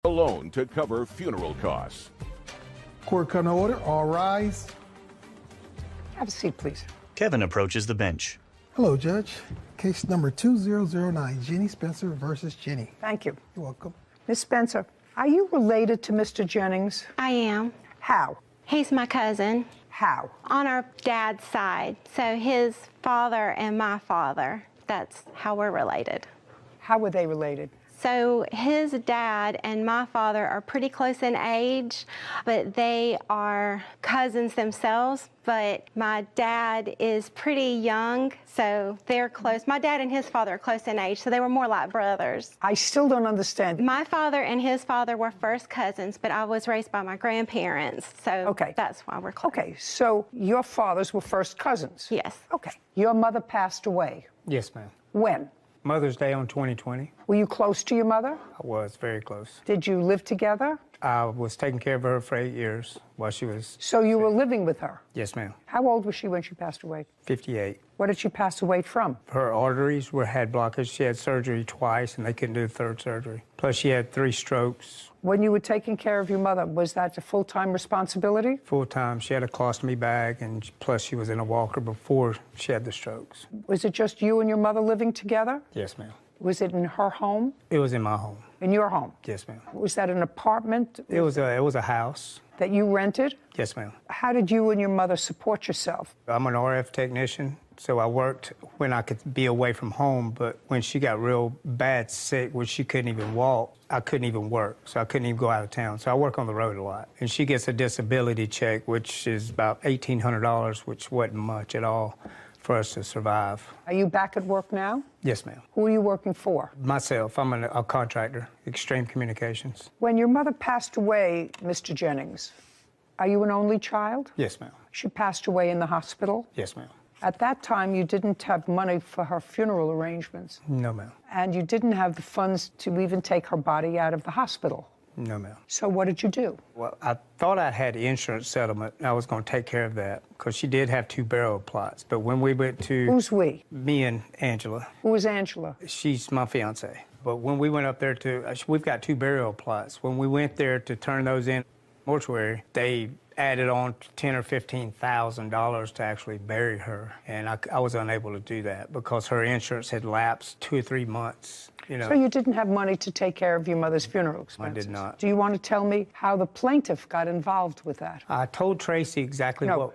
alone to cover funeral costs. Court can order. All rise. Have a seat, please. Kevin approaches the bench. Hello, Judge. Case number 2009, Jenny Spencer versus Jenny. Thank you. You're welcome. Miss Spencer, are you related to Mr. Jennings? I am. How? He's my cousin. How? On our dad's side. So his father and my father, that's how we're related. How were they related? So his dad and my father are pretty close in age, but they are cousins themselves. But my dad is pretty young, so they're close. My dad and his father are close in age, so they were more like brothers. I still don't understand. My father and his father were first cousins, but I was raised by my grandparents, so that's why we're close. Okay, so your fathers were first cousins? Yes. Okay. Your mother passed away. Yes, ma'am. When? Mother's Day on 2020. Were you close to your mother? I was very close. Did you live together? I was taking care of her for 8 years while she was... So you were living with her? Yes, ma'am. How old was she when she passed away? 58. What did she pass away from? Her arteries had blockage. She had surgery twice, and they couldn't do the third surgery. Plus, she had 3 strokes. When you were taking care of your mother, was that a full-time responsibility? Full-time. She had a colostomy bag, and plus she was in a walker before she had the strokes. Was it just you and your mother living together? Yes, ma'am. Was it in her home? It was in my home. In your home? Yes, ma'am. Was that an apartment? It was a house. That you rented? Yes, ma'am. How did you and your mother support yourself? I'm an RF technician, so I worked when I could be away from home, but when she got real bad sick, where she couldn't even walk, I couldn't even work, so I couldn't even go out of town. So I work on the road a lot. And she gets a disability check, which is about $1,800, which wasn't much at all for us to survive. Are you back at work now? Yes, ma'am. Who are you working for? Myself. I'm a contractor, Extreme Communications. When your mother passed away, Mr. Jennings, are you an only child? Yes, ma'am. She passed away in the hospital? Yes, ma'am. At that time, you didn't have money for her funeral arrangements. No, ma'am. And you didn't have the funds to even take her body out of the hospital. No, ma'am. So what did you do? Well, I thought I had insurance settlement, and I was going to take care of that, because she did have 2 burial plots. But when we went to... Who's we? Me and Angela. Who is Angela? She's my fiance. But when we went up there to... we've got 2 burial plots. When we went there to turn those in mortuary, they added on $10,000 or $15,000 to actually bury her. And I was unable to do that because her insurance had lapsed 2 or 3 months. You know. So you didn't have money to take care of your mother's funeral expenses? I did not. Do you want to tell me how the plaintiff got involved with that? I told Tracy exactly what...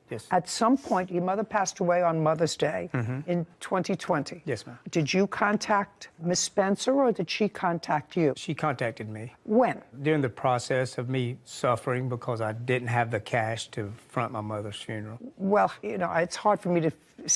Yes. At some point, your mother passed away on Mother's Day in 2020. Yes, ma'am. Did you contact Miss Spencer, or did she contact you? She contacted me. When? During the process of me suffering because I didn't have the cash to front my mother's funeral. Well, you know, it's hard for me to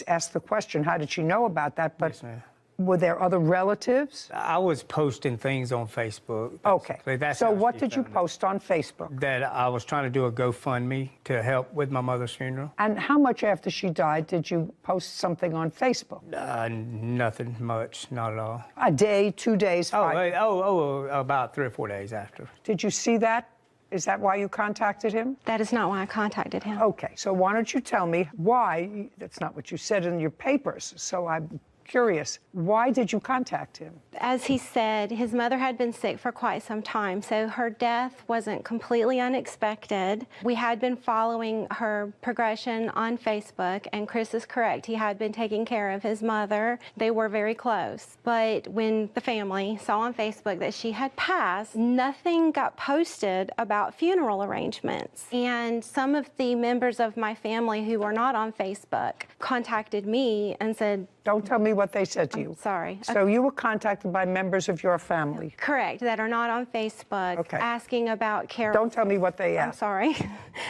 ask the question, how did she know about that? But yes, ma'am. Were there other relatives? I was posting things on Facebook. Okay. So what did you post on Facebook? That I was trying to do a GoFundMe to help with my mother's funeral. And how much after she died did you post something on Facebook? Nothing much, not at all. A day, 2 days? About 3 or 4 days after. Did you see that? Is that why you contacted him? That is not why I contacted him. Okay, so why don't you tell me why? That's not what you said in your papers, so I'm curious. Why did you contact him? As he said, his mother had been sick for quite some time, so her death wasn't completely unexpected. We had been following her progression on Facebook, and Chris is correct. He had been taking care of his mother. They were very close. But when the family saw on Facebook that she had passed, nothing got posted about funeral arrangements. And some of the members of my family who were not on Facebook contacted me and said, "Don't tell me what they said to you." Sorry. So you were contacted by members of your family? Correct, that are not on Facebook, asking about care. Don't tell me what they asked. I'm sorry.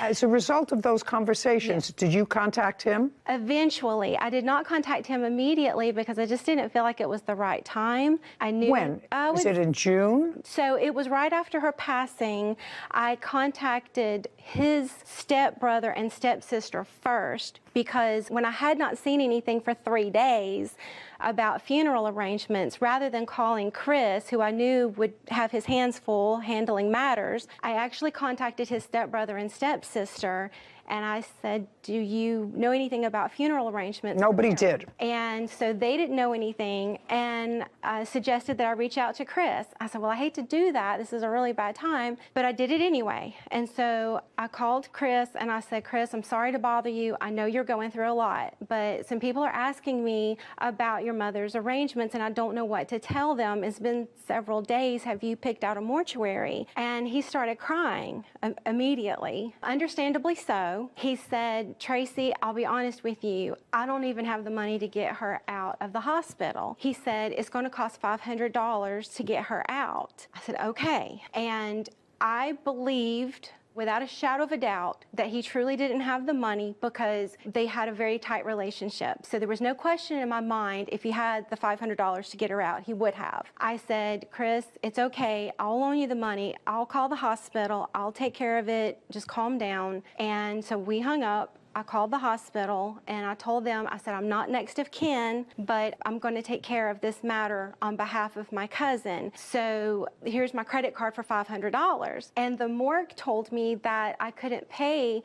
As a result of those conversations, did you contact him? Eventually. I did not contact him immediately because I just didn't feel like it was the right time. I knew. When? Was it in June? So it was right after her passing. I contacted his stepbrother and stepsister first because when I had not seen anything for 3 days about funeral arrangements, rather than calling Chris, who I knew would have his hands full handling matters, I actually contacted his stepbrother and stepsister And I said, do you know anything about funeral arrangements? Nobody did. And so they didn't know anything and suggested that I reach out to Chris. I said, well, I hate to do that. This is a really bad time, but I did it anyway. And so I called Chris and I said, Chris, I'm sorry to bother you. I know you're going through a lot, but some people are asking me about your mother's arrangements and I don't know what to tell them. It's been several days. Have you picked out a mortuary? And he started crying immediately, understandably so. He said, Tracy, I'll be honest with you, I don't even have the money to get her out of the hospital. He said, it's going to cost $500 to get her out. I said, okay. And I believed, without a shadow of a doubt, that he truly didn't have the money because they had a very tight relationship. So there was no question in my mind if he had the $500 to get her out, he would have. I said, Chris, it's okay. I'll loan you the money. I'll call the hospital. I'll take care of it. Just calm down. And so we hung up. I called the hospital and I told them, I said, I'm not next of kin, but I'm going to take care of this matter on behalf of my cousin. So here's my credit card for $500. And the morgue told me that I couldn't pay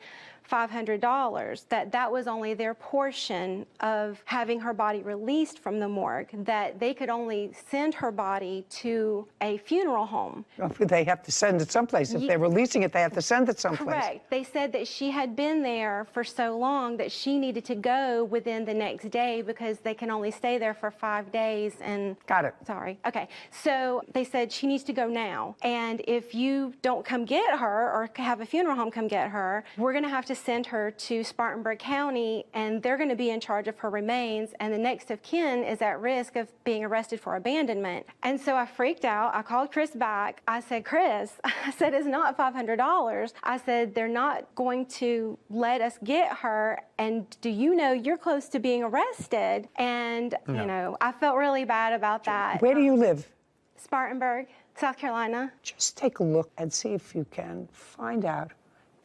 $500, that was only their portion of having her body released from the morgue, that they could only send her body to a funeral home. They have to send it someplace. If they're releasing it, they have to send it someplace. Correct. They said that she had been there for so long that she needed to go within the next day because they can only stay there for 5 days. And Got it. Sorry. Okay. So they said she needs to go now. And if you don't come get her or have a funeral home come get her, we're going to have to send her to Spartanburg County and they're going to be in charge of her remains. And the next of kin is at risk of being arrested for abandonment. And so I freaked out. I called Chris back. I said, Chris, I said, it's not $500. I said, they're not going to let us get her. And do you know you're close to being arrested? And, you know, I felt really bad about that. Where do you live? Spartanburg, South Carolina. Just take a look and see if you can find out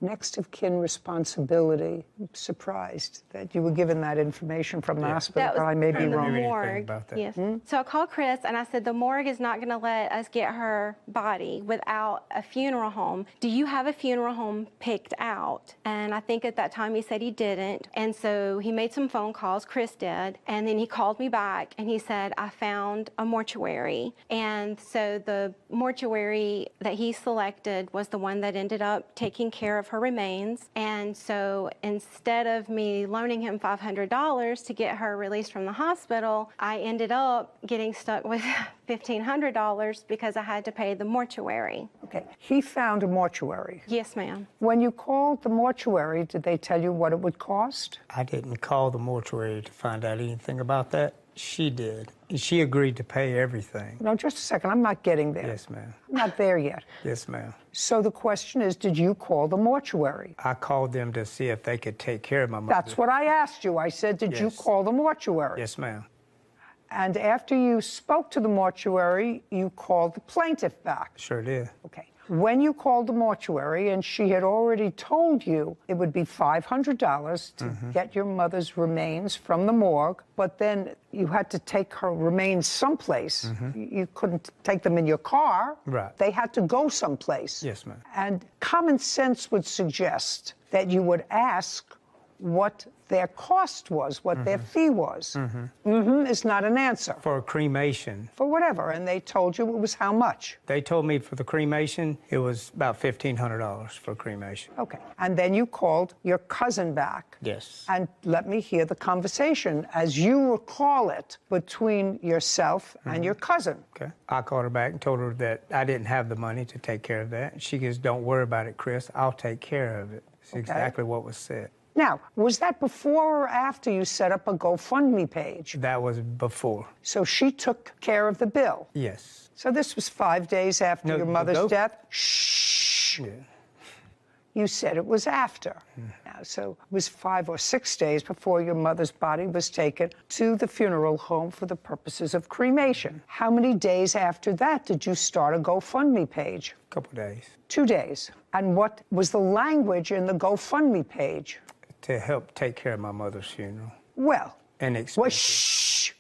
next of kin responsibility. I'm surprised that you were given that information from the hospital, but I may be wrong. Morgue. About that. Yes. So I called Chris and I said, the morgue is not going to let us get her body without a funeral home. Do you have a funeral home picked out? And I think at that time he said he didn't. And so he made some phone calls, Chris did, and then he called me back and he said, I found a mortuary. And so the mortuary that he selected was the one that ended up taking care of her remains. And so instead of me loaning him $500 to get her released from the hospital, I ended up getting stuck with $1,500 because I had to pay the mortuary. Okay. He found a mortuary. Yes, ma'am. When you called the mortuary, did they tell you what it would cost? I didn't call the mortuary to find out anything about that. She did. She agreed to pay everything. No, just a second. I'm not getting there. Yes, ma'am. I'm not there yet. Yes, ma'am. So the question is, did you call the mortuary? I called them to see if they could take care of my mother. That's what I asked you. I said, did you Yes. call the mortuary? Yes, ma'am. And after you spoke to the mortuary, you called the plaintiff back. Sure did. Okay. When you called the mortuary and she had already told you it would be $500 to get your mother's remains from the morgue, but then you had to take her remains someplace. You couldn't take them in your car. Right. They had to go someplace. Yes, ma'am. And common sense would suggest that you would ask what their cost was, what their fee was. Is not an answer. For a cremation. For whatever, and they told you it was how much? They told me for the cremation, it was about $1,500 for cremation. Okay, and then you called your cousin back. Yes. And let me hear the conversation, as you recall it, between yourself and your cousin. Okay. I called her back and told her that I didn't have the money to take care of that. She goes, don't worry about it, Chris. I'll take care of it. It's exactly what was said. Now, was that before or after you set up a GoFundMe page? That was before. So she took care of the bill? Yes. So this was 5 days after No, your the mother's Go- death? Shh. Yeah. You said it was after. Now, so it was 5 or 6 days before your mother's body was taken to the funeral home for the purposes of cremation. How many days after that did you start a GoFundMe page? A couple days. 2 days. And what was the language in the GoFundMe page? To help take care of my mother's funeral. Well, And well, expenses. shh,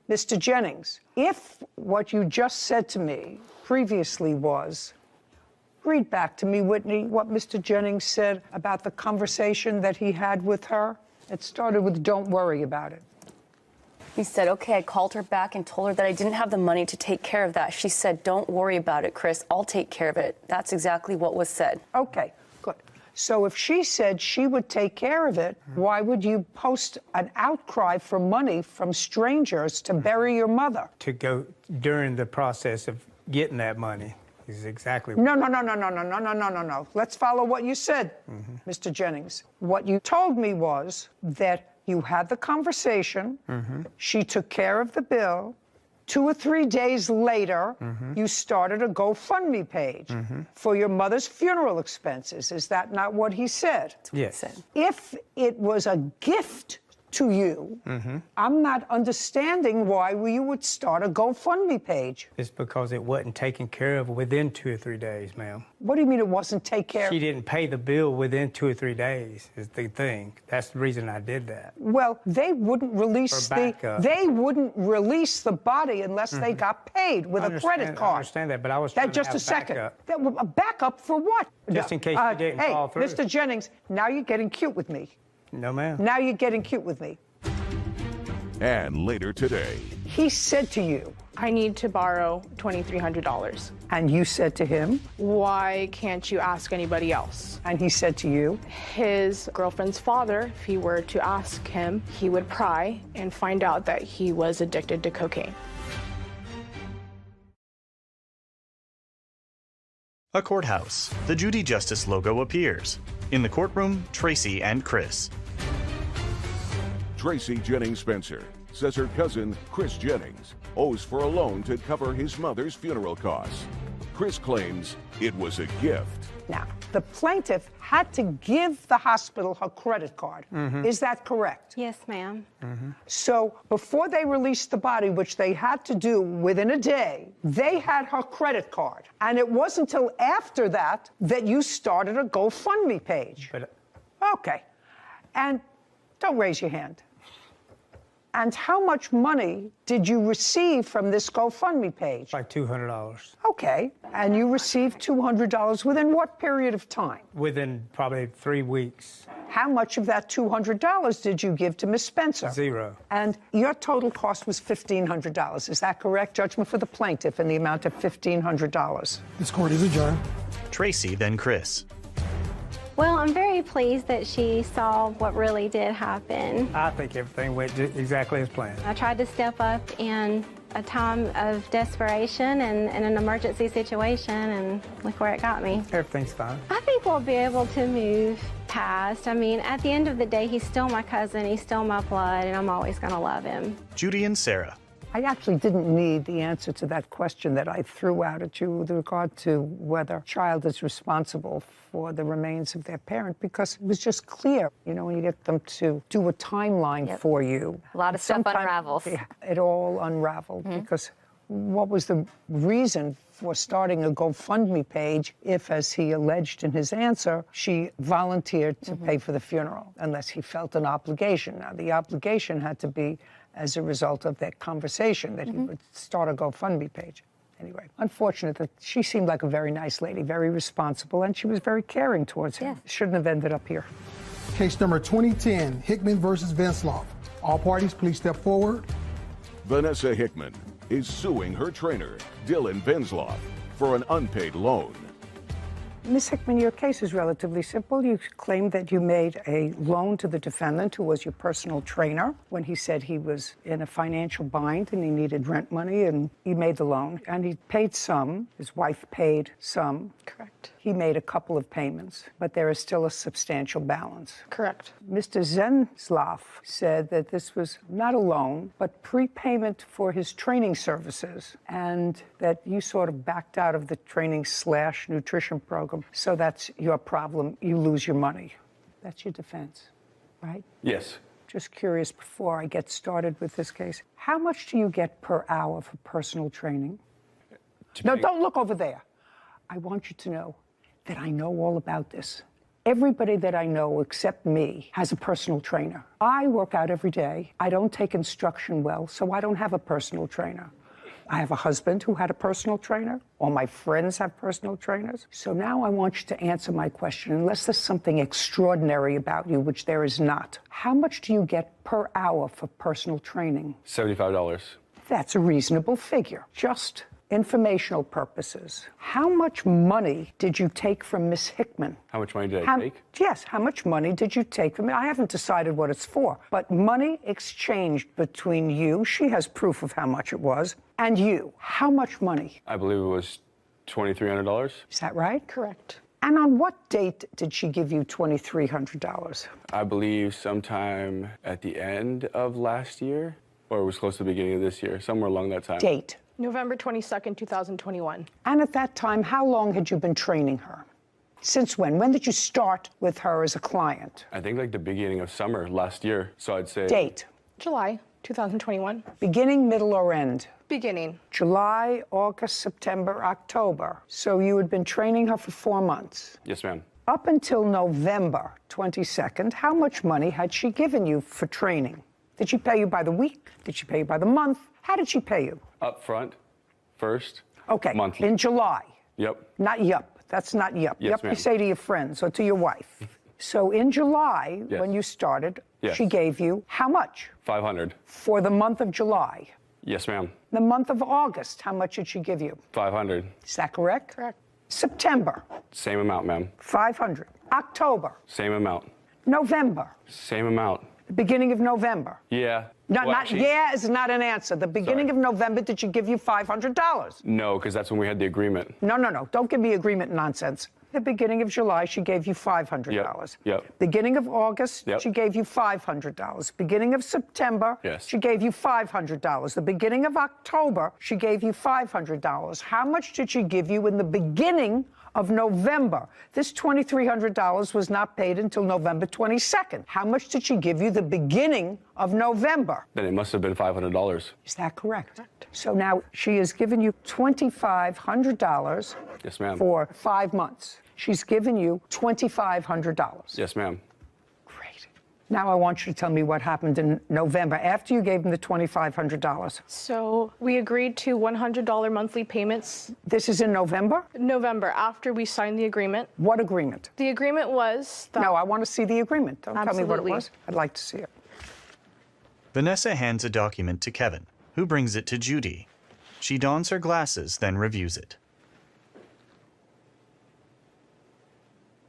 Mr. Jennings, if what you just said to me previously was Read back to me, Whitney, what Mr. Jennings said about the conversation that he had with her. It started with, "Don't worry about it." He said, okay, I called her back and told her that I didn't have the money to take care of that. She said, don't worry about it, Chris. I'll take care of it. That's exactly what was said. Okay, good. So if she said she would take care of it, why would you post an outcry for money from strangers to bury your mother? To go during the process of getting that money is exactly No. Let's follow what you said, Mr. Jennings. What you told me was that you had the conversation, she took care of the bill. 2 or 3 days later, you started a GoFundMe page for your mother's funeral expenses. Is that not what he said? Yes. If it was a gift to you, I'm not understanding why you would start a GoFundMe page. It's because it wasn't taken care of within 2 or 3 days, ma'am. What do you mean it wasn't taken care of? She didn't pay the bill within 2 or 3 days is the thing. That's the reason I did that. Well, they wouldn't release they wouldn't release the body unless they got paid with a credit card. I understand that, but I was trying Just to a have second. backup. A backup for what? Just in case you didn't fall through. Mr. Jennings, now you're getting cute with me. No, ma'am. Now you're getting cute with me. And later today, He said to you, I need to borrow $2,300. and you said to him, Why can't you ask anybody else? and he said to you, His girlfriend's father, if he were to ask him, he would pry and find out that he was addicted to cocaine. A courthouse. The Judy Justice logo appears. In the courtroom, Tracy and Chris. Tracy Jennings Spencer says her cousin, Chris Jennings, owes for a loan to cover his mother's funeral costs. Chris claims it was a gift. now, the plaintiff had to give the hospital her credit card. Is that correct? Yes, ma'am. So before they released the body, which they had to do within a day, they had her credit card. And it wasn't until after that that you started a GoFundMe page. Okay. And don't raise your hand. And how much money did you receive from this GoFundMe page? Like $200. Okay. And you received $200 within what period of time? Within probably 3 weeks. How much of that $200 did you give to Miss Spencer? 0. And your total cost was $1,500. Is that correct? Judgment for the plaintiff in the amount of $1,500. This court is adjourned. Tracy, then Chris. Well, I'm very pleased that she saw what really did happen. I think everything went exactly as planned. I tried to step up in a time of desperation and an emergency situation, and look where it got me. Everything's fine. I think we'll be able to move past. I mean, at the end of the day, he's still my cousin, he's still my blood, and I'm always going to love him. Judy and Sarah. I actually didn't need the answer to that question that I threw out at you with regard to whether a child is responsible for the remains of their parent, because it was just clear, you know, when you get them to do a timeline for you. A lot of stuff unravels. It all unraveled because what was the reason for starting a GoFundMe page if, as he alleged in his answer, she volunteered to pay for the funeral, unless he felt an obligation. Now, the obligation had to be as a result of that conversation that he would start a GoFundMe page. Anyway, unfortunate that she seemed like a very nice lady, very responsible, and she was very caring towards him. Yeah. Shouldn't have ended up here. Case number 2010, Hickman versus Vensloff. All parties, please step forward. Vanessa Hickman is suing her trainer, Dylan Vensloff, for an unpaid loan. Ms. Hickman, your case is relatively simple. You claim that you made a loan to the defendant, who was your personal trainer, when he said he was in a financial bind and he needed rent money, and he made the loan. And he paid some. His wife paid some. Correct. He made a couple of payments, but there is still a substantial balance. Correct. Mr. Vensloff said that this was not a loan, but prepayment for his training services, and that you sort of backed out of the training/nutrition program. So that's your problem. You lose your money. That's your defense, right? Yes. Just curious, before I get started with this case, how much do you get per hour for personal training? No, don't look over there. I want you to know that I know all about this. Everybody that I know except me has a personal trainer. I work out every day. I don't take instruction well, so I don't have a personal trainer. I have a husband who had a personal trainer. All my friends have personal trainers. So now I want you to answer my question, unless there's something extraordinary about you, which there is not. How much do you get per hour for personal training? $75. That's a reasonable figure. Just informational purposes. How much money did you take from Miss Hickman? How much money did I take? Yes, how much money did you take from me? I haven't decided what it's for, but money exchanged between you, she has proof of how much it was, and you. How much money? I believe it was $2,300. Is that right? Correct. And on what date did she give you $2,300? I believe sometime at the end of last year, or it was close to the beginning of this year, somewhere along that time. Date. November 22nd, 2021. And at that time, how long had you been training her? Since when? When did you start with her as a client? I think like the beginning of summer last year, so I'd say... Date. July 2021. Beginning, middle, or end? Beginning. July, August, September, October. So you had been training her for 4 months. Yes, ma'am. Up until November 22nd, how much money had she given you for training? Did she pay you by the week? Did she pay you by the month? How did she pay you? Up front, first, Okay, monthly. in July. Yep. Not yup. That's not yup. Yes, Yup ma'am. you say to your friends or to your wife. So in July, Yes. when you started, Yes. she gave you how much? 500. For the month of July. Yes, ma'am. The month of August, how much did she give you? 500. Is that correct? Correct. September, Same amount, ma'am. 500. October, Same amount. November, Same amount. the beginning of November. Yeah. No, Well, not actually, yeah is not an answer. The beginning Sorry. of November, did she give you $500? No, because that's when we had the agreement. No. Don't give me agreement nonsense. The beginning of July, she gave you $500. Yep. Beginning of August, Yep. she gave you $500. Beginning of September, Yes. she gave you $500. The beginning of October, she gave you $500. How much did she give you in the beginning of November? This $2,300 was not paid until November 22nd. How much did she give you the beginning of November? Then it must have been $500. Is that correct? So now she has given you $2,500 Yes, ma'am. for 5 months. She's given you $2,500. Yes, ma'am. Great. Now I want you to tell me what happened in November after you gave him the $2,500. So we agreed to $100 monthly payments. This is in November? November, after we signed the agreement. What agreement? The agreement was that... No, I want to see the agreement. Don't tell me what it Absolutely. was. I'd like to see it. Vanessa hands a document to Kevin, who brings it to Judy. She dons her glasses, then reviews it.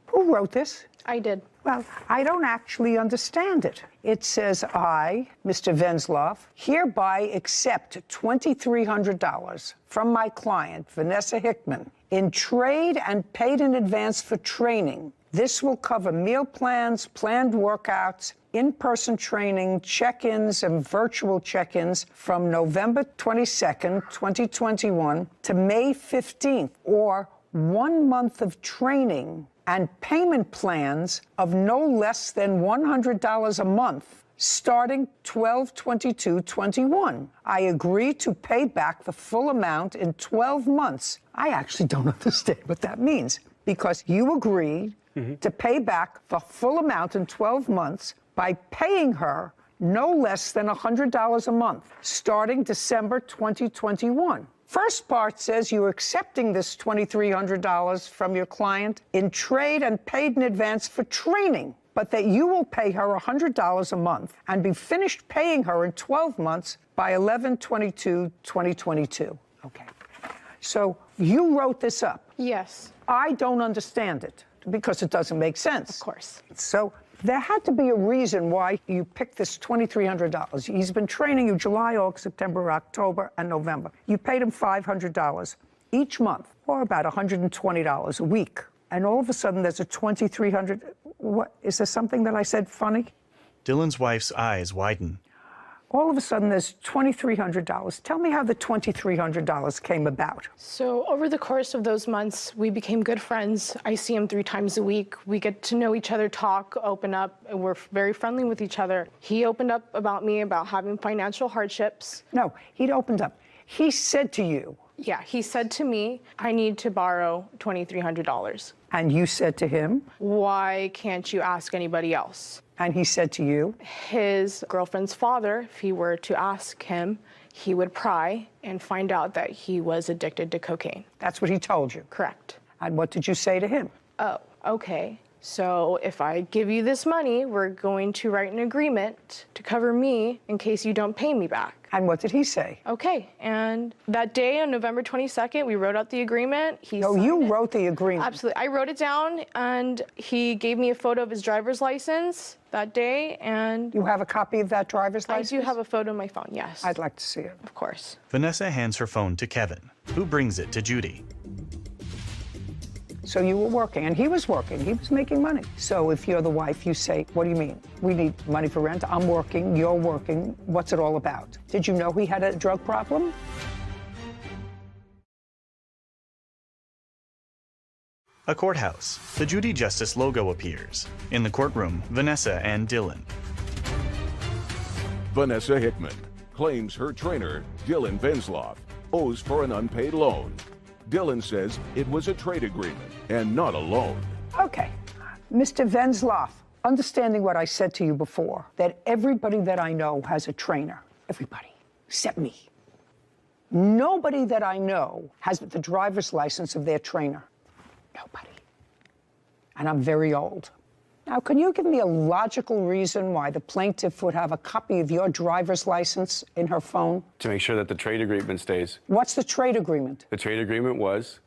Who wrote this? I did. Well, I don't actually understand it. It says, I, Mr. Venzloff, hereby accept $2,300 from my client, Vanessa Hickman, in trade and paid in advance for training. This will cover meal plans, planned workouts, in-person training, check-ins, and virtual check-ins from November 22nd, 2021 to May 15th, or 1 month of training and payment plans of no less than $100 a month, starting 12/22/21. I agree to pay back the full amount in 12 months. I actually don't understand what that means, because you agreed to pay back the full amount in 12 months by paying her no less than $100 a month, starting December 2021. First part says you're accepting this $2,300 from your client in trade and paid in advance for training, but that you will pay her $100 a month and be finished paying her in 12 months by 11/22/2022. Okay. So you wrote this up. Yes, I don't understand it because it doesn't make sense. of course. So there had to be a reason why you picked this $2,300. He's been training you July, August, September, October, and November. You paid him $500 each month, or about $120 a week. And all of a sudden, there's a $2,300. What is there something that I said funny? Dylan's wife's eyes widen. All of a sudden, there's $2,300. Tell me how the $2,300 came about. So over the course of those months, we became good friends. I see him 3 times a week. We get to know each other, talk, open up, and we're very friendly with each other. He opened up about me about having financial hardships. No, he'd opened up. He said to you. Yeah, he said to me, I need to borrow $2,300. And you said to him. Why can't you ask anybody else? And he said to you. His girlfriend's father, if he were to ask him, he would pry and find out that he was addicted to cocaine. That's what he told you? Correct. And what did you say to him? Oh, okay. So if I give you this money, we're going to write an agreement to cover me in case you don't pay me back. And what did he say? Okay. And that day on November 22nd, we wrote out the agreement. No, you wrote the agreement. Absolutely. I wrote it down, and he gave me a photo of his driver's license that day. And you have a copy of that driver's license? I do have a photo on my phone, yes. I'd like to see it. Of course. Vanessa hands her phone to Kevin, who brings it to Judy. So you were working, and he was working. He was making money. So if you're the wife, you say, what do you mean? We need money for rent. I'm working. You're working. What's it all about? Did you know he had a drug problem? A courthouse. The Judy Justice logo appears. In the courtroom, Vanessa and Dylan. Vanessa Hickman claims her trainer, Dylan Venzloff, owes for an unpaid loan. Dylan says it was a trade agreement and not a loan. Okay. Mr. Venzloff, understanding what I said to you before, that everybody that I know has a trainer. Everybody, except me. Nobody that I know has the driver's license of their trainer. Nobody. And I'm very old. Now, can you give me a logical reason why the plaintiff would have a copy of your driver's license in her phone? To make sure that the trade agreement stays. What's the trade agreement? The trade agreement was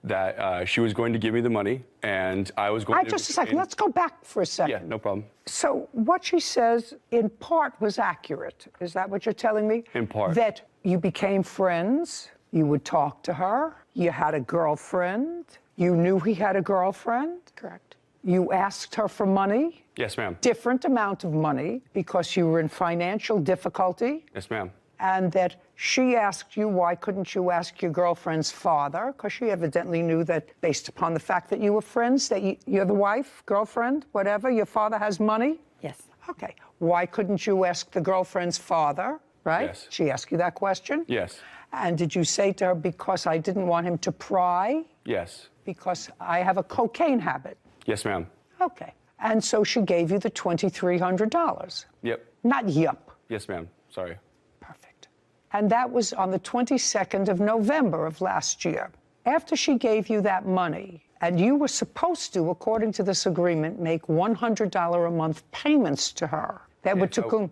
that she was going to give me the money, and I was going to... Just a second. Let's go back for a second. Yeah, no problem. So what she says, in part, was accurate. Is that what you're telling me? In part. That you became friends, you would talk to her, you had a girlfriend, you knew he had a girlfriend? Correct. You asked her for money? Yes, ma'am. Different amount of money because you were in financial difficulty? Yes, ma'am. And that she asked you, why couldn't you ask your girlfriend's father? Because she evidently knew that based upon the fact that you were friends, that you're the wife, girlfriend, whatever, your father has money? Yes. Okay. Why couldn't you ask the girlfriend's father, right? Yes. She asked you that question? Yes. And did you say to her, because I didn't want him to pry? Yes. Because I have a cocaine habit? Yes, ma'am. Okay. And so she gave you the $2,300? Yep. Not yup. Yes, ma'am. Sorry. Perfect. And that was on the 22nd of November of last year. After she gave you that money, and you were supposed to, according to this agreement, make $100 a month payments to her. That would took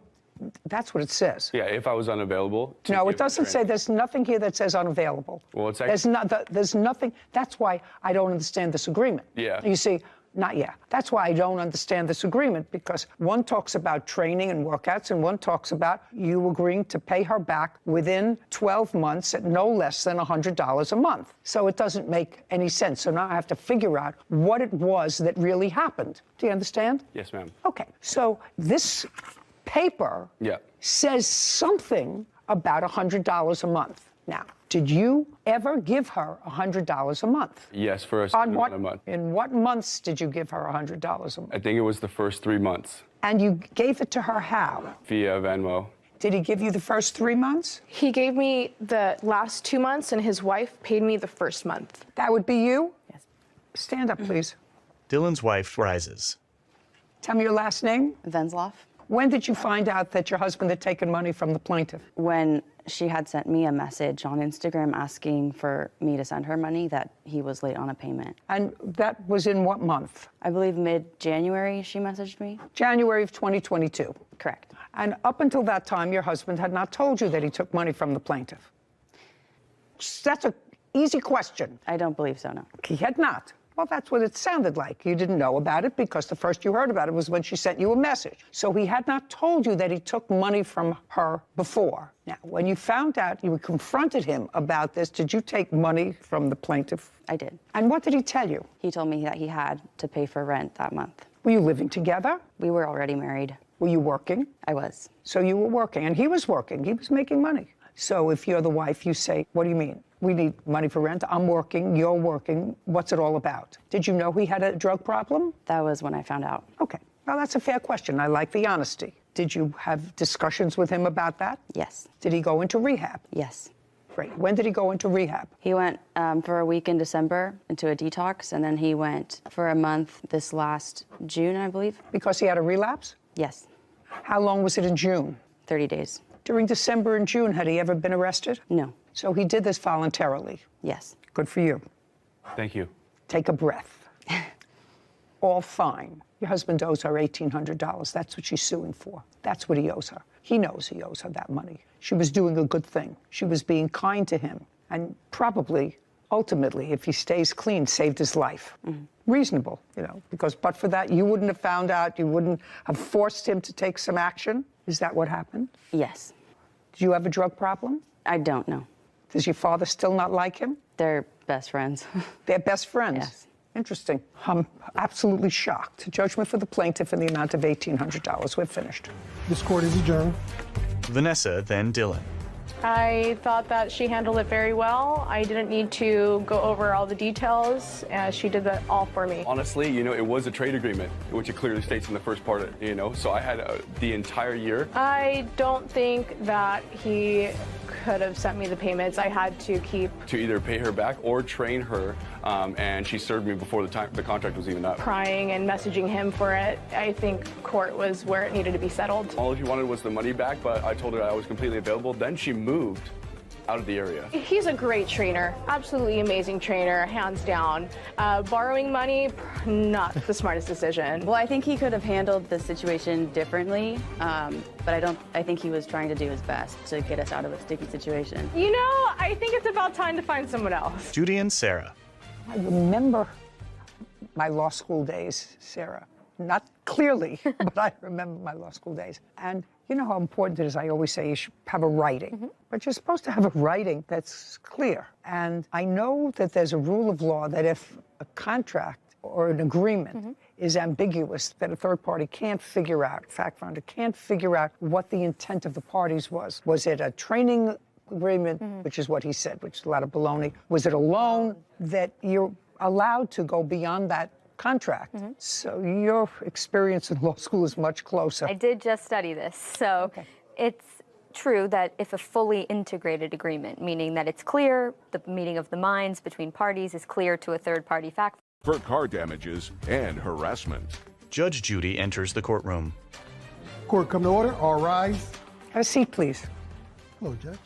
That's what it says. Yeah, if I was unavailable. No, it doesn't say. There's nothing here that says unavailable. Well, it's actually... There's nothing. That's why I don't understand this agreement. Yeah. You see, not yet. That's why I don't understand this agreement, because one talks about training and workouts, and one talks about you agreeing to pay her back within 12 months at no less than $100 a month. So it doesn't make any sense. So now I have to figure out what it was that really happened. Do you understand? Yes, ma'am. Okay. So this paper says something about $100 a month. Now, did you ever give her $100 a month? Yes, for a month. In what months did you give her $100 a month? I think it was the first 3 months. And you gave it to her how? Via Venmo. Did he give you the first 3 months? He gave me the last 2 months, and his wife paid me the first month. That would be you? Yes. Stand up, please. Dylan's wife rises. Tell me your last name. Venzloff. When did you find out that your husband had taken money from the plaintiff? When she had sent me a message on Instagram asking for me to send her money that he was late on a payment. And that was in what month? I believe mid-January she messaged me. January of 2022. Correct. And up until that time, your husband had not told you that he took money from the plaintiff. That's an easy question. I don't believe so, no. He had not. Well, that's what it sounded like. You didn't know about it because the first you heard about it was when she sent you a message. So he had not told you that he took money from her before. Now, when you found out, you confronted him about this, did you take money from the plaintiff? I did. And what did he tell you? He told me that he had to pay for rent that month. Were you living together? We were already married. Were you working? I was. So you were working, and he was working. He was making money. So if you're the wife, you say, what do you mean? We need money for rent. I'm working. You're working. What's it all about? Did you know he had a drug problem? That was when I found out. Okay. Well, that's a fair question. I like the honesty. Did you have discussions with him about that? Yes. Did he go into rehab? Yes. Great. When did he go into rehab? He went for a week in December into a detox, and then he went for a month this last June, I believe. Because he had a relapse? Yes. How long was it in June? 30 days. During December and June, had he ever been arrested? No. So he did this voluntarily. Yes. Good for you. Thank you. Take a breath. All fine. Your husband owes her $1,800. That's what she's suing for. That's what he owes her. He knows he owes her that money. She was doing a good thing. She was being kind to him. And probably, ultimately, if he stays clean, saved his life. Reasonable, you know, because but for that, you wouldn't have found out, you wouldn't have forced him to take some action. Is that what happened? Yes. Do you have a drug problem? I don't know. Does your father still not like him? They're best friends. They're best friends? Yes. Interesting. I'm absolutely shocked. Judgment for the plaintiff in the amount of $1,800. We're finished. This court is adjourned. Vanessa, then Dylan. I thought that she handled it very well. I didn't need to go over all the details. She did that all for me. Honestly, you know, it was a trade agreement, which it clearly states in the first part, you know, so I had the entire year. I don't think that he could have sent me the payments. I had to keep To either pay her back or train her, and she served me before the contract was even up. crying and messaging him for it. I think court was where it needed to be settled. All she wanted was the money back, but I told her I was completely available. Then she moved out of the area. He's a great trainer, absolutely amazing trainer, hands down. Borrowing money, not the smartest decision. Well, I think he could have handled the situation differently, but I think he was trying to do his best to get us out of a sticky situation. You know, I think it's about time to find someone else. Judy and Sarah. I remember my law school days, Sarah. Not clearly, but I remember my law school days. And you know how important it is, I always say you should have a writing. But you're supposed to have a writing that's clear. And I know that there's a rule of law that if a contract or an agreement is ambiguous, that a third party can't figure out, fact finder can't figure out what the intent of the parties was. Was it a training agreement, which is what he said, which is a lot of baloney? Was it a loan that you're allowed to go beyond that contract? So your experience in law school is much closer. I did just study this, so it's true that if a fully integrated agreement, meaning that it's clear, the meeting of the minds between parties is clear to a third-party fact For car damages and harassment. Judge Judy enters the courtroom. Court come to order. All rise. Have a seat, please. Hello, Judge.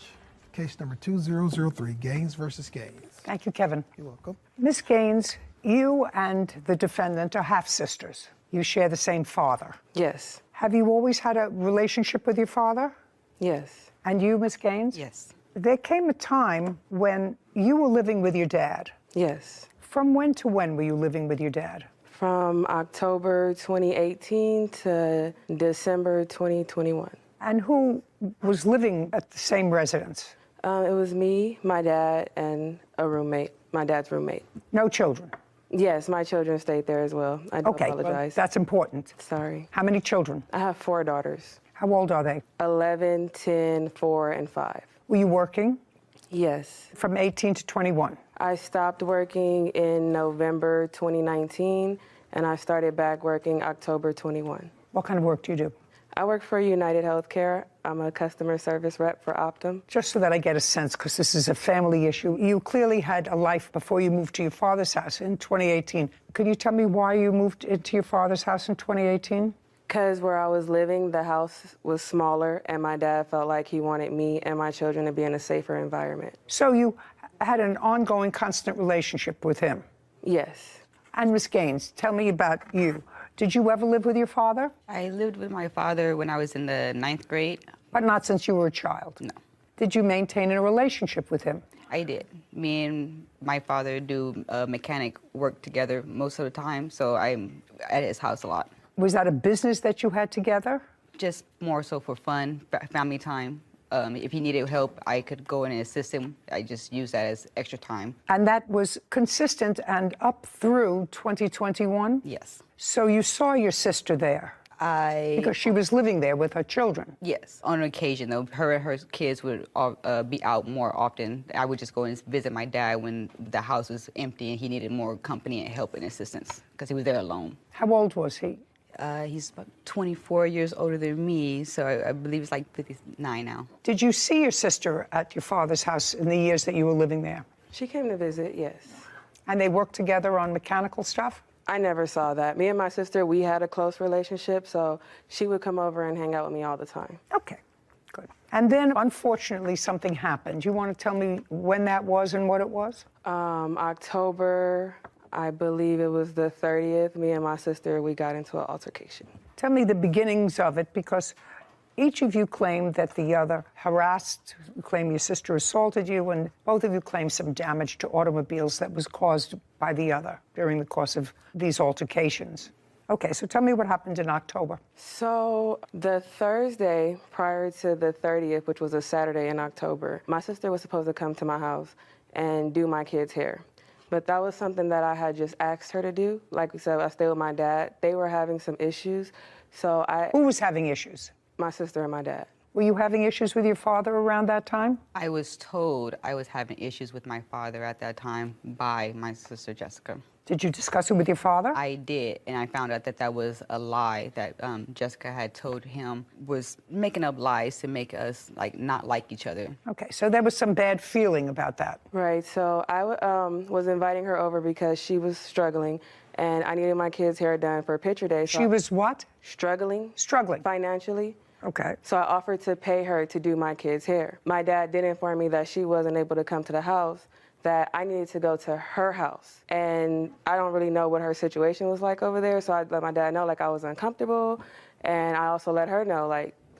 Case number 2003, Gaines versus Gaines. Thank you, Kevin. You're welcome. Miss Gaines, you and the defendant are half-sisters. You share the same father. Yes. Have you always had a relationship with your father? Yes. And you, Miss Gaines? Yes. There came a time when you were living with your dad. Yes. From when to when were you living with your dad? From October 2018 to December 2021. And who was living at the same residence? It was me, my dad, and a roommate, my dad's roommate. No children? Yes, my children stayed there as well. I do Okay, well, apologize. that's important. Sorry. How many children? I have 4 daughters. How old are they? 11, 10, 4, and 5. Were you working? Yes. From 18 to 21? I stopped working in November 2019, and I started back working October 21. What kind of work do you do? I work for United Healthcare. I'm a customer service rep for Optum. Just so that I get a sense, because this is a family issue, you clearly had a life before you moved to your father's house in 2018. Could you tell me why you moved into your father's house in 2018? Because where I was living, the house was smaller, and my dad felt like he wanted me and my children to be in a safer environment. So you had an ongoing, constant relationship with him? Yes. And Miss Gaines, tell me about you. Did you ever live with your father? I lived with my father when I was in the 9th grade. But not since you were a child? No. Did you maintain a relationship with him? I did. Me and my father do mechanic work together most of the time, so I'm at his house a lot. Was that a business that you had together? Just more so for fun, family time. If he needed help, I could go in and assist him. I just use that as extra time. And that was consistent and up through 2021? Yes. So you saw your sister there? Because she was living there with her children? Yes. On occasion, though, her and her kids would be out more often. I would just go and visit my dad when the house was empty and he needed more company and help and assistance because he was there alone. How old was he? He's about 24 years older than me, so I believe he's like 59 now. Did you see your sister at your father's house in the years that you were living there? She came to visit, yes. And they worked together on mechanical stuff? I never saw that. Me and my sister, we had a close relationship, so she would come over and hang out with me all the time. Okay, good. And then, unfortunately, something happened. You want to tell me when that was and what it was? October, I believe it was the 30th, me and my sister, we got into an altercation. Tell me the beginnings of it, because each of you claimed that the other harassed, claim your sister assaulted you, and both of you claimed some damage to automobiles that was caused by the other during the course of these altercations. Okay, so tell me what happened in October. So the Thursday prior to the 30th, which was a Saturday in October, my sister was supposed to come to my house and do my kids' hair. But that was something that I had just asked her to do. Like we said, I stayed with my dad. They were having some issues, so I... Who was having issues? My sister and my dad. Were you having issues with your father around that time? I was told I was having issues with my father at that time by my sister Jessica. Did you discuss it with your father? I did, and I found out that that was a lie that Jessica had told him, was making up lies to make us not like each other. Okay, so there was some bad feeling about that. Right, so I was inviting her over because she was struggling, and I needed my kids' hair done for picture day. So She was what? Struggling. Struggling. Financially. Okay. So I offered to pay her to do my kids' hair. My dad did inform me that she wasn't able to come to the house, that I needed to go to her house. And I don't really know what her situation was like over there, so I let my dad know I was uncomfortable. And I also let her know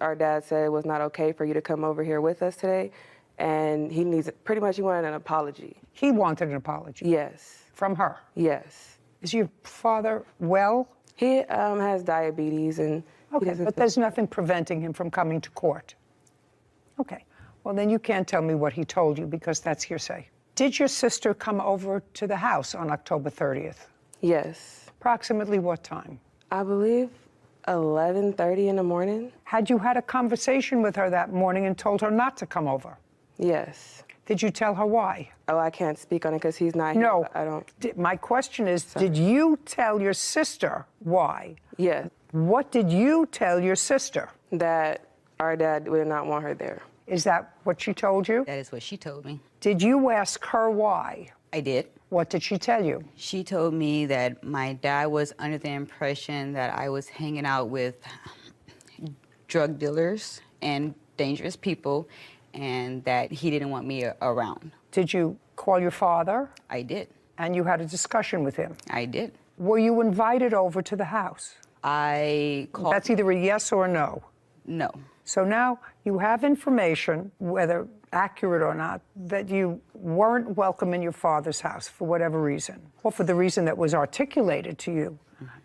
our dad said it was not okay for you to come over here with us today. And he wanted an apology. He wanted an apology? Yes. From her? Yes. Is your father well? He has diabetes and... Okay, but there's nothing preventing him from coming to court. Okay, well then you can't tell me what he told you because that's hearsay. Did your sister come over to the house on October 30th? Yes. Approximately what time? I believe 11:30 in the morning. Had you had a conversation with her that morning and told her not to come over? Yes. Did you tell her why? Oh, I can't speak on it because he's not here. No. I don't. My question is, did you tell your sister why? Yes. What did you tell your sister? That our dad would not want her there. Is that what she told you? That is what she told me. Did you ask her why? I did. What did she tell you? She told me that my dad was under the impression that I was hanging out with drug dealers and dangerous people, and that he didn't want me around. Did you call your father? I did. And you had a discussion with him? I did. Were you invited over to the house? I called... That's either a yes or a no? No. So now you have information, whether accurate or not, that you weren't welcome in your father's house for whatever reason, or for the reason that was articulated to you.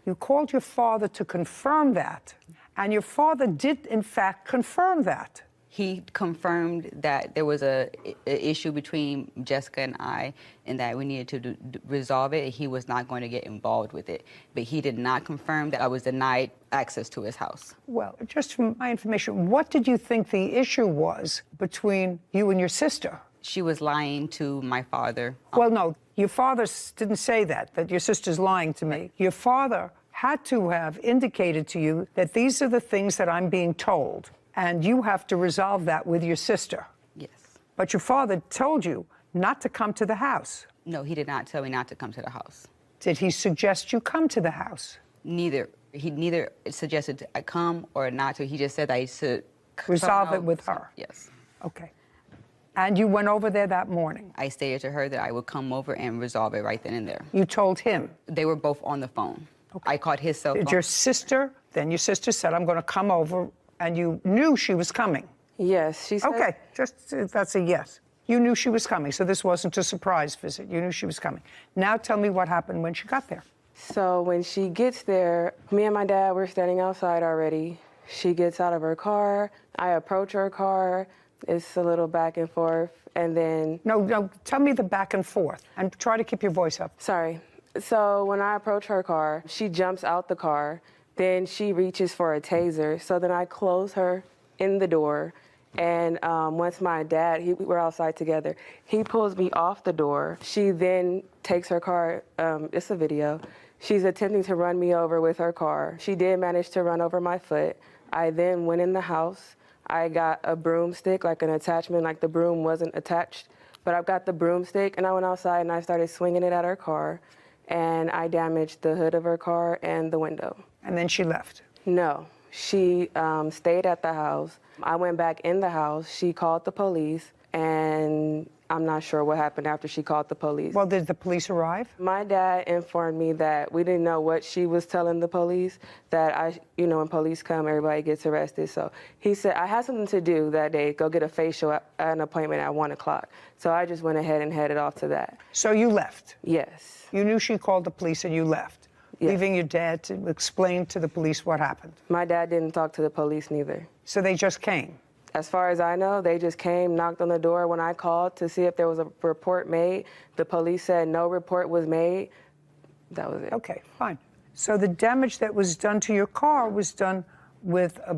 You called your father to confirm that, and your father did, in fact, confirm that. He confirmed that there was a issue between Jessica and I, and that we needed to resolve it. He was not going to get involved with it. But he did not confirm that I was denied access to his house. Well, just from my information, what did you think the issue was between you and your sister? She was lying to my father. Well, no, your father didn't say that your sister's lying to me. Your father had to have indicated to you that these are the things that I'm being told. And you have to resolve that with your sister. Yes. But your father told you not to come to the house. No, he did not tell me not to come to the house. Did he suggest you come to the house? Neither. He neither suggested I come or not to. He just said I should resolve it with her. Yes. Okay. And you went over there that morning? I stated to her that I would come over and resolve it right then and there. You told him? They were both on the phone. Okay. I called his cell phone. Did your sister, then your sister said, I'm going to come over, and you knew she was coming? Yes, she said... Okay, that's a yes. You knew she was coming, so this wasn't a surprise visit. You knew she was coming. Now tell me what happened when she got there. So when she gets there, me and my dad were standing outside already. She gets out of her car. I approach her car. It's a little back and forth, and then... No, tell me the back and forth, and try to keep your voice up. Sorry. So when I approach her car, she jumps out the car. Then she reaches for a taser. So then I close her in the door. And once my dad, we're outside together, he pulls me off the door. She then takes her car, it's a video. She's attempting to run me over with her car. She did manage to run over my foot. I then went in the house. I got a broomstick, like an attachment, like the broom wasn't attached. But I've got the broomstick, and I went outside and I started swinging it at her car. And I damaged the hood of her car and the window. And then she left? No. She stayed at the house. I went back in the house. She called the police, and I'm not sure what happened after she called the police. Well, did the police arrive? My dad informed me that we didn't know what she was telling the police, that when police come, everybody gets arrested. So he said, I had something to do that day, go get a facial at an appointment at 1 o'clock. So I just went ahead and headed off to that. So you left? Yes. You knew she called the police and you left, leaving your dad to explain to the police what happened? My dad didn't talk to the police neither. So they just came? As far as I know, they just came, knocked on the door. When I called to see if there was a report made, the police said no report was made. That was it. Okay, fine. So the damage that was done to your car was done with a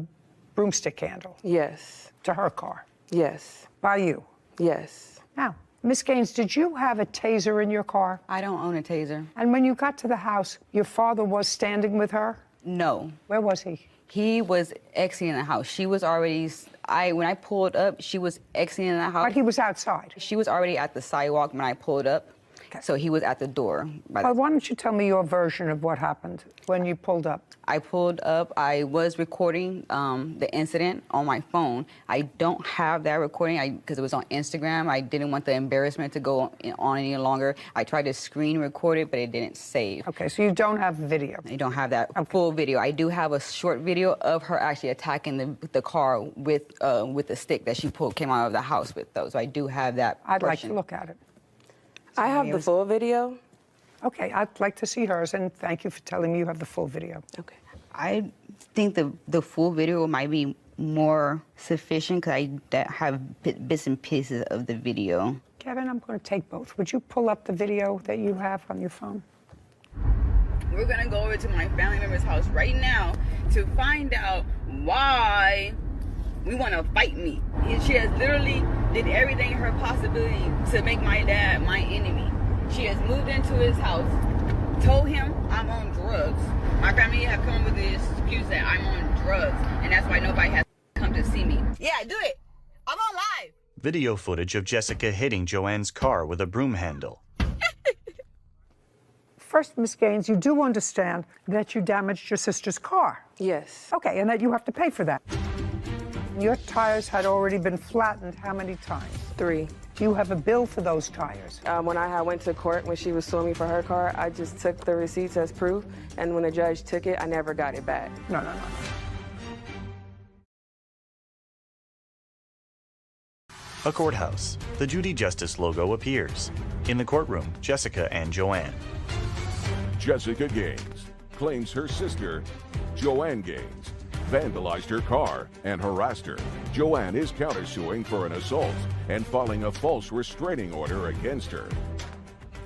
broomstick handle? Yes. To her car? Yes. By you? Yes. Now, Miss Gaines, did you have a taser in your car? I don't own a taser. And when you got to the house, your father was standing with her? No. Where was he? He was exiting the house. She was already, when I pulled up, she was exiting the house. But he was outside? She was already at the sidewalk when I pulled up. Okay. So he was at the door. Well, why don't you tell me your version of what happened when you pulled up? I pulled up. I was recording the incident on my phone. I don't have that recording because it was on Instagram. I didn't want the embarrassment to go on any longer. I tried to screen record it, but it didn't save. Okay, so you don't have video? I don't have that full video. I do have a short video of her actually attacking the car with the stick that she came out of the house with, though. So I do have that I'd like portion. to look at it. I have the full video. Okay, I'd like to see hers, and thank you for telling me you have the full video. Okay. I think the full video might be more sufficient because I have bits and pieces of the video. Kevin, I'm going to take both. Would you pull up the video that you have on your phone? We're going to go over to my family member's house right now to find out why we want to fight me. She has literally did everything in her possibility to make my dad my enemy. She has moved into his house, told him I'm on drugs. My family have come up with the excuse that I'm on drugs, and that's why nobody has come to see me. Yeah, do it. I'm on live. Video footage of Jessica hitting Joanne's car with a broom handle. First, Miss Gaines, you do understand that you damaged your sister's car? Yes. Okay, and that you have to pay for that. Your tires had already been flattened how many times? 3. Do you have a bill for those tires? When I went to court, when she was suing me for her car, I just took the receipts as proof, and when the judge took it, I never got it back. No. A courthouse. The Judy Justice logo appears. In the courtroom, Jessica and Joanne. Jessica Gaines claims her sister, Joanne Gaines, vandalized her car and harassed her. Joanne is countersuing for an assault and filing a false restraining order against her.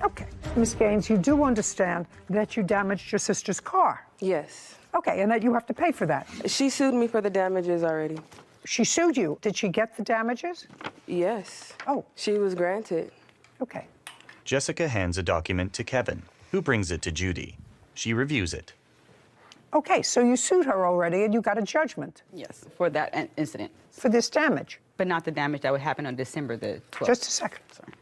Okay. Miss Gaines, you do understand that you damaged your sister's car? Yes. Okay, and that you have to pay for that? She sued me for the damages already. She sued you. Did she get the damages? Yes. Oh. She was granted. Okay. Jessica hands a document to Kevin, who brings it to Judy. She reviews it. Okay, so you sued her already and you got a judgment. Yes, for that incident. For this damage? But not the damage that would happen on December the 12th. Just a second. Sorry.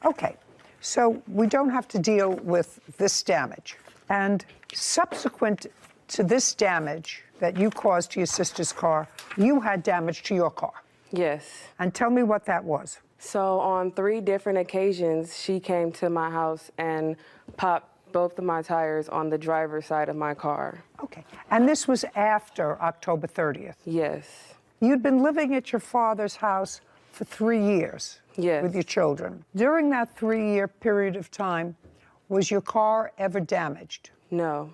Okay, so we don't have to deal with this damage. And subsequent to this damage that you caused to your sister's car, you had damage to your car. Yes. And tell me what that was. So on 3 different occasions, she came to my house and popped both of my tires on the driver's side of my car. Okay, and this was after October 30th? Yes. You'd been living at your father's house for 3 years? Yes. With your children. During that 3-year period of time, was your car ever damaged? No.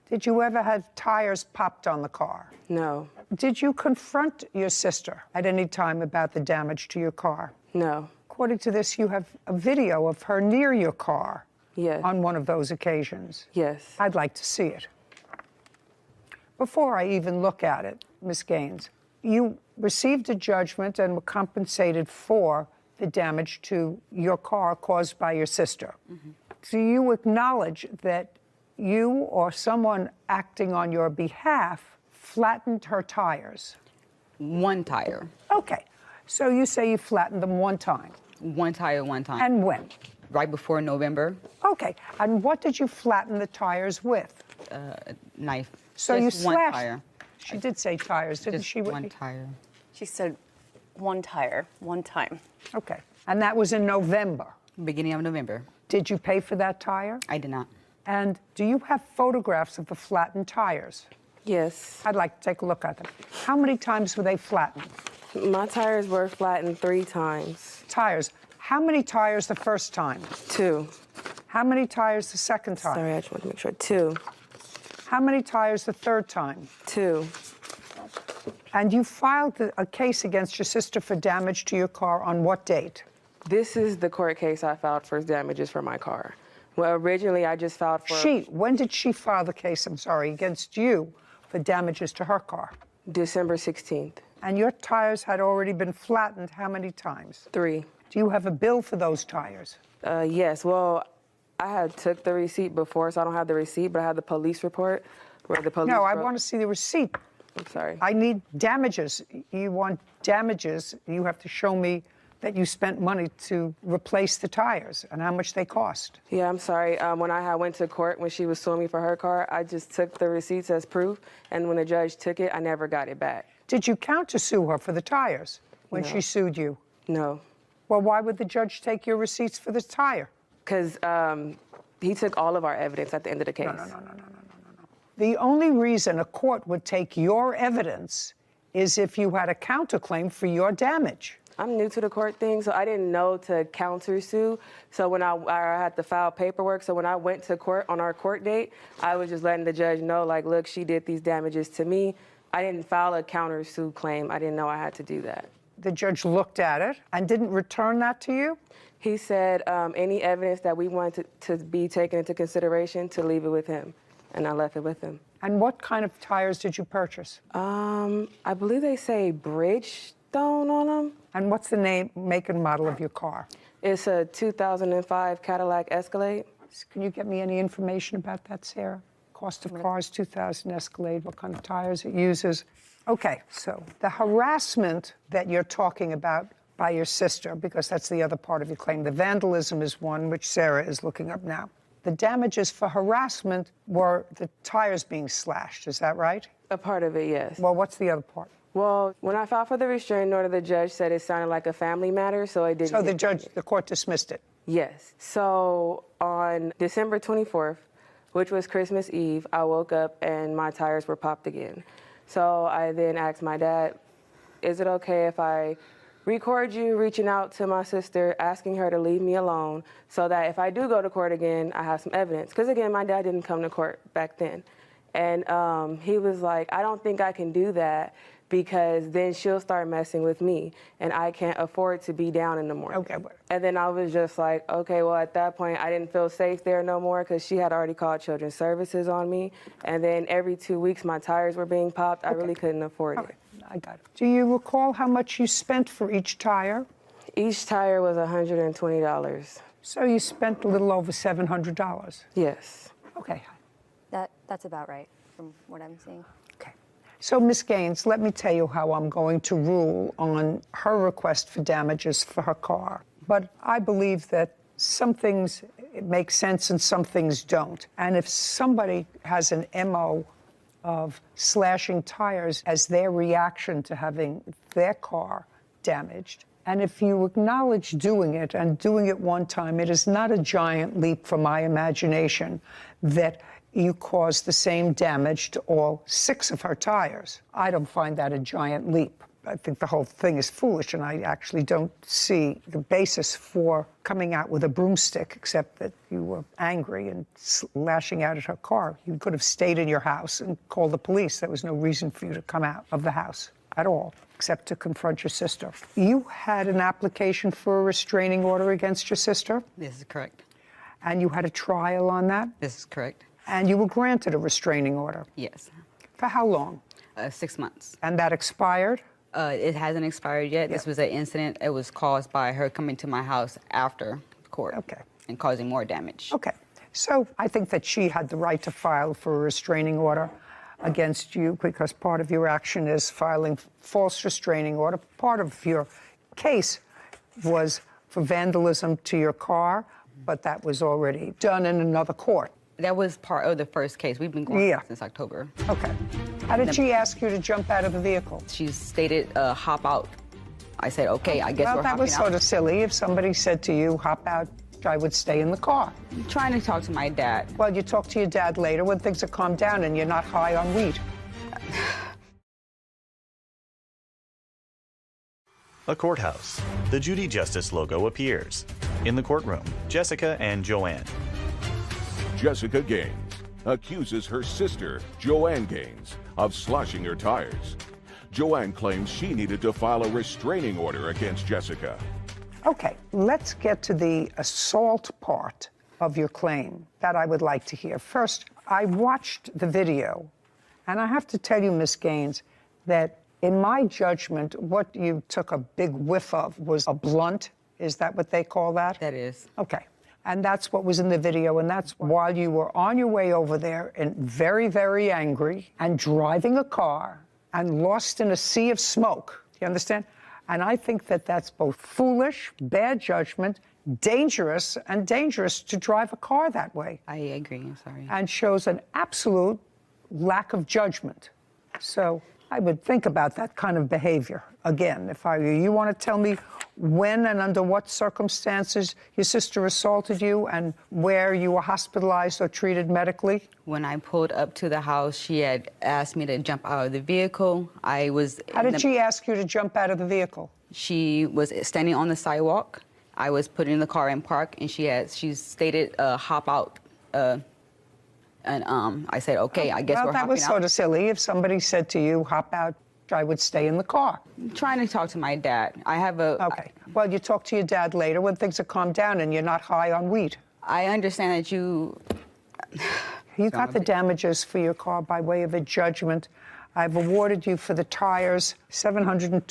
Did you ever have tires popped on the car? No. Did you confront your sister at any time about the damage to your car? No. According to this, you have a video of her near your car. Yes. On one of those occasions. Yes. I'd like to see it. Before I even look at it, Ms. Gaines, you received a judgment and were compensated for the damage to your car caused by your sister. Mm-hmm. Do you acknowledge that you or someone acting on your behalf flattened her tires? 1 tire. Okay. So you say you flattened them 1 time? 1 tire, 1 time. And when? Right before November. Okay. And what did you flatten the tires with? Knife. So you Just one slashed. tire. She did say tires, didn't Just she? one tire. She said one tire, one time. Okay. And that was in November. Beginning of November. Did you pay for that tire? I did not. And do you have photographs of the flattened tires? Yes. I'd like to take a look at them. How many times were they flattened? My tires were flattened 3 times. Tires. How many tires the first time? 2. How many tires the second time? Sorry, I just want to make sure. 2. How many tires the third time? 2. And you filed a case against your sister for damage to your car on what date? This is the court case I filed for damages for my car. Well, originally I just filed for... When did she file the case, I'm sorry, against you for damages to her car? December 16th. And your tires had already been flattened how many times? 3. Do you have a bill for those tires? Yes. Well, I had took the receipt before, so I don't have the receipt, but I have the police report where the police... No, I want to see the receipt. I'm sorry. I need damages. You want damages, you have to show me that you spent money to replace the tires and how much they cost. Yeah, I'm sorry. When I went to court, when she was suing me for her car, I just took the receipts as proof, and when the judge took it, I never got it back. Did you countersue her for the tires when she sued you? No. Well, why would the judge take your receipts for the tire? Because he took all of our evidence at the end of the case. No. The only reason a court would take your evidence is if you had a counterclaim for your damage. I'm new to the court thing, so I didn't know to countersue. So when I had to file paperwork, so when I went to court on our court date, I was just letting the judge know, like, look, she did these damages to me. I didn't file a countersue claim. I didn't know I had to do that. The judge looked at it and didn't return that to you? He said any evidence that we wanted to be taken into consideration, to leave it with him. And I left it with him. And what kind of tires did you purchase? I believe they say Bridgestone on them. And what's the name, make, and model of your car? It's a 2005 Cadillac Escalade. Can you get me any information about that, Sarah? Cost of cars, 2000 Escalade, what kind of tires it uses? Okay, so the harassment that you're talking about by your sister, because that's the other part of your claim. The vandalism is one, which Sarah is looking up now. The damages for harassment were the tires being slashed, is that right? A part of it, yes. Well, what's the other part? Well, when I filed for the restraining order, the judge said it sounded like a family matter, so it didn't. So the court dismissed it? Yes. So on December 24th, which was Christmas Eve, I woke up and my tires were popped again. So I then asked my dad, is it okay if I record you reaching out to my sister, asking her to leave me alone so that if I do go to court again, I have some evidence? Because again, my dad didn't come to court back then. And he was like, I don't think I can do that because then she'll start messing with me and I can't afford to be down in the morning. Okay. And then I was just like, okay, well, at that point, I didn't feel safe there no more because she had already called Children's Services on me. And then every 2 weeks, my tires were being popped. I really couldn't afford it. I got it. Do you recall how much you spent for each tire? Each tire was $120. So you spent a little over $700? Yes. Okay. That's about right from what I'm seeing. Okay. So, Ms. Gaines, let me tell you how I'm going to rule on her request for damages for her car. But I believe that some things make sense and some things don't. And if somebody has an MO of slashing tires as their reaction to having their car damaged, and if you acknowledge doing it and doing it one time, it is not a giant leap from my imagination that you caused the same damage to all 6 of her tires. I don't find that a giant leap. I think the whole thing is foolish, and I actually don't see the basis for coming out with a broomstick, except that you were angry and lashing out at her car. You could have stayed in your house and called the police. There was no reason for you to come out of the house at all, except to confront your sister. You had an application for a restraining order against your sister? This is correct. And you had a trial on that? This is correct. And you were granted a restraining order? Yes. For how long? 6 months. And that expired? It hasn't expired yet. This was an incident. It was caused by her coming to my house after court. Okay. And causing more damage. Okay. So I think that she had the right to file for a restraining order against you because part of your action is filing false restraining order. Part of your case was for vandalism to your car, but that was already done in another court. That was part of the first case. We've been going since October. Okay. How did she ask you to jump out of the vehicle? She stated, hop out. I said, okay, I guess we're hopping out. Well, that was sort of silly. If somebody said to you, hop out, I would stay in the car. I'm trying to talk to my dad. Well, you talk to your dad later when things have calmed down and you're not high on weed. A courthouse. The Judy Justice logo appears. In the courtroom, Jessica and Joanne. Jessica Gaines accuses her sister, Joanne Gaines, of slashing her tires. Joanne claims she needed to file a restraining order against Jessica. Okay, let's get to the assault part of your claim that I would like to hear. First, I watched the video, and I have to tell you, Miss Gaines, that in my judgment, what you took a big whiff of was a blunt. Is that what they call that? That is. Okay. And that's what was in the video, and that's while you were on your way over there and very, very angry and driving a car and lost in a sea of smoke. You understand? And I think that that's both foolish, bad judgment, dangerous, and dangerous to drive a car that way. I agree, I'm sorry. And shows an absolute lack of judgment. So I would think about that kind of behavior. Again, if I were you, you want to tell me when and under what circumstances your sister assaulted you and where you were hospitalized or treated medically? When I pulled up to the house, she had asked me to jump out of the vehicle. How did she ask you to jump out of the vehicle? She was standing on the sidewalk. I was putting the car in park, and she stated, hop out. And I said, okay, I guess we're hopping out. Well, that was sort of silly. If somebody said to you, hop out, I would stay in the car. I'm trying to talk to my dad. I have a... Okay. Well, you talk to your dad later when things have calmed down and you're not high on weed. I understand that you... You got the damages for your car by way of a judgment. I've awarded you for the tires $726.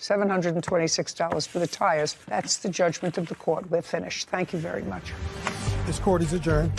$726 for the tires. That's the judgment of the court. We're finished. Thank you very much. This court is adjourned.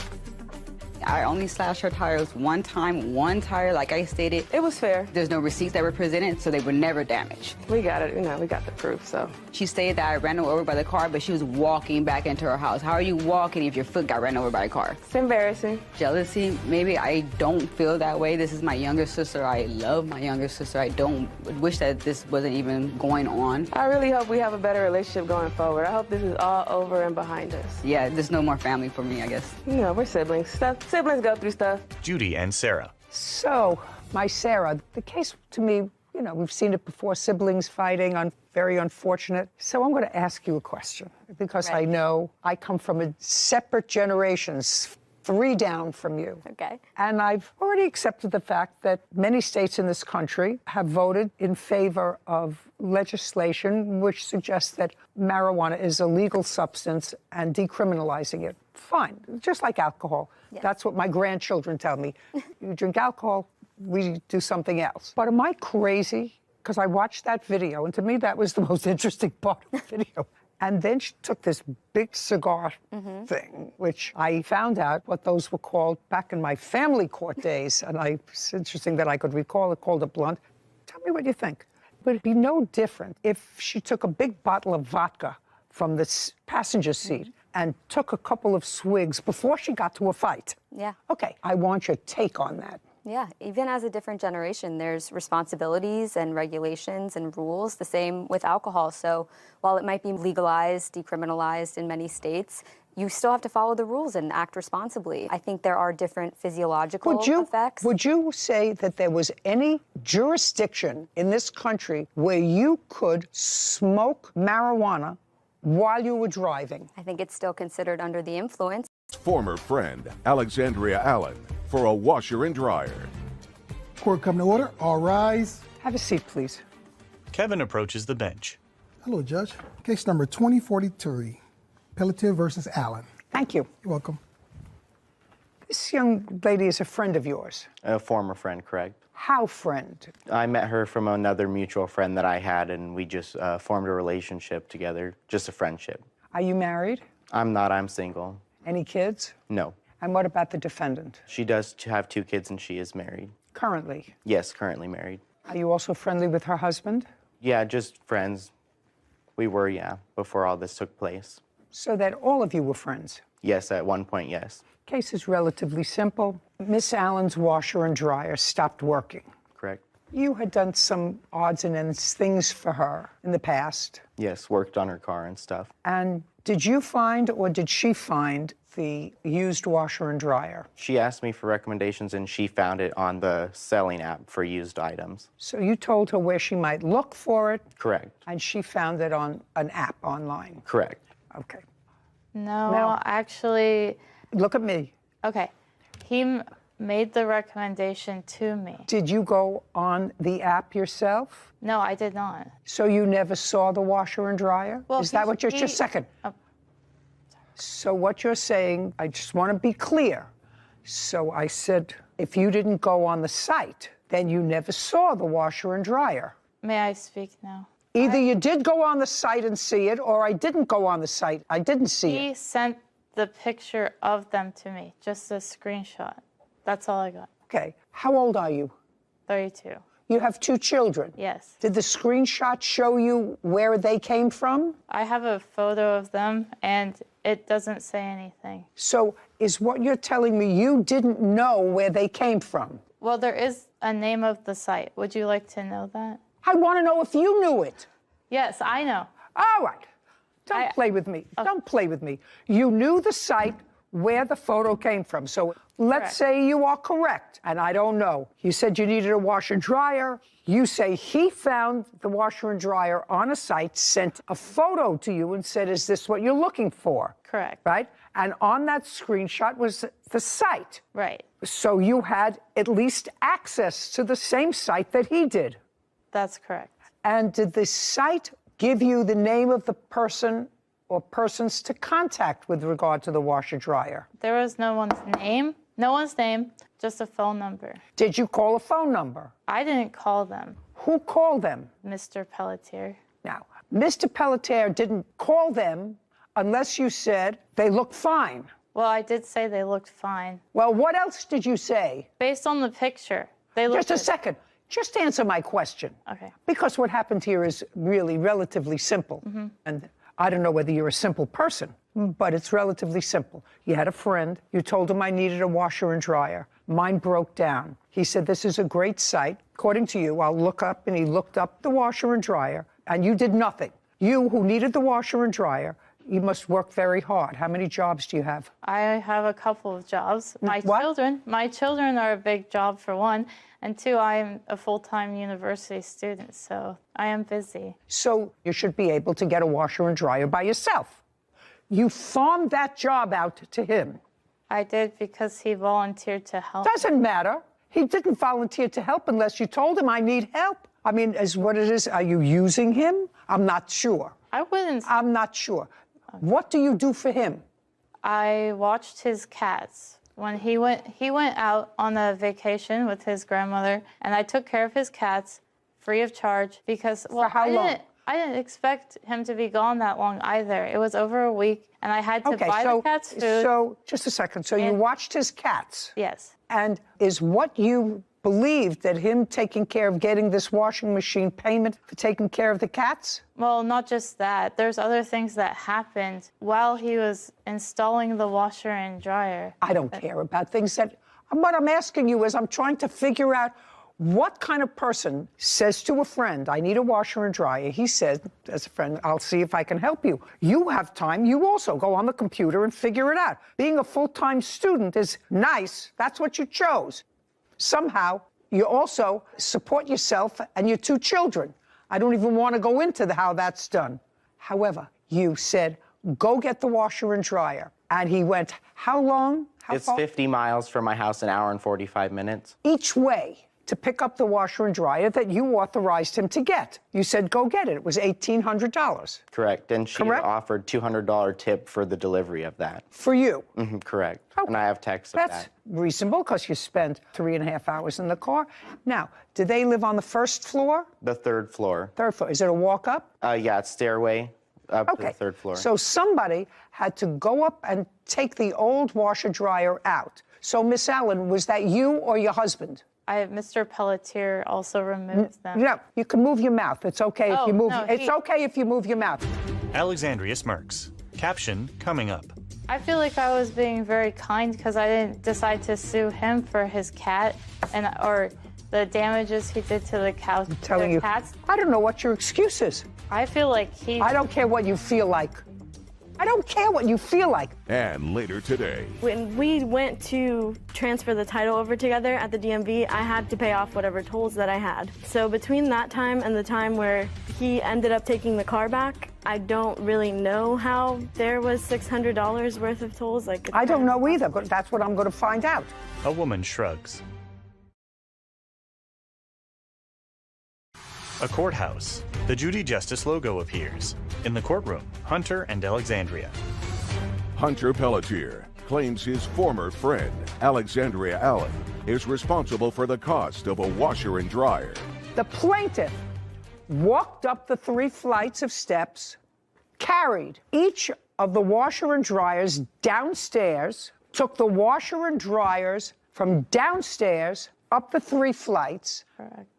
I only slashed her tires one tire, like I stated. It was fair. There's no receipts that were presented, so they were never damaged. We got it, we got the proof, so. She stated that I ran her over by the car, but she was walking back into her house. How are you walking if your foot got ran over by a car? It's embarrassing. Jealousy, maybe. I don't feel that way. This is my younger sister. I love my younger sister. I don't wish that this wasn't even going on. I really hope we have a better relationship going forward. I hope this is all over and behind us. Yeah, there's no more family for me, I guess. We're siblings. Siblings go through stuff. Judy and Sarah. So, my Sarah, the case to me, we've seen it before, siblings fighting, very unfortunate. So I'm going to ask you a question because I know I come from separate generations, 3 down from you. Okay. And I've already accepted the fact that many states in this country have voted in favor of legislation which suggests that marijuana is a legal substance and decriminalizing it. Fine, just like alcohol. Yes. That's what my grandchildren tell me. You drink alcohol, we do something else. But am I crazy? Because I watched that video, and to me that was the most interesting part of the video. And then she took this big cigar thing, which I found out what those were called back in my family court days. And it's interesting that I could recall it, called a blunt. Tell me what you think. Would it be no different if she took a big bottle of vodka from the passenger seat and took a couple of swigs before she got to a fight? Yeah. Okay, I want your take on that. Yeah, even as a different generation, there's responsibilities and regulations and rules, the same with alcohol. So while it might be legalized, decriminalized in many states, you still have to follow the rules and act responsibly. I think there are different physiological effects. Would you say that there was any jurisdiction in this country where you could smoke marijuana while you were driving? I think it's still considered under the influence. Former friend Alexandria Allen for a washer and dryer. Court come to order. All rise. Have a seat, please. Kevin approaches the bench. Hello, Judge. Case number 2043, Pelletier versus Allen. Thank you. You're welcome. This young lady is a friend of yours. A former friend, correct. How friend? I met her from another mutual friend that I had, and we just formed a relationship together, just a friendship. Are you married? I'm not. I'm single. Any kids? No. And what about the defendant? She does have 2 kids, and she is married. Currently? Yes, currently married. Are you also friendly with her husband? Yeah, just friends. We were, yeah, before all this took place. So that all of you were friends? Yes, at one point, yes. Case is relatively simple. Miss Allen's washer and dryer stopped working. Correct. You had done some odds and ends things for her in the past. Yes, worked on her car and stuff. And did you find or did she find the used washer and dryer? She asked me for recommendations and she found it on the selling app for used items. So you told her where she might look for it? Correct. And she found it on an app online? Correct. Okay. No, actually... Look at me. Okay. He made the recommendation to me. Did you go on the app yourself? No, I did not. So you never saw the washer and dryer? Well, is that what you're... Just a second. So what you're saying, I just want to be clear. So I said, if you didn't go on the site, then you never saw the washer and dryer. May I speak now? Either you did go on the site and see it, or I didn't go on the site. I didn't see it. He sent the picture of them to me, just a screenshot. That's all I got. Okay. How old are you? 32. You have 2 children? Yes. Did the screenshot show you where they came from? I have a photo of them, and it doesn't say anything. So is what you're telling me you didn't know where they came from? Well, there is a name of the site. Would you like to know that? I want to know if you knew it. Yes, I know. All right. Don't play with me. Don't play with me. You knew the site where the photo came from. So let's say you are correct, and I don't know. You said you needed a washer and dryer. You say he found the washer and dryer on a site, sent a photo to you and said, is this what you're looking for? Correct. Right? And on that screenshot was the site. Right. So you had at least access to the same site that he did. That's correct. And did the site give you the name of the person or persons to contact with regard to the washer dryer? There was no one's name, just a phone number. Did you call a phone number? I didn't call them. Who called them? Mr. Pelletier. Now, Mr. Pelletier didn't call them unless you said they look fine. Well, I did say they looked fine. Well, what else did you say? Based on the picture, they looked... Just a second. Just answer my question. Okay. Because what happened here is really relatively simple. Mm-hmm. And I don't know whether you're a simple person, but it's relatively simple. You had a friend. You told him I needed a washer and dryer. Mine broke down. He said, this is a great site. According to you, I'll look up, and he looked up the washer and dryer, and you did nothing. You, who needed the washer and dryer, you must work very hard. How many jobs do you have? I have a couple of jobs. My children are a big job, for one. And two, I am a full-time university student, so I am busy. So you should be able to get a washer and dryer by yourself. You farmed that job out to him. I did because he volunteered to help. Doesn't matter. He didn't volunteer to help unless you told him I need help. I mean, is what it is. Are you using him? I'm not sure. I wouldn't. I'm not sure. What do you do for him? I watched his cats. When he went out on a vacation with his grandmother, and I took care of his cats free of charge because, well, how long? I didn't expect him to be gone that long either. It was over a week, and I had to buy the cats food. So, just a second. So you watched his cats? Yes. And is what you believed that him taking care of getting this washing machine payment for taking care of the cats? Well, not just that. There's other things that happened while he was installing the washer and dryer. I don't care about things that... What I'm asking you is I'm trying to figure out what kind of person says to a friend, I need a washer and dryer. He says, as a friend, I'll see if I can help you. You have time. You also go on the computer and figure it out. Being a full-time student is nice. That's what you chose. Somehow, you also support yourself and your 2 children. I don't even want to go into how that's done. However, you said, go get the washer and dryer. And he went, how long? It's 50 miles from my house, an hour and 45 minutes. Each way to pick up the washer and dryer that you authorized him to get. You said, go get it. It was $1,800. Correct. And she offered $200 tip for the delivery of that. For you? Mm-hmm, correct. Okay. And I have texts of that. That's reasonable because you spent 3.5 hours in the car. Now, do they live on the 1st floor? The 3rd floor. 3rd floor. Is it a walk up? Yeah, it's stairway up to the 3rd floor. So somebody had to go up and take the old washer dryer out. So, Miss Allen, was that you or your husband? Mr. Pelletier also removed them. No, you can move your mouth. It's okay if you move. No, it's okay if you move your mouth. Alexandria smirks. Caption coming up. I feel like I was being very kind because I didn't decide to sue him for his cat or the damages he did to the cows. I'm telling you, cats. I don't know what your excuse is. I feel like I don't care what you feel like. I don't care what you feel like. And later today, when we went to transfer the title over together at the DMV, I had to pay off whatever tolls that I had. So between that time and the time where he ended up taking the car back, I don't really know how there was $600 worth of tolls. I don't know either, but that's what I'm going to find out. A woman shrugs. A courthouse. The Judy Justice logo appears. In the courtroom, Hunter and Alexandria. Hunter Pelletier claims his former friend, Alexandria Allen, is responsible for the cost of a washer and dryer. The plaintiff walked up the 3 flights of steps, carried each of the washer and dryers downstairs, took the washer and dryers from downstairs up the 3 flights,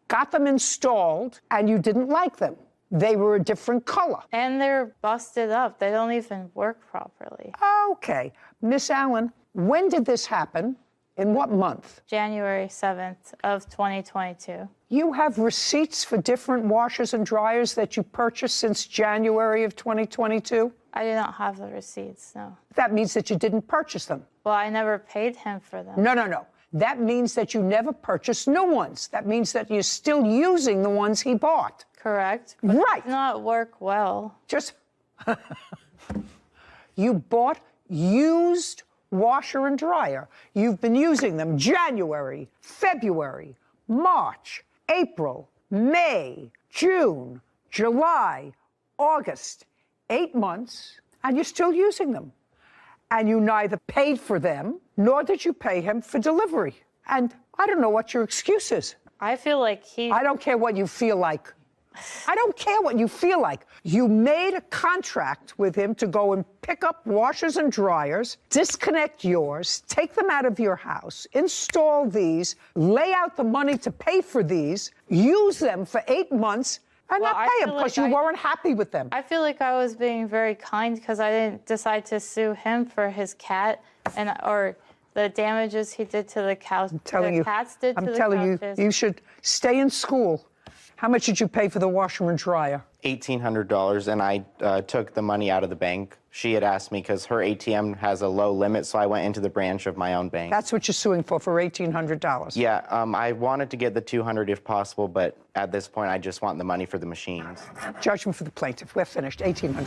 got them installed, and you didn't like them. They were a different color. And they're busted up. They don't even work properly. Okay. Miss Allen, when did this happen? In what month? January 7th of 2022. You have receipts for different washers and dryers that you purchased since January of 2022? I do not have the receipts, no. That means that you didn't purchase them. Well, I never paid him for them. No. That means that you never purchased new ones. That means that you're still using the ones he bought. Correct. But right. They do not work well. Just, you bought used washer and dryer. You've been using them January, February, March, April, May, June, July, August, 8 months, and you're still using them. And you neither paid for them, nor did you pay him for delivery. And I don't know what your excuse is. I feel like I don't care what you feel like. I don't care what you feel like. You made a contract with him to go and pick up washers and dryers, disconnect yours, take them out of your house, install these, lay out the money to pay for these, use them for 8 months, and not pay them because you weren't happy with them. I feel like I was being very kind because I didn't decide to sue him for his cat or the damages he did to the cows. I'm telling you, cats did to the I'm telling you, couches. you should stay in school. How much did you pay for the washer and dryer? $1,800, and I took the money out of the bank. She had asked me because her ATM has a low limit, so I went into the branch of my own bank. That's what you're suing for $1,800. Yeah, I wanted to get the $200 if possible, but at this point, I just want the money for the machines. Judgment for the plaintiff. We're finished. $1,800.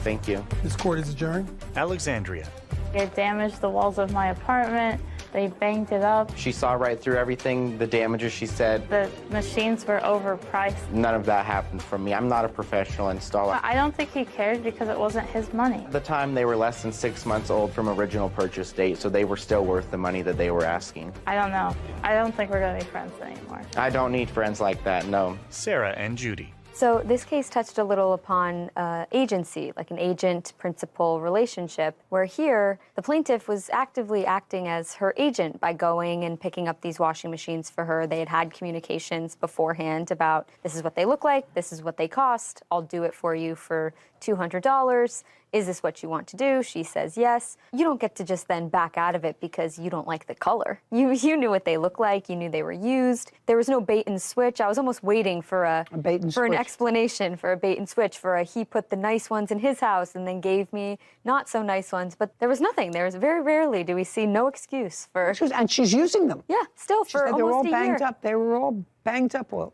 Thank you. This court is adjourned. Alexandria. It damaged the walls of my apartment. They banged it up. She saw right through everything, the damages, she said. The machines were overpriced. None of that happened from me. I'm not a professional installer. I don't think he cared because it wasn't his money. At the time, they were less than 6 months old from original purchase date, so they were still worth the money that they were asking. I don't know. I don't think we're going to be friends anymore. I don't need friends like that, no. Sarah and Judy. So this case touched a little upon agency, like an agent-principal relationship, where here the plaintiff was actively acting as her agent by going and picking up these washing machines for her. They had had communications beforehand about this is what they look like, this is what they cost, I'll do it for you for $200. Is this what you want to do? She says yes. You don't get to just then back out of it because you don't like the color. You knew what they looked like. You knew they were used. There was no bait and switch. I was almost waiting for an explanation, for a bait and switch, he put the nice ones in his house and then gave me not so nice ones. But there was nothing. There was very rarely do we see no excuse for. And she's using them. Yeah, still She for said almost they were all a year. banged up. They were all banged up. Well,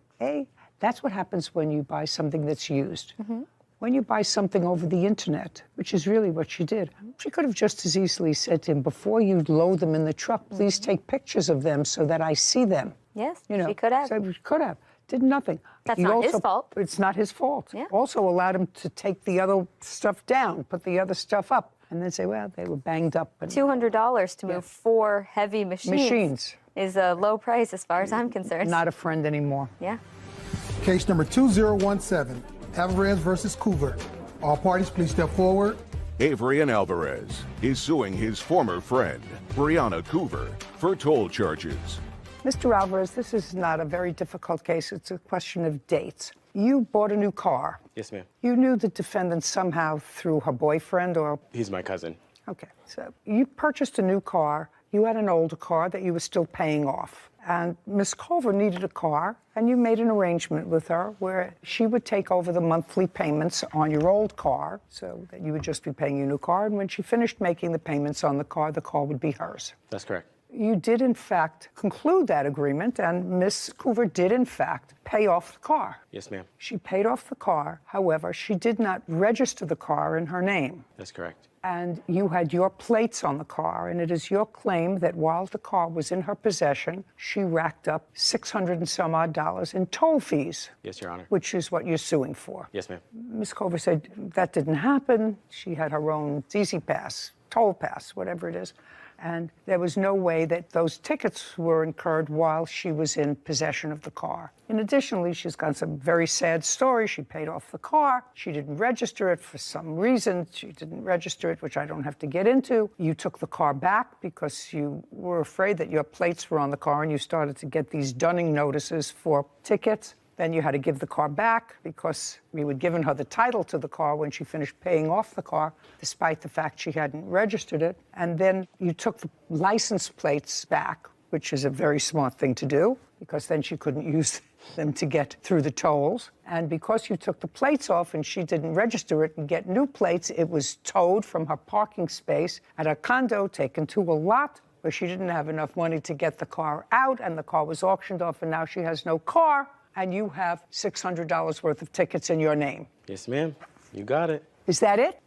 that's what happens when you buy something that's used. Mm-hmm. When you buy something over the internet, which is really what she did, she could have just as easily said to him, before you load them in the truck, please take pictures of them so that I see them. Yes, You know, she could have. So she could have. Did nothing. That's He not also, his fault. It's not his fault. Yeah. Also allowed him to take the other stuff down, put the other stuff up, and then say, well, they were banged up. And $200 to move 4 heavy machines is a low price as far as I'm concerned. Not a friend anymore. Yeah. Case number 2017, Alvarez versus Coover. All parties, please step forward. Avery Alvarez is suing his former friend, Brianna Coover, for toll charges. Mr. Alvarez, this is not a very difficult case. It's a question of dates. You bought a new car. Yes, ma'am. You knew the defendant somehow through her boyfriend or... He's my cousin. Okay, so you purchased a new car. You had an older car that you were still paying off. And Miss Culver needed a car, and you made an arrangement with her where she would take over the monthly payments on your old car, so that you would just be paying your new car. And when she finished making the payments on the car would be hers. That's correct. You did, in fact, conclude that agreement, and Miss Coover did, in fact, pay off the car. Yes, ma'am. She paid off the car. However, she did not register the car in her name. That's correct. And you had your plates on the car, and it is your claim that while the car was in her possession, she racked up $600 and some odd in toll fees. Yes, Your Honor. Which is what you're suing for. Yes, ma'am. Ms. Culver said that didn't happen. She had her own Easy Pass, toll pass, whatever it is. And there was no way that those tickets were incurred while she was in possession of the car. And additionally, she's got some very sad story. She paid off the car. She didn't register it for some reason. She didn't register it, which I don't have to get into. You took the car back because you were afraid that your plates were on the car, and you started to get these dunning notices for tickets. Then you had to give the car back because you had given her the title to the car when she finished paying off the car, despite the fact she hadn't registered it. And then you took the license plates back, which is a very smart thing to do, because then she couldn't use them to get through the tolls. And because you took the plates off and she didn't register it and get new plates, it was towed from her parking space at a condo, taken to a lot where she didn't have enough money to get the car out, and the car was auctioned off, and now she has no car. And you have $600 worth of tickets in your name. Yes, ma'am. You got it. Is that it?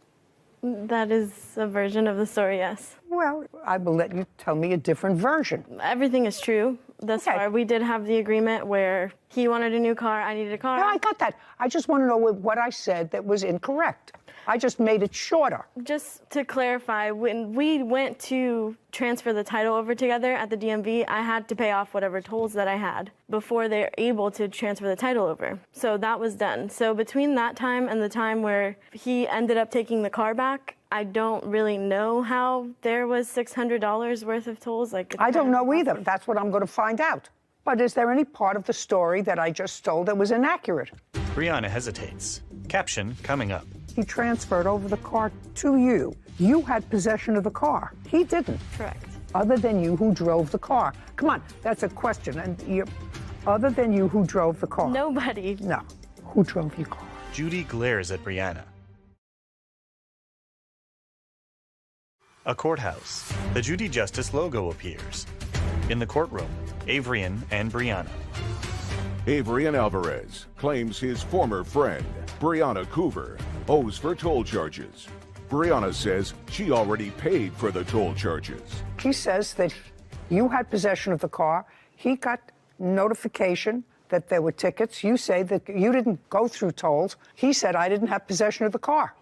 That is a version of the story, yes. Well, I will let you tell me a different version. Everything is true thus far. We did have the agreement where he wanted a new car, I needed a car. No, I got that. I just want to know what I said that was incorrect. I just made it shorter. Just to clarify, when we went to transfer the title over together at the DMV, I had to pay off whatever tolls that I had before they're able to transfer the title over. So that was done. So between that time and the time where he ended up taking the car back, I don't really know how there was $600 worth of tolls. I don't know either. That's what I'm going to find out. But is there any part of the story that I just told that was inaccurate? Brianna hesitates. Caption coming up. He transferred over the car to you. You had possession of the car. He didn't. Correct. Other than you, who drove the car? Come on, that's a question. And other than you, who drove the car? Nobody. No. Who drove your car? Judy glares at Brianna. A courthouse. The Judy Justice logo appears. In the courtroom, Avrian and Brianna. Avrian Alvarez claims his former friend, Brianna Coover, owes for toll charges. Brianna says she already paid for the toll charges. He says that you had possession of the car. He got notification that there were tickets. You say that you didn't go through tolls. He said, I didn't have possession of the car.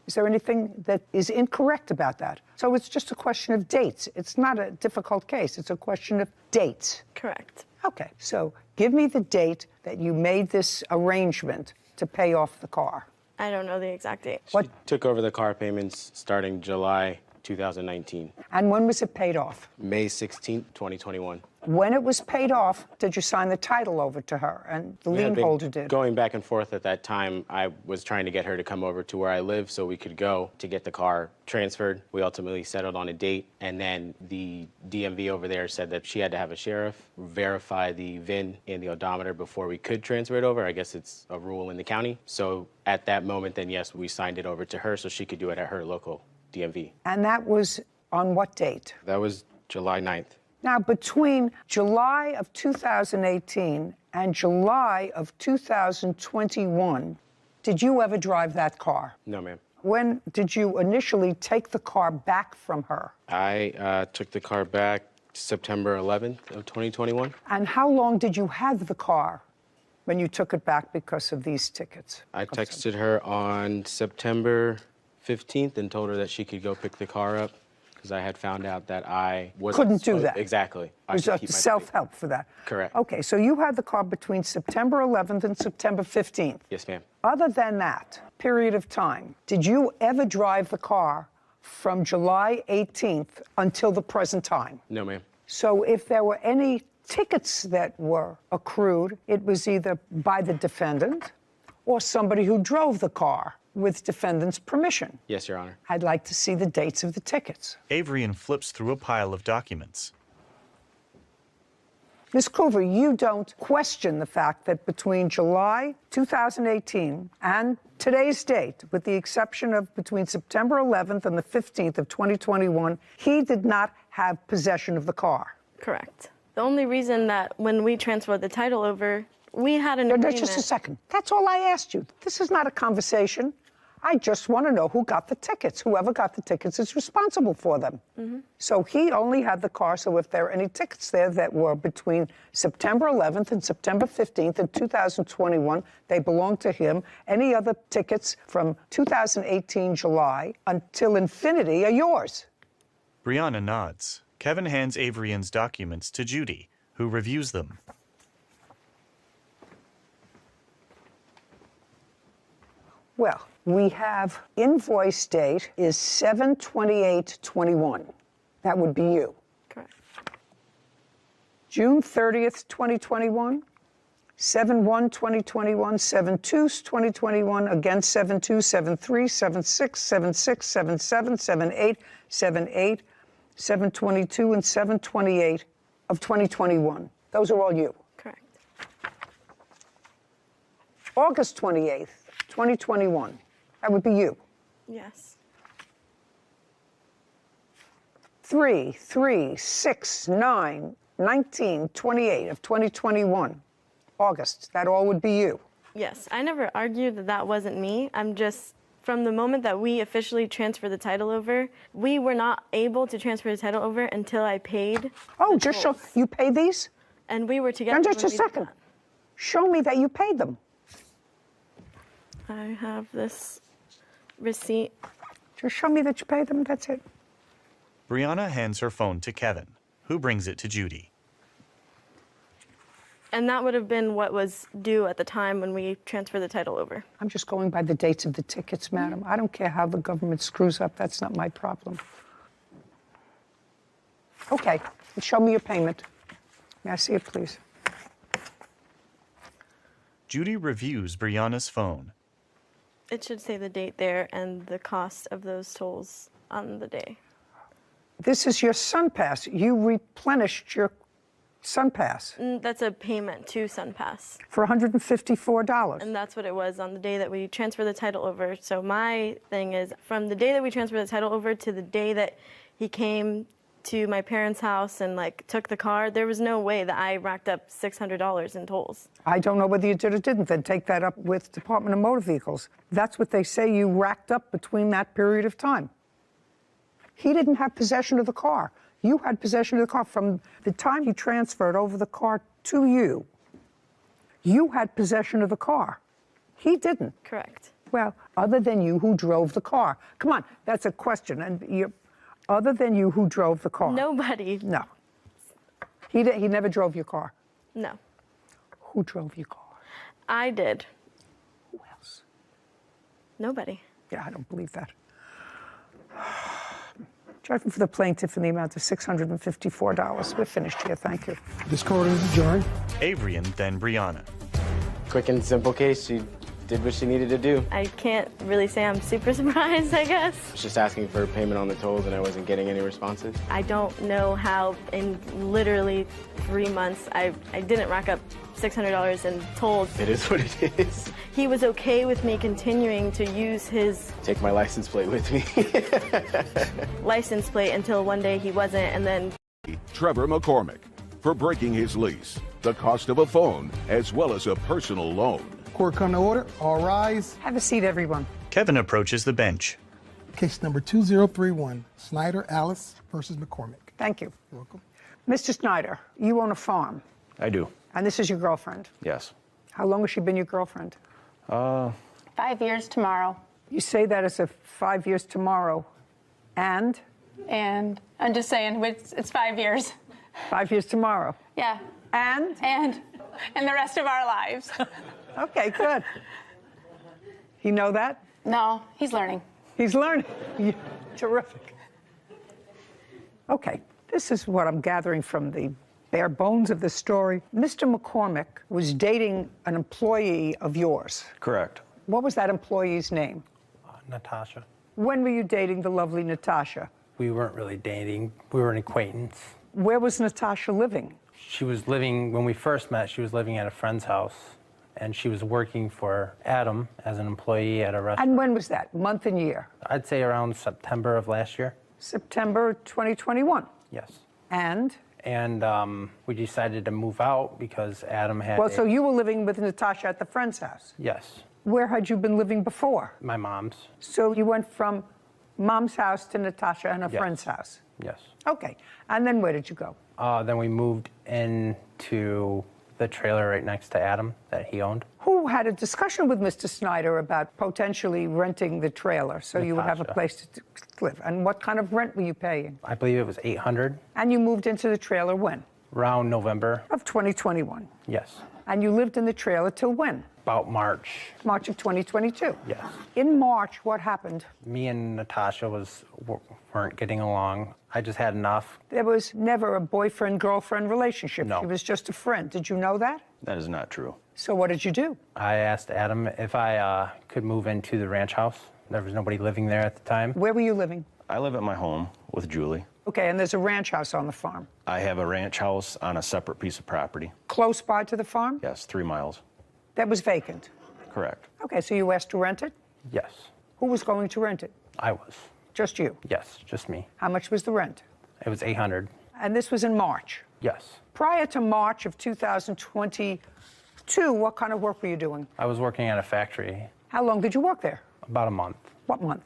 Is there anything that is incorrect about that? So it's just a question of dates. It's not a difficult case. It's a question of dates. Correct. Okay, so give me the date that you made this arrangement to pay off the car. I don't know the exact date. She took over the car payments starting July 2019. And when was it paid off? May 16th, 2021. When it was paid off, did you sign the title over to her and the lien holder did? Going back and forth at that time, I was trying to get her to come over to where I live so we could go to get the car transferred. We ultimately settled on a date, and then the DMV over there said that she had to have a sheriff verify the VIN and the odometer before we could transfer it over. I guess it's a rule in the county. So at that moment, then yes, we signed it over to her so she could do it at her local DMV. And that was on what date? That was July 9th. Now, between July of 2018 and July of 2021, did you ever drive that car? No, ma'am. When did you initially take the car back from her? I took the car back September 11th of 2021. And how long did you have the car when you took it back because of these tickets? I texted her on September 15th and told her that she could go pick the car up because I had found out that I couldn't do that. Exactly. It was self-help for that. Correct. Okay, so you had the car between September 11th and September 15th. Yes, ma'am. Other than that period of time, did you ever drive the car from July 18th until the present time? No, ma'am. So if there were any tickets that were accrued, it was either by the defendant or somebody who drove the car with defendant's permission? Yes, Your Honor. I'd like to see the dates of the tickets. Avrian flips through a pile of documents. Ms. Coover, you don't question the fact that between July 2018 and today's date, with the exception of between September 11th and the 15th of 2021, he did not have possession of the car. Correct. The only reason that when we transferred the title over, we had an agreement. Just a second. That's all I asked you. This is not a conversation. I just want to know who got the tickets. Whoever got the tickets is responsible for them. So he only had the car, so if there are any tickets there that were between September 11th and September 15th of 2021, they belong to him. Any other tickets from 2018 July until infinity are yours. Brianna nods. Kevin hands Avrian's documents to Judy, who reviews them. Well, we have invoice date is 7/28/21. That would be you. Correct. June 30th, 2021, 7/1/2021, 7/2/2021, again 7/2, 7/3, 7/6, 7/6, 7/7, 7/8, 7/8, 7/22, and 7/28 of 2021. Those are all you. Correct. August 28th, 2021. That would be you. Yes. 3, 3, 6, 9, 19, 28 of 2021. August. That all would be you. Yes. I never argued that that wasn't me. I'm just, from the moment that we officially transferred the title over, we were not able to transfer the title over until I paid. Oh, just show, you paid these? And we were together. Now, just when a we did second. that. Show me that you paid them. I have this receipt. Just show me that you paid them, that's it. Brianna hands her phone to Kevin, who brings it to Judy. And that would have been what was due at the time when we transferred the title over. I'm just going by the dates of the tickets, madam. I don't care how the government screws up. That's not my problem. Okay, show me your payment. May I see it, please? Judy reviews Brianna's phone. It should say the date there and the cost of those tolls on the day. This is your SunPass. You replenished your SunPass That's a payment to SunPass. for $154. And that's what it was on the day that we transferred the title over. So my thing is, from the day that we transferred the title over to the day that he came to my parents' house and took the car, there was no way that I racked up $600 in tolls. I don't know whether you did or didn't. Then take that up with Department of Motor Vehicles. That's what they say you racked up between that period of time. He didn't have possession of the car. You had possession of the car from the time he transferred over the car to you. You had possession of the car. He didn't. Correct. Well, other than you who drove the car. Come on, that's a question. And other than you who drove the car. Nobody. No. He never drove your car. No. Who drove your car? I did. Who else? Nobody. Yeah, I don't believe that. Judgment for the plaintiff in the amount of $654. We're finished here. Thank you. This court is adjourned. Avrian, then Brianna. Quick and simple case. She did what she needed to do. I can't really say I'm super surprised, I guess. I was just asking for payment on the tolls and I wasn't getting any responses. I don't know how in literally 3 months I didn't rack up $600 in tolls. It is what it is. He was okay with me continuing to use his Take my license plate with me. license plate until one day he wasn't, and then Trevor McCormick for breaking his lease, the cost of a phone, as well as a personal loan. Court come to order. All rise. Have a seat, everyone. Kevin approaches the bench. Case number 2031, Snyder Alice versus McCormick. Thank you. You're welcome. Mr. Snyder, you own a farm, I do, and this is your girlfriend. yes. How long has she been your girlfriend? 5 years tomorrow. You say that as if 5 years tomorrow. And And I'm just saying, it's 5 years. 5 years tomorrow. Yeah. And the rest of our lives. Okay, good. You know that? No, he's learning. He's learning. Terrific. Okay, this is what I'm gathering from the bare bones of the story. Mr. McCormick was dating an employee of yours. Correct. What was that employee's name? Natasha. When were you dating the lovely Natasha? We weren't really dating. We were an acquaintance. Where was Natasha living? She was living, when we first met, she was living at a friend's house, and she was working for Adam as an employee at a restaurant. And when was that? Month and year? I'd say around September of last year. September 2021? Yes. And? And we decided to move out because Adam had. Well, so you were living with Natasha at the friend's house? Yes. Where had you been living before? My mom's. So you went from mom's house to Natasha and a friend's house? Yes. Okay. And then where did you go? Then we moved into the trailer right next to Adam that he owned. Who had a discussion with Mr. Snyder about potentially renting the trailer so you would have a place to live? And what kind of rent were you paying? I believe it was $800. And you moved into the trailer when? Around November. Of 2021? Yes. And you lived in the trailer till when? About March. March of 2022? Yes. In March, what happened? Me and Natasha weren't getting along. I just had enough. There was never a boyfriend-girlfriend relationship. No. She was just a friend. Did you know that? That is not true. So what did you do? I asked Adam if I could move into the ranch house. There was nobody living there at the time. Where were you living? I live at my home with Julie. Okay, and there's a ranch house on the farm. I have a ranch house on a separate piece of property. Close by to the farm? Yes, 3 miles. That was vacant? Correct. Okay, so you asked to rent it? Yes. Who was going to rent it? I was. Just you? Yes, just me. How much was the rent? It was $800. And this was in March? Yes. Prior to March of 2022, what kind of work were you doing? I was working at a factory. How long did you work there? About a month. What month?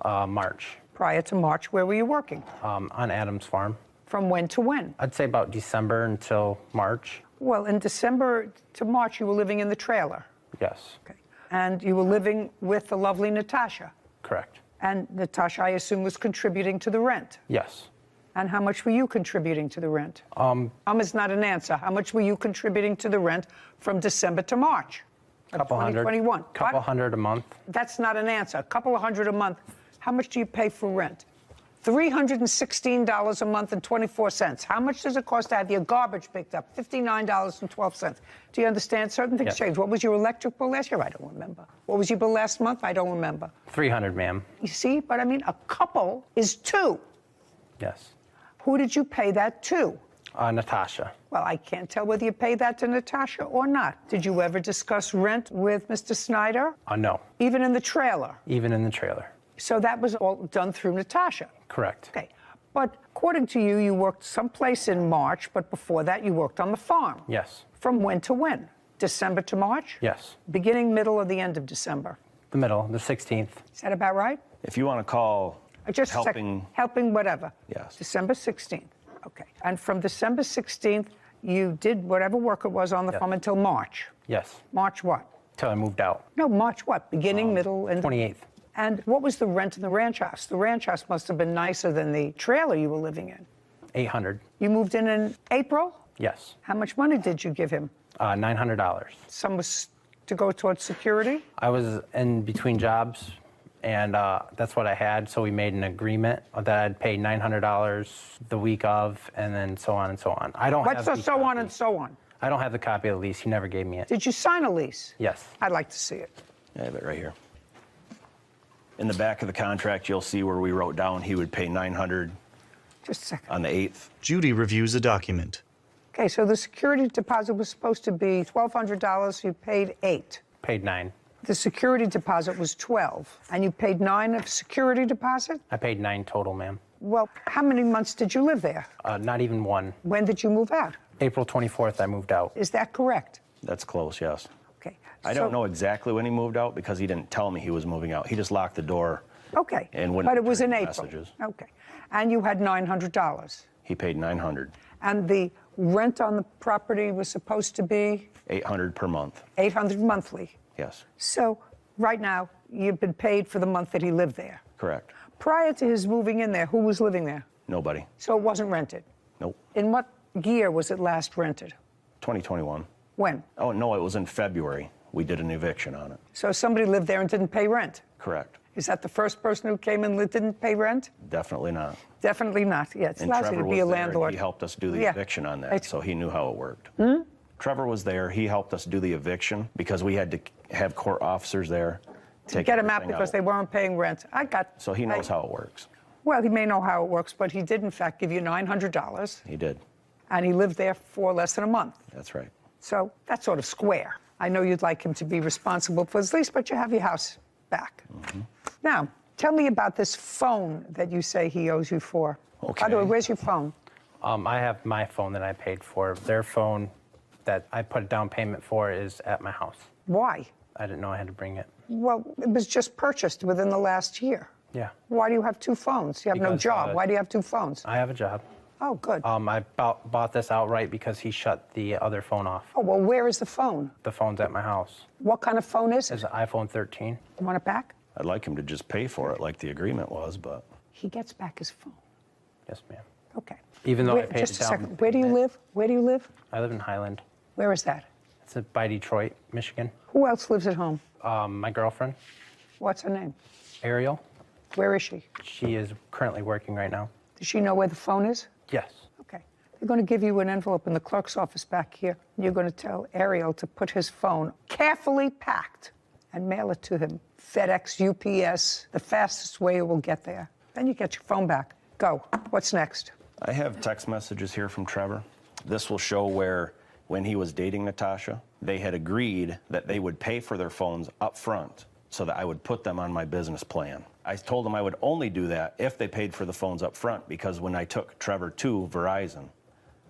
March. Prior to March, where were you working? On Adam's farm. From when to when? I'd say about December until March. Well, in December to March, you were living in the trailer. Yes. Okay. And you were living with the lovely Natasha. Correct. And Natasha, I assume, was contributing to the rent. Yes. And how much were you contributing to the rent? Is not an answer. How much were you contributing to the rent from December to March of 2021? Couple hundred a month. That's not an answer. A couple of hundred a month. How much do you pay for rent? $316 a month and 24 cents. How much does it cost to have your garbage picked up? $59.12. Do you understand? Certain things change. What was your electric bill last year? I don't remember. What was your bill last month? I don't remember. $300, ma'am. You see? But I mean, a couple is two. Yes. Who did you pay that to? Natasha. Well, I can't tell whether you paid that to Natasha or not. Did you ever discuss rent with Mr. Snyder? No. Even in the trailer? Even in the trailer. So that was all done through Natasha? Correct. Okay. But according to you, you worked someplace in March, but before that you worked on the farm? Yes. From when to when? December to March? Yes. Beginning, middle, or the end of December? The middle, the 16th. Is that about right? If you want to call Just helping... helping whatever? Yes. December 16th. Okay. And from December 16th, you did whatever work it was on the farm until March? Yes. March what? Till I moved out. No, March what? Beginning, middle, and... 28th. And what was the rent in the ranch house? The ranch house must have been nicer than the trailer you were living in. $800. You moved in April? Yes. How much money did you give him? $900. Some was to go towards security? I was in between jobs, and that's what I had, so we made an agreement that I'd pay $900 the week of, and then so on and so on. I don't have so on and so on? I don't have the copy of the lease. He never gave me it. Did you sign a lease? Yes. I'd like to see it. I have it right here. In the back of the contract, you'll see where we wrote down he would pay $900 Just a second. on the 8th. Judy reviews a document. Okay, so the security deposit was supposed to be $1,200. You paid $8. Paid $9. The security deposit was $12, and you paid $9 of security deposit? I paid $9 total, ma'am. Well, how many months did you live there? Not even one. When did you move out? April 24th, I moved out. Is that correct? That's close, yes. Okay. I don't know exactly when he moved out because he didn't tell me he was moving out. He just locked the door. Okay. And wouldn't but it was in return April. messages. Okay. And you had $900. He paid $900. And the rent on the property was supposed to be? $800 per month. $800 monthly. Yes. So right now, you've been paid for the month that he lived there. Correct. Prior to his moving in there, who was living there? Nobody. So it wasn't rented? Nope. In what year was it last rented? 2021. When? Oh, no, it was in February. We did an eviction on it. So somebody lived there and didn't pay rent? Correct. Is that the first person who came and didn't pay rent? Definitely not. Definitely not. Yeah, it's And lousy Trevor to be was a there, landlord. and he helped us do the Yeah. eviction on that, so he knew how it worked. Hmm? Trevor was there. He helped us do the eviction because we had to have court officers there To get him out because they weren't paying rent. So he knows how it works. Well, he may know how it works, but he did, in fact, give you $900, He did. and he lived there for less than a month. That's right. So that's sort of square. I know you'd like him to be responsible for his lease, but you have your house back. Now, tell me about this phone that you say he owes you for. By the way, where's your phone? I have my phone that I paid for. Their phone that I put a down payment for is at my house. Why? I didn't know I had to bring it. Well, it was just purchased within the last year. Yeah. Why do you have two phones? You have no Because, job. Why do you have two phones? I have a job. Oh, good. I bought this outright because he shut the other phone off. Oh, well, where is the phone? The phone's at my house. What kind of phone is it? It's an iPhone 13. You want it back? I'd like him to just pay for it like the agreement was, but... He gets back his phone. Yes, ma'am. Okay. Even though I paid just it a down. second. Where do you live? Where do you live? I live in Highland. Where is that? It's by Detroit, Michigan. Who else lives at home? My girlfriend, What's her name? Ariel. Where is she? She is currently working right now. Does she know where the phone is? Yes. Okay. They're going to give you an envelope in the clerk's office back here. You're going to tell Ariel to put his phone carefully packed and mail it to him. FedEx, UPS, the fastest way it will get there. Then you get your phone back. Go. What's next? I have text messages here from Trevor. This will show where, when he was dating Natasha, they had agreed that they would pay for their phones up front so that I would put them on my business plan. I told them I would only do that if they paid for the phones up front, because when I took Trevor to Verizon,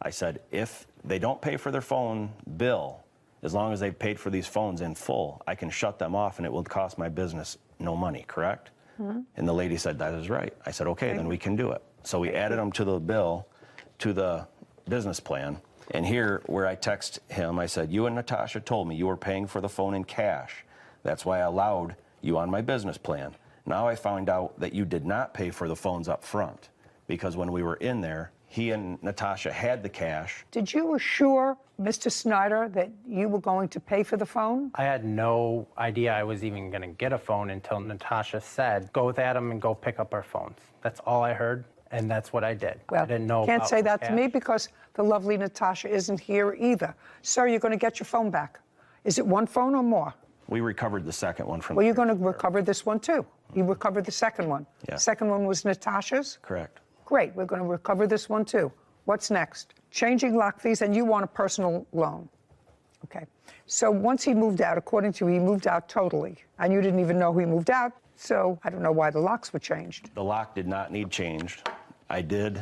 I said, if they don't pay for their phone bill, as long as they've paid for these phones in full, I can shut them off and it will cost my business no money, correct? And the lady said, that is right. I said, okay, then we can do it. So we added them to the bill, to the business plan. And here, where I text him, I said, you and Natasha told me you were paying for the phone in cash. That's why I allowed you on my business plan. Now I found out that you did not pay for the phones up front, because when we were in there, he and Natasha had the cash. Did you assure Mr. Snyder that you were going to pay for the phone? I had no idea I was even going to get a phone until Natasha said, go with Adam and go pick up our phones. That's all I heard, and that's what I did. Well, I didn't know can't about say the that to cash. me because the lovely Natasha isn't here either. Sir, you're going to get your phone back. Is it one phone or more? We recovered the second one from... Well, you're going to recover this one too. You recovered the second one. Yeah. Second one was Natasha's? Correct. Great, we're going to recover this one too. What's next? Changing lock fees, and you want a personal loan. Okay. So once he moved out, according to you, he moved out totally, and you didn't even know he moved out, so I don't know why the locks were changed. The lock did not need changed. I did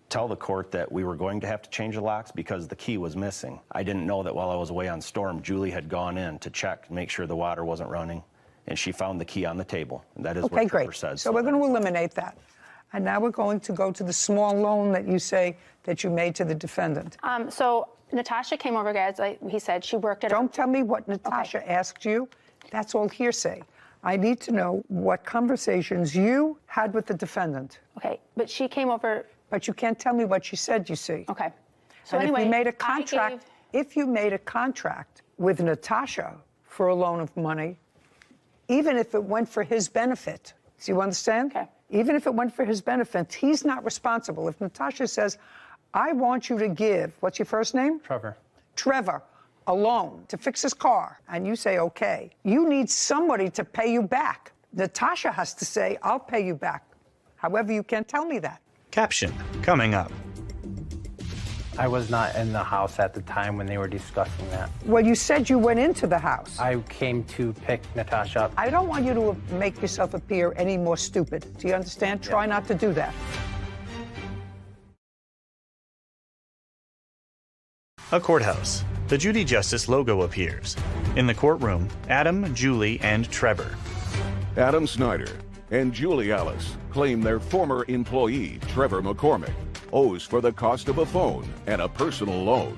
tell the court that we were going to have to change the locks because the key was missing. I didn't know that while I was away on storm, Julie had gone in to check, make sure the water wasn't running, and she found the key on the table. And that is Okay, what Trevor great. said. So we're going to eliminate that. And now we're going to go to the small loan that you say that you made to the defendant. So Natasha came over, guys. Like he said, she worked at... Don't tell me what Natasha asked you. That's all hearsay. I need to know what conversations you had with the defendant. Okay, but she came over... But you can't tell me what she said, you see. Okay. So And anyway, if you made a contract, if you made a contract with Natasha for a loan of money, even if it went for his benefit, do you understand? Okay. Even if it went for his benefit, he's not responsible. If Natasha says, I want you to give, what's your first name? Trevor. Trevor, a loan to fix his car, and you say, okay, you need somebody to pay you back. Natasha has to say, I'll pay you back. However, you can't tell me that. Caption coming up. I was not in the house at the time when they were discussing that. Well, you said you went into the house. I came to pick Natasha up. I don't want you to make yourself appear any more stupid. Do you understand? Try not to do that. A courthouse. The Judy Justice logo appears. In the courtroom, Adam, Julie, and Trevor. Adam Snyder and Julie Alice claim their former employee, Trevor McCormick, owes for the cost of a phone and a personal loan.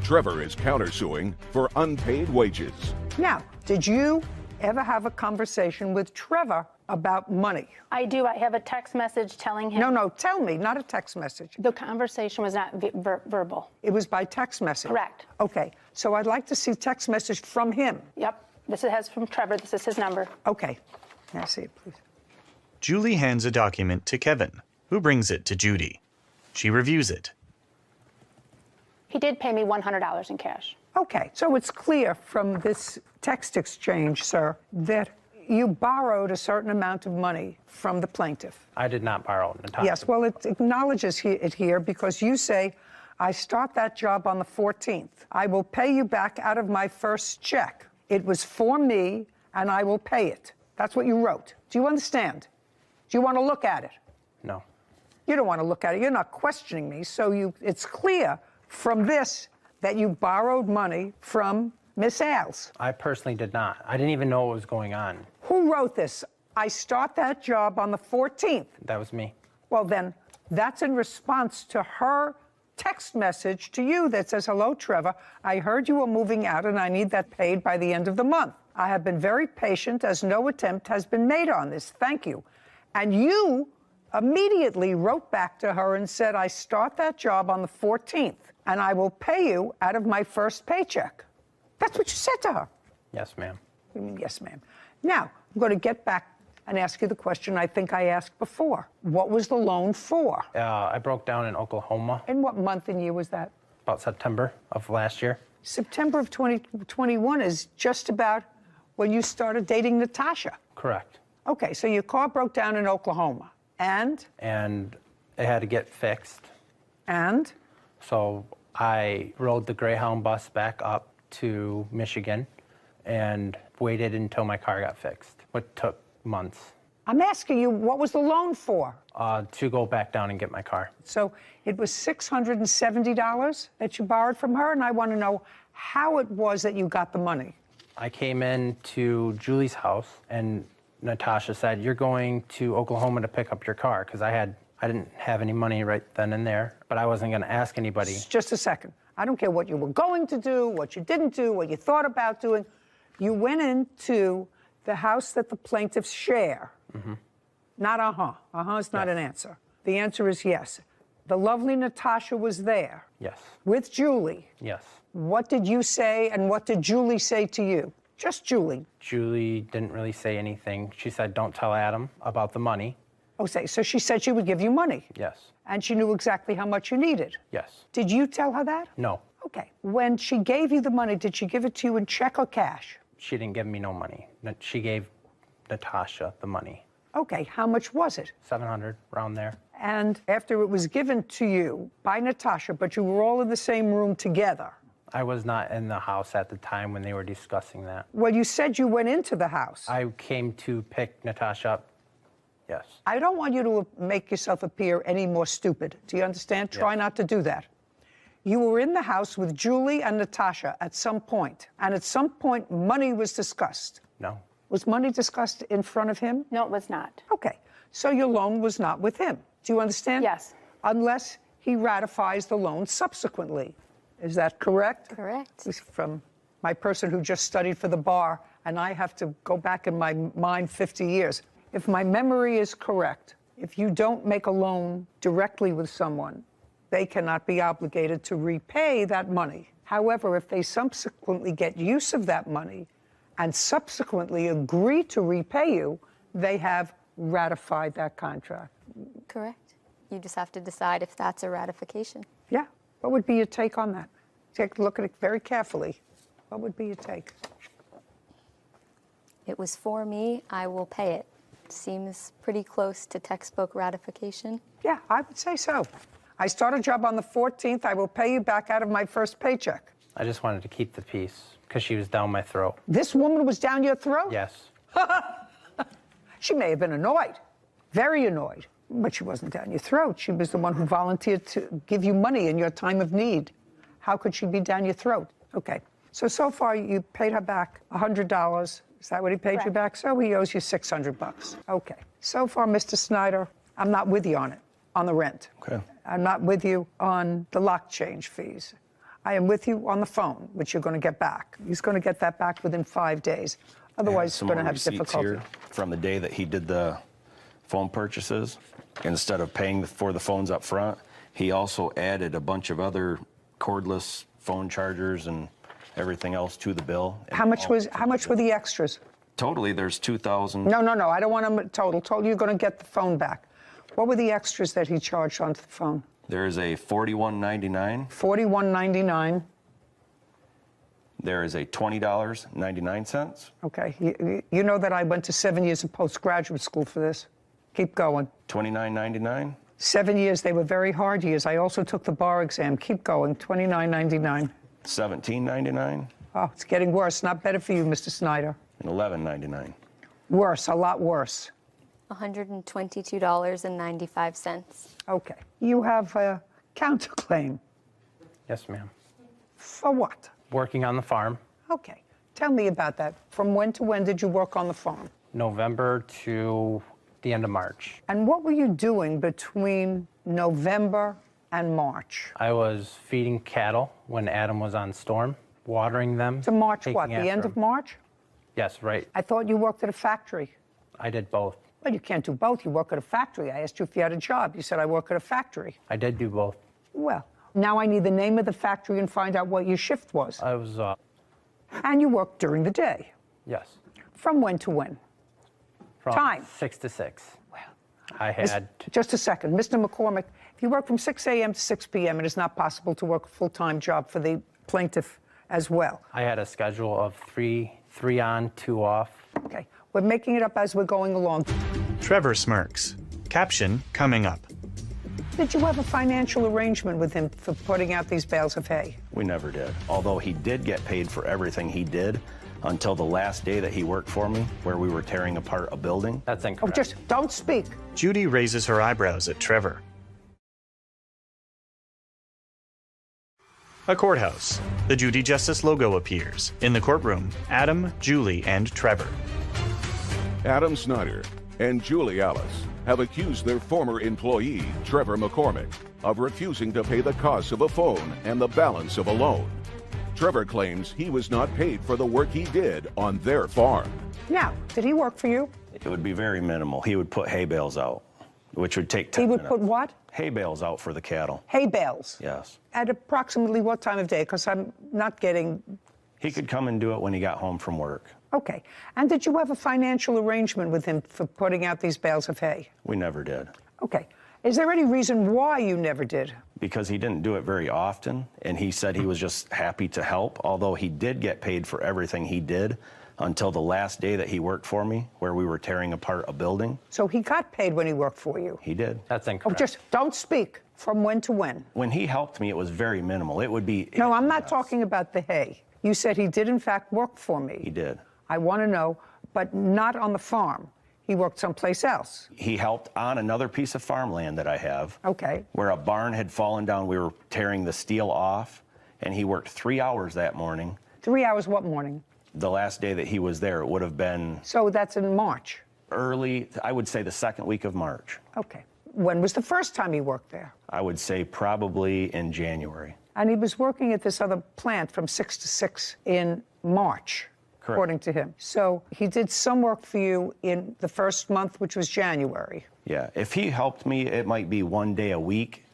Trevor is countersuing for unpaid wages. Now, did you ever have a conversation with Trevor about money? I do. I have a text message telling him... No, tell me, not a text message. The conversation was not verbal. It was by text message? Correct. Okay, so I'd like to see text message from him. Yep. This has from Trevor. This is his number. Okay. May I see it, please? Julie hands a document to Kevin, who brings it to Judy. She reviews it. He did pay me $100 in cash. Okay, so it's clear from this text exchange, sir, that you borrowed a certain amount of money from the plaintiff. I did not borrow, Natasha. Yes, well, it acknowledges it here because you say, I start that job on the 14th. I will pay you back out of my first check. It was for me, and I will pay it. That's what you wrote. Do you understand? Do you want to look at it? No. You don't want to look at it. You're not questioning me. So it's clear from this that you borrowed money from Miss Ailes. I personally did not. I didn't even know what was going on. Who wrote this? I start that job on the 14th. That was me. Well, then, that's in response to her text message to you that says, hello, Trevor. I heard you were moving out and I need that paid by the end of the month. I have been very patient as no attempt has been made on this. Thank you. And you immediately wrote back to her and said, I start that job on the 14th and I will pay you out of my first paycheck. That's what you said to her. Yes, ma'am. Yes, ma'am. Now, I'm going to get back and ask you the question I think I asked before. What was the loan for? I broke down in Oklahoma. In what month and year was that? About September of last year. September of 2021 is just about when you started dating Natasha. Correct. Okay, so your car broke down in Oklahoma. And? And it had to get fixed. And? So I rode the Greyhound bus back up to Michigan and waited until my car got fixed, which took months. I'm asking you, what was the loan for? To go back down and get my car. So it was $670 that you borrowed from her, and I want to know how it was that you got the money. I came in to Julie's house, and Natasha said, you're going to Oklahoma to pick up your car, because I didn't have any money right then and there, but I wasn't going to ask anybody. Just a second. I don't care what you were going to do, what you didn't do, what you thought about doing. You went into the house that the plaintiffs share. Mm-hmm. Not uh-huh. Uh-huh is not an answer. The answer is yes. The lovely Natasha was there. Yes. With Julie. Yes. What did you say and what did Julie say to you? Just Julie. Julie didn't really say anything. She said, don't tell Adam about the money. Oh, so she said she would give you money. Yes. And she knew exactly how much you needed. Yes. Did you tell her that? No. Okay. When she gave you the money, did she give it to you in check or cash? She didn't give me no money. She gave Natasha the money. Okay. How much was it? $700, around there. And after it was given to you by Natasha, but you were all in the same room together. I was not in the house at the time when they were discussing that. Well, you said you went into the house. I came to pick Natasha up. Yes. I don't want you to make yourself appear any more stupid. Do you understand? Try not to do that. You were in the house with Julie and Natasha at some point, and at some point, money was discussed. No. Was money discussed in front of him? No, it was not. Okay. So your loan was not with him. Do you understand? Yes. Unless he ratifies the loan subsequently. Is that correct? Correct. This is from my person who just studied for the bar, and I have to go back in my mind 50 years. If my memory is correct, if you don't make a loan directly with someone, they cannot be obligated to repay that money. However, if they subsequently get use of that money and subsequently agree to repay you, they have ratified that contract. Correct. You just have to decide if that's a ratification. Yeah. What would be your take on that? Take a look at it very carefully. What would be your take? It was for me, I will pay it. Seems pretty close to textbook ratification. Yeah, I would say so. I start a job on the 14th. I will pay you back out of my first paycheck. I just wanted to keep the peace because she was down my throat. This woman was down your throat? Yes. She may have been annoyed, very annoyed, but she wasn't down your throat. She was the one who volunteered to give you money in your time of need. How could she be down your throat? Okay. So far you paid her back $100. Is that what he paid you back? So he owes you $600. Okay. So far, Mr. Snyder, I'm not with you on it, on the rent. Okay. I'm not with you on the lock change fees. I am with you on the phone, which you're going to get back. He's going to get that back within 5 days. Otherwise, he's going to have difficulty. Here from the day that he did the phone purchases, instead of paying for the phones up front, he also added a bunch of other cordless phone chargers and everything else to the bill. How much were the extras? Totally, there's 2,000. No, I don't want him total. Total, you're going to get the phone back. What were the extras that he charged onto the phone? There is a $41.99. $41.99. There is a $20.99. Okay. You know that I went to 7 years of postgraduate school for this. Keep going. $29.99. 7 years. They were very hard years. I also took the bar exam. Keep going. $29.99. $17.99. Oh, it's getting worse. Not better for you, Mr. Snyder. And $11.99. Worse. A lot worse. $122.95. Okay. You have a counterclaim. Yes, ma'am. For what? Working on the farm. Okay. Tell me about that. From when to when did you work on the farm? November to the end of March. And what were you doing between November and March? I was feeding cattle when Adam was on storm, watering them. To March what? taking The end after of him. March? Yes, right. I thought you worked at a factory. I did both. Well, you can't do both. You work at a factory. I asked you if you had a job. You said, I work at a factory. I did do both. Well, now I need the name of the factory and find out what your shift was. I was, And you worked during the day. yes. From when to when? From Time. 6 to 6. Well, I had. Just a second. Mr. McCormick, if you work from 6 a.m. to 6 p.m., it is not possible to work a full-time job for the plaintiff as well. I had a schedule of three on, 2 off. Okay. We're making it up as we're going along. Trevor smirks. Caption coming up. Did you have a financial arrangement with him for putting out these bales of hay? We never did. Although he did get paid for everything he did until the last day that he worked for me, where we were tearing apart a building. That's Oh, incorrect. just don't speak. Judy raises her eyebrows at Trevor. A courthouse. The Judy Justice logo appears. In the courtroom, Adam, Julie, and Trevor. Adam Snyder and Julie Alice have accused their former employee, Trevor McCormick, of refusing to pay the cost of a phone and the balance of a loan. Trevor claims he was not paid for the work he did on their farm. Now, did he work for you? It would be very minimal. He would put hay bales out, which would take 10 He would minutes. put what? Hay bales out for the cattle. Hay bales. Yes. At approximately what time of day? Because I'm not getting... He could come and do it when he got home from work. Okay. And did you have a financial arrangement with him for putting out these bales of hay? We never did. Okay. Is there any reason why you never did? Because he didn't do it very often, and he said he was just happy to help, although he did get paid for everything he did until the last day that he worked for me, where we were tearing apart a building. So he got paid when he worked for you? He did. That's Oh, incorrect. just don't speak. From when to when? When he helped me, it was very minimal. It would be... No, I'm not talking about the hay. You said he did, in fact, work for me. He did. I want to know, but not on the farm. He worked someplace else. He helped on another piece of farmland that I have. Okay. Where a barn had fallen down. We were tearing the steel off, and he worked 3 hours that morning. 3 hours what morning? The last day that he was there, it would have been So that's in March. early, I would say the second week of March. Okay. When was the first time he worked there? I would say probably in January. And he was working at this other plant from 6 to 6 in March, Correct. according to him. So he did some work for you in the first month, which was January. Yeah, if he helped me, it might be 1 day a week.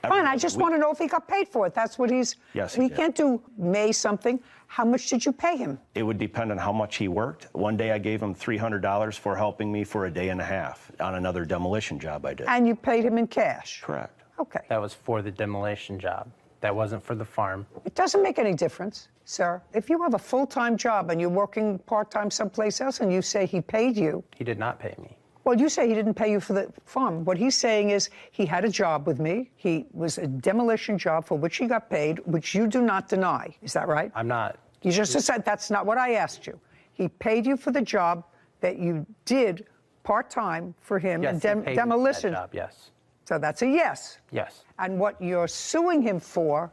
Fine, I just want to know if he got paid for it. That's what he's... Yes, he We did. can't do May something. How much did you pay him? It would depend on how much he worked. One day I gave him $300 for helping me for a day and a half on another demolition job I did. And you paid him in cash? Correct. Okay. That was for the demolition job. That wasn't for the farm. It doesn't make any difference, sir. If you have a full-time job and you're working part-time someplace else and you say he paid you... He did not pay me. Well, you say he didn't pay you for the farm. What he's saying is he had a job with me. He was a demolition job for which he got paid, which you do not deny. Is that right? I'm not. You just said that's not what I asked you. He paid you for the job that you did part-time for him, Yes, he paid me for that demolition. job, yes. So that's a yes. Yes. And what you're suing him for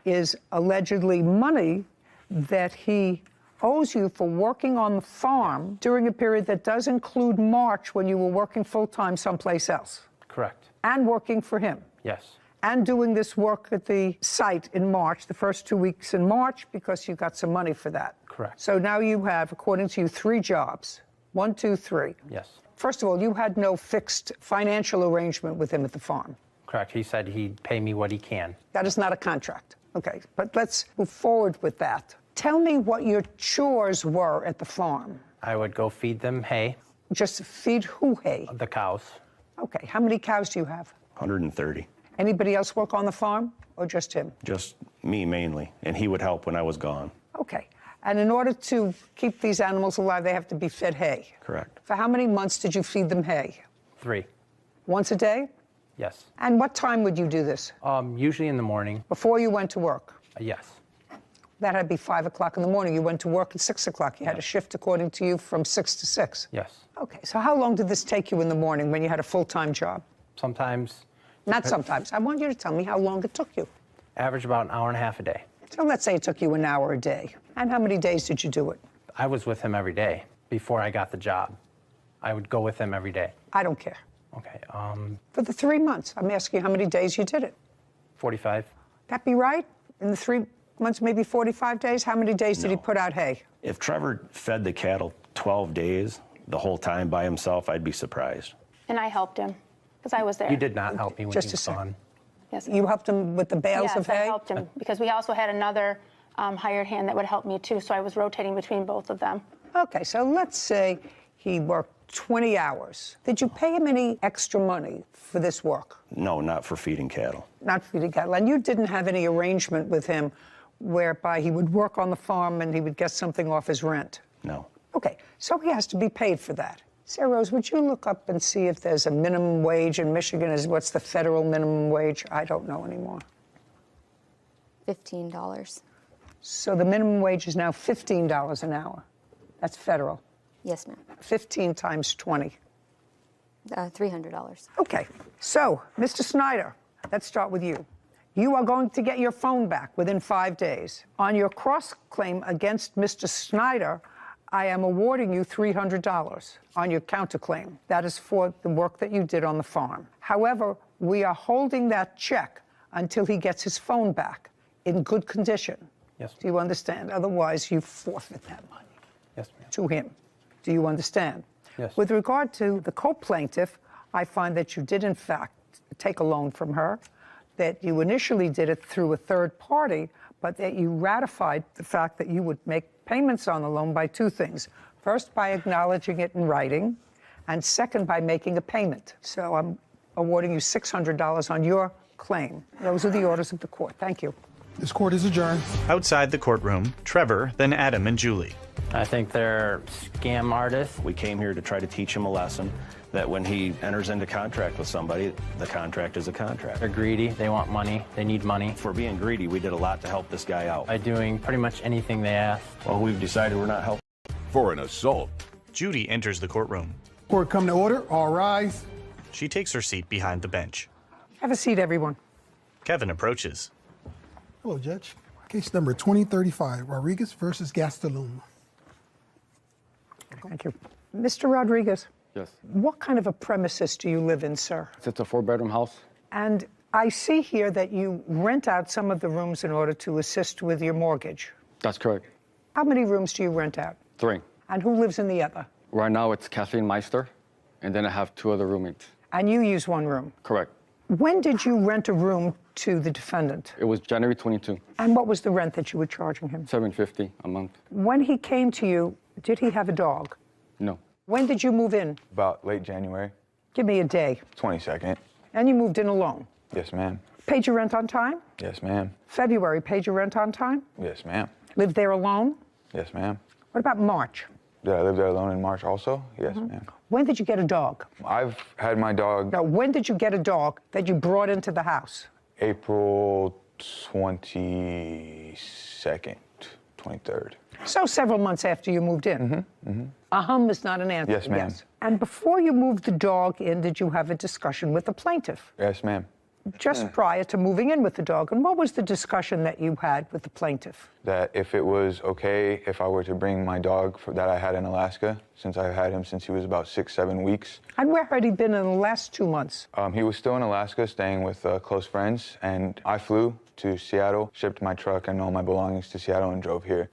is allegedly money that he owes you for working on the farm during a period that does include March when you were working full-time someplace else. Correct. And working for him. Yes. And doing this work at the site in March, the first 2 weeks in March, because you got some money for that. Correct. So now you have, according to you, 3 jobs. 1, 2, 3. Yes. First of all, you had no fixed financial arrangement with him at the farm. Correct. He said he'd pay me what he can. That is not a contract. Okay, but let's move forward with that. Tell me what your chores were at the farm. I would go feed them hay. Just feed who hay? The cows. Okay, how many cows do you have? 130. Anybody else work on the farm or just him? Just me mainly, and he would help when I was gone. Okay, and in order to keep these animals alive, they have to be fed hay. Correct. For how many months did you feed them hay? 3. Once a day? Yes. And what time would you do this? Usually in the morning. Before you went to work? Yes. That had to be 5 o'clock in the morning. You went to work at 6 o'clock. You had a shift, according to you, from 6 to 6. Yes. Okay, so how long did this take you in the morning when you had a full-time job? Sometimes. Not sometimes. I want you to tell me how long it took you. Average about an hour and a half a day. So let's say it took you an hour a day. And how many days did you do it? I was with him every day before I got the job. I would go with him every day. I don't care. Okay. For the 3 months, I'm asking you how many days you did it. 45. That be right? In the 3 months, maybe 45 days? How many days did he put out hay? If Trevor fed the cattle 12 days the whole time by himself, I'd be surprised. And I helped him because I was there. You did not help me when Just he was gone. Yes. You helped him with the bales of hay? Yes, I helped him because we also had another hired hand that would help me too, so I was rotating between both of them. Okay, so let's say he worked 20 hours. Did you pay him any extra money for this work? No, not for feeding cattle. Not feeding cattle. And you didn't have any arrangement with him whereby he would work on the farm and he would get something off his rent? No. Okay, so he has to be paid for that. Sarah Rose, would you look up and see if there's a minimum wage in Michigan? What's the federal minimum wage? I don't know anymore. $15. So the minimum wage is now $15 an hour. That's federal. Yes, ma'am. 15 times 20. $300. Okay, so, Mr. Snyder, let's start with you. You are going to get your phone back within 5 days. On your cross-claim against Mr. Snyder, I am awarding you $300 on your counterclaim. That is for the work that you did on the farm. However, we are holding that check until he gets his phone back in good condition. Yes. Do you understand? Otherwise, you forfeit that money. Yes, ma'am. To him. Do you understand? Yes. With regard to the co-plaintiff, I find that you did, in fact, take a loan from her, that you initially did it through a third party, but that you ratified the fact that you would make payments on the loan by 2 things. First, by acknowledging it in writing, and second, by making a payment. So I'm awarding you $600 on your claim. Those are the orders of the court. Thank you. This court is adjourned. Outside the courtroom, Trevor, then Adam and Julie. I think they're scam artists. We came here to try to teach him a lesson that when he enters into contract with somebody, the contract is a contract. They're greedy. They want money. They need money. For being greedy, we did a lot to help this guy out. By doing pretty much anything they asked. Well, we've decided we're not helping. For an assault. Judy enters the courtroom. Court come to order. All rise. She takes her seat behind the bench. Have a seat, everyone. Kevin approaches. Hello, Judge. Case number 2035, Rodriguez versus Gastelum. Thank you. Mr. Rodriguez. Yes. What kind of a premises do you live in, sir? It's a 4-bedroom house. And I see here that you rent out some of the rooms in order to assist with your mortgage. That's correct. How many rooms do you rent out? 3. And who lives in the other? Right now it's Kathleen Meister, and then I have 2 other roommates. And you use 1 room? Correct. When did you rent a room to the defendant? It was January 22. And what was the rent that you were charging him? $750 a month. When he came to you, did he have a dog? No. When did you move in? About late January. Give me a day. 22nd. And you moved in alone? Yes, ma'am. Paid your rent on time? Yes, ma'am. February, paid your rent on time? Yes, ma'am. Lived there alone? Yes, ma'am. What about March? Did I live there alone in March also? Yes, ma'am. When did you get a dog? I've had my dog No, when did you get a dog that you brought into the house? April 22nd, 23rd. So several months after you moved in? Is not an answer. Yes, ma'am. And before you moved the dog in, did you have a discussion with the plaintiff? Yes, ma'am. Just prior to moving in with the dog. And what was the discussion that you had with the plaintiff? That if it was okay if I were to bring my dog that I had in Alaska, since I had him since he was about 6-7 weeks. And where had he been in the last 2 months? He was still in Alaska staying with close friends, and I flew to Seattle, shipped my truck and all my belongings to Seattle and drove here.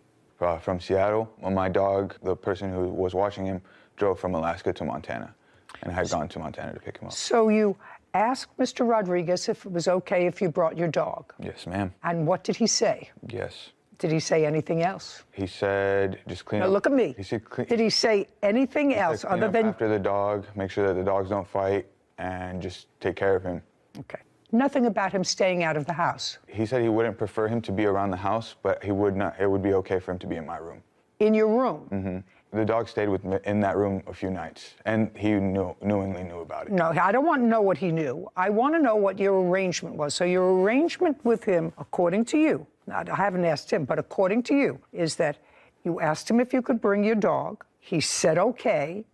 From Seattle, my dog, the person who was watching him, drove from Alaska to Montana, and I had gone to Montana to pick him up. So you asked Mr. Rodriguez if it was okay if you brought your dog? Yes, ma'am. And what did he say? Yes. Did he say anything else? He said, just clean Now up. look at me. He said, clean. Did he say anything He said, else clean other up than after the dog, make sure that the dogs don't fight, and just take care of him. Okay. Nothing about him staying out of the house? He said he wouldn't prefer him to be around the house, but he would not. It would be okay for him to be in my room. In your room? Mm-hmm. The dog stayed with me in that room a few nights, and he knowingly knew about it. No, I don't want to know what he knew. I want to know what your arrangement was. So your arrangement with him, according to you, I haven't asked him, but according to you, is that you asked him if you could bring your dog. He said okay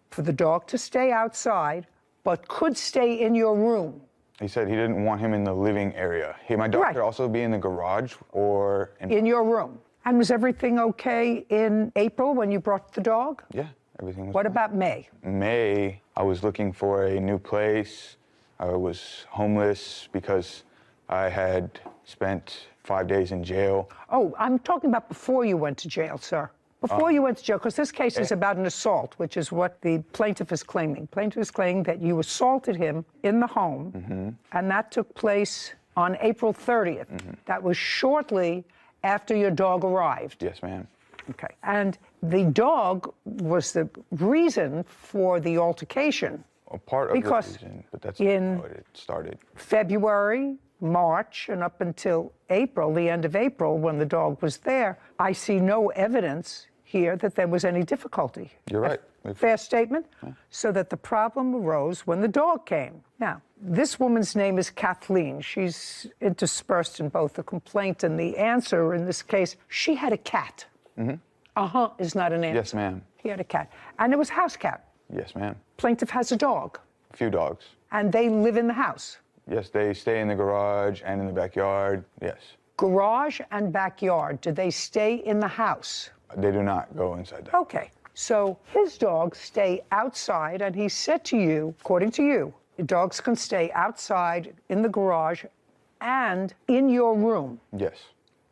for the dog to stay outside, but could stay in your room. He said he didn't want him in the living area. My dog could also be in the garage or in your room. And was everything okay in April when you brought the dog? Yeah, everything was What fine. about May? May, I was looking for a new place. I was homeless because I had spent 5 days in jail. Oh, I'm talking about before you went to jail, sir. Before you went to jail, because this case is about an assault, which is what the plaintiff is claiming. Plaintiff is claiming that you assaulted him in the home, and that took place on April 30th. That was shortly after your dog arrived. Yes, ma'am. Okay. And the dog was the reason for the altercation. A part of because the reason, but that's in not how it started. February, March, and up until April, the end of April, when the dog was there, I see no evidence here that there was any difficulty. You're right. Fair statement? Yeah. So that the problem arose when the dog came. Now, this woman's name is Kathleen. She's interspersed in both the complaint and the answer in this case. She had a cat. Is not an answer. Yes, ma'am. He had a cat. And it was a house cat. Yes, ma'am. Plaintiff has a dog. A few dogs. And they live in the house. Yes, they stay in the garage and in the backyard, yes. Garage and backyard, do they stay in the house? They do not go inside that. Okay, so his dogs stay outside, and he said to you, according to you, the dogs can stay outside in the garage and in your room. Yes.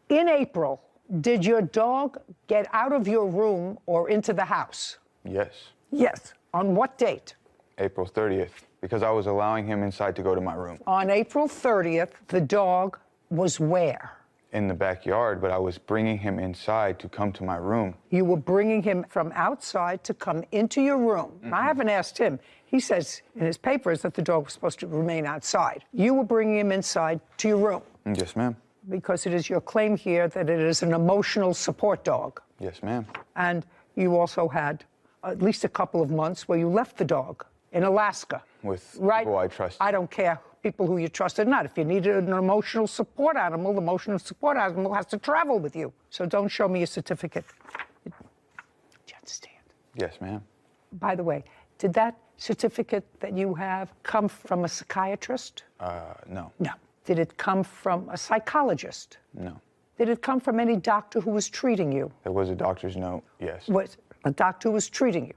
In April, did your dog get out of your room or into the house? Yes. Yes. On what date? April 30th, because I was allowing him inside to go to my room. On April 30th, the dog was where? In the backyard, but I was bringing him inside to come to my room. You were bringing him from outside to come into your room. I haven't asked him. He says in his papers that the dog was supposed to remain outside. You were bringing him inside to your room. Yes, ma'am. Because it is your claim here that it is an emotional support dog. Yes, ma'am. And you also had at least a couple of months where you left the dog in Alaska. With right? people I trusted. I don't care people who you trusted or not. If you needed an emotional support animal, the emotional support animal has to travel with you. So don't show me a certificate. Do you understand? Yes, ma'am. By the way, did that certificate that you have come from a psychiatrist? No. No. Did it come from a psychologist? No. Did it come from any doctor who was treating you? There was a doctor's note, yes. Was a doctor who was treating you?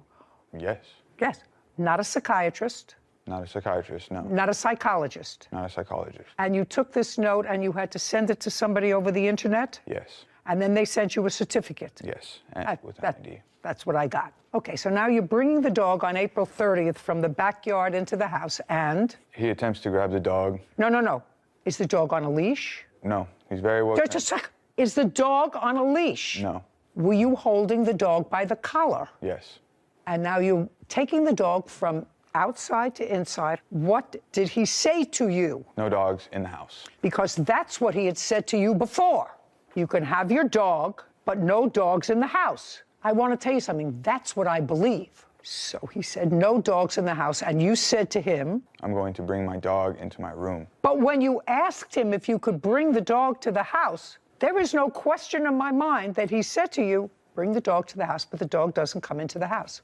Yes. Yes. Not a psychiatrist? Not a psychiatrist, no. Not a psychologist? Not a psychologist. And you took this note and you had to send it to somebody over the internet? Yes. And then they sent you a certificate? Yes, and with an ID. That's what I got. Okay, so now you're bringing the dog on April 30th from the backyard into the house, and? He attempts to grab the dog. No. Is the dog on a leash? No, he's very well. Just a sec. Is the dog on a leash? No. Were you holding the dog by the collar? Yes. And now you're taking the dog from outside to inside. What did he say to you? No dogs in the house. Because that's what he had said to you before. You can have your dog, but no dogs in the house. I want to tell you something. That's what I believe. So he said no dogs in the house, and you said to him, I'm going to bring my dog into my room. But when you asked him if you could bring the dog to the house, there is no question in my mind that he said to you, bring the dog to the house, but the dog doesn't come into the house.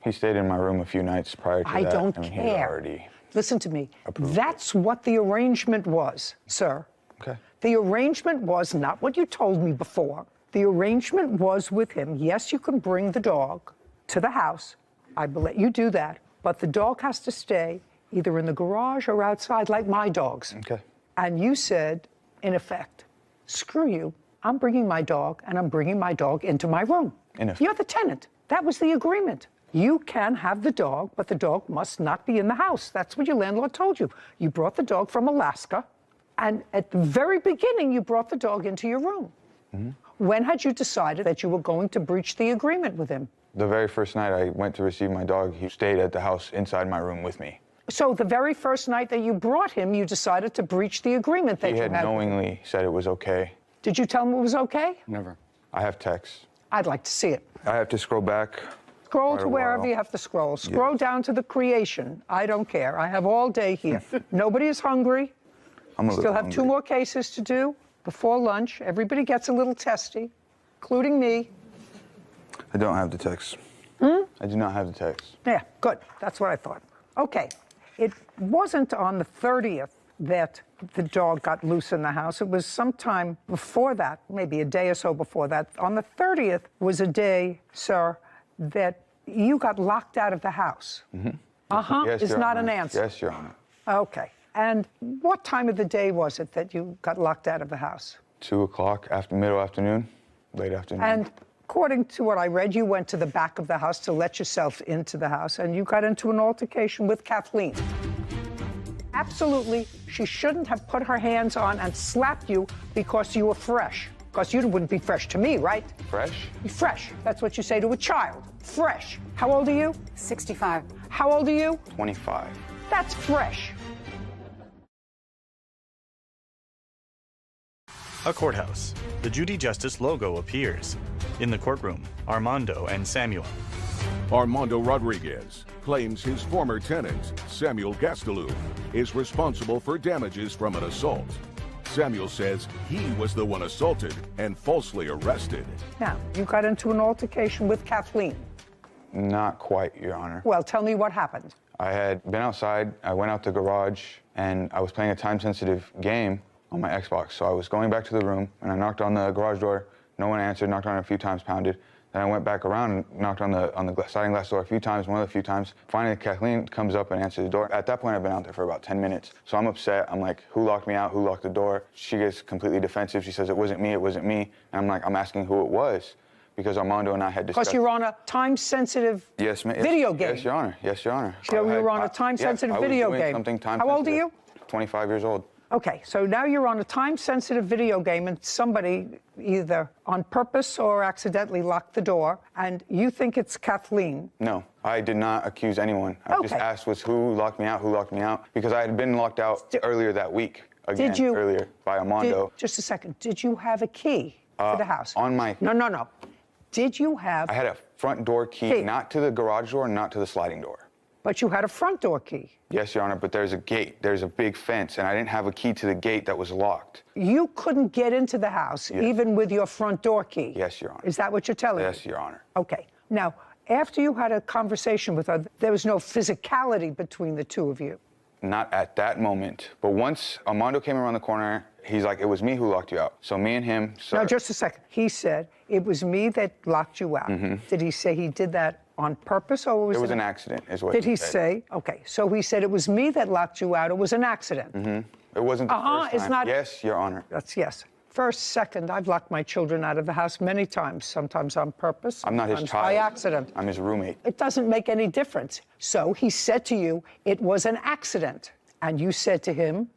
He stayed in my room a few nights prior to that. I don't He had care. already Listen to me. approved That's what the arrangement was, sir. Okay. The arrangement was not what you told me before. The arrangement was with him. Yes, you can bring the dog to the house. I will let you do that. But the dog has to stay either in the garage or outside like my dogs. Okay. And you said, in effect, screw you. I'm bringing my dog, and I'm bringing my dog into my room. You're the tenant. That was the agreement. You can have the dog, but the dog must not be in the house. That's what your landlord told you. You brought the dog from Alaska, and at the very beginning, you brought the dog into your room. When had you decided that you were going to breach the agreement with him? The very first night I went to receive my dog, he stayed at the house inside my room with me. So the very first night that you brought him, you decided to breach the agreement that He you had had. knowingly said it was okay. Did you tell him it was okay? Never. I have texts. I'd like to see it. I have to scroll back. Scroll quite to a wherever while. you have to scroll. Scroll down to the creation. I don't care. I have all day here. Nobody is hungry. I'm a Still little have 2 hungry. more cases to do before lunch. Everybody gets a little testy, including me. I don't have the text. I do not have the text. Yeah, good. That's what I thought. Okay. It wasn't on the 30th that the dog got loose in the house. It was sometime before that, maybe a day or so before that. On the 30th was a day, sir, that you got locked out of the house. Uh-huh. Yes, Is Your not Honor. an answer. Yes, Your Honor. Okay. And what time of the day was it that you got locked out of the house? 2 o'clock, after middle afternoon, late afternoon. And according to what I read, you went to the back of the house to let yourself into the house, and you got into an altercation with Kathleen. Absolutely, she shouldn't have put her hands on and slapped you because you were fresh. Because you wouldn't be fresh to me, right? Fresh? Fresh. That's what you say to a child. Fresh. How old are you? 65. How old are you? 25. That's fresh. A courthouse. The Judy Justice logo appears. In the courtroom, Armando and Samuel. Armando Rodriguez claims his former tenant, Samuel Gastelum, is responsible for damages from an assault. Samuel says he was the one assaulted and falsely arrested. Now, you got into an altercation with Kathleen. Not quite, Your Honor. Well, tell me what happened. I had been outside, I went out the garage, and I was playing a time-sensitive game on my Xbox. So I was going back to the room, and I knocked on the garage door. No one answered, knocked on it a few times, pounded. Then I went back around and knocked on the sliding glass door a few times, one of the few times. Finally, Kathleen comes up and answers the door. At that point, I've been out there for about 10 minutes. So I'm upset. I'm like, who locked me out? Who locked the door? She gets completely defensive. She says, it wasn't me, it wasn't me. And I'm like, I'm asking who it was, because Armando and I had discussed. Because you're on a time-sensitive video game. Yes, Your Honor. Yes, Your Honor. So you were on a time-sensitive video game. Something How old are you? 25 years old. Okay, so now you're on a time-sensitive video game and somebody either on purpose or accidentally locked the door, and you think it's Kathleen. No, I did not accuse anyone. I just asked was who locked me out, because I had been locked out earlier that week, again, earlier by Armando. Just a second, did you have a key to the house? On my... No. Did you have... I had a front door key, not to the garage door, not to the sliding door. But you had a front door key. Yes, Your Honor, but there's a gate. There's a big fence, and I didn't have a key to the gate that was locked. You couldn't get into the house even with your front door key. Yes, Your Honor. Is that what you're telling me? Yes, Your Honor. Okay. Now, after you had a conversation with her, there was no physicality between the two of you. Not at that moment. But once Armando came around the corner, he's like, it was me who locked you out. So me and him... Now, just a second. He said, it was me that locked you out. Did he say he did that on purpose, or was it... It was an accident, is what Did he said. say? Okay, so he said it was me that locked you out. It was an accident. It wasn't the first time. It's not... Yes, Your Honor. That's yes. First, second, I've locked my children out of the house many times, sometimes on purpose, I'm not his sometimes child. by accident. I'm his roommate. It doesn't make any difference. So he said to you, it was an accident. And you said to him...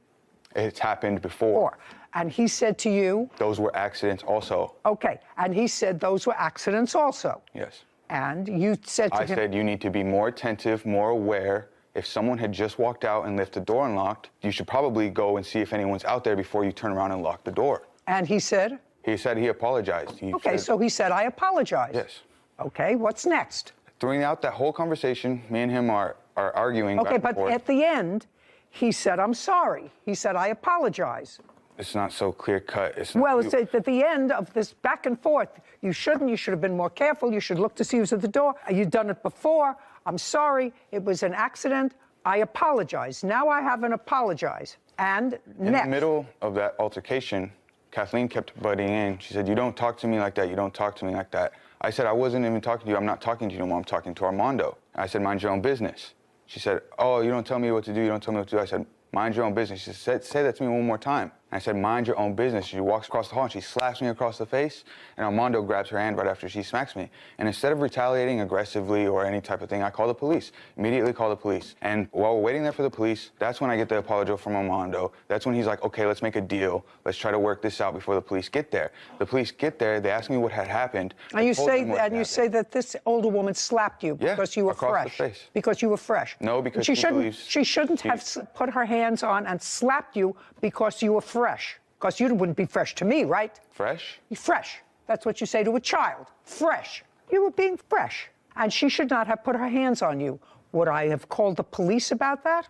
It's happened before. And he said to you... Those were accidents also. Okay, and he said those were accidents also. Yes. And you said to him... I said you need to be more attentive, more aware. If someone had just walked out and left the door unlocked, you should probably go and see if anyone's out there before you turn around and lock the door. And he said? He said he apologized. So he said, I apologize. Yes. Okay, what's next? Throwing out that whole conversation, me and him are arguing back Okay, and but forth. at the end, he said, I'm sorry. He said, I apologize. It's not so clear-cut. It's not Well, it's at the end of this back and forth. You should have been more careful. You should look to see who's at the door. You've done it before. I'm sorry. It was an accident. I apologize. Now I haven't apologized. And in next. the middle of that altercation, Kathleen kept butting in. She said, you don't talk to me like that. You don't talk to me like that. I said, I wasn't even talking to you. I'm not talking to you anymore. I'm talking to Armando. I said, mind your own business. She said, oh, you don't tell me what to do. You don't tell me what to do. I said, mind your own business. She said, say that to me one more time. And I said, mind your own business. She walks across the hall and she slaps me across the face, and Armando grabs her hand right after she smacks me. And instead of retaliating aggressively or any type of thing, I call the police. Immediately call the police. And while we're waiting there for the police, that's when I get the apology from Armando. That's when he's like, okay, let's make a deal. Let's try to work this out before the police get there. The police get there, they ask me what had happened. And you say that this older woman slapped you because you were across fresh. the face. Because you were fresh. No, because she shouldn't have put her hands on and slapped you because you were fresh. Because you wouldn't be fresh to me, right? Fresh? Fresh. That's what you say to a child. Fresh. You were being fresh. And she should not have put her hands on you. Would I have called the police about that?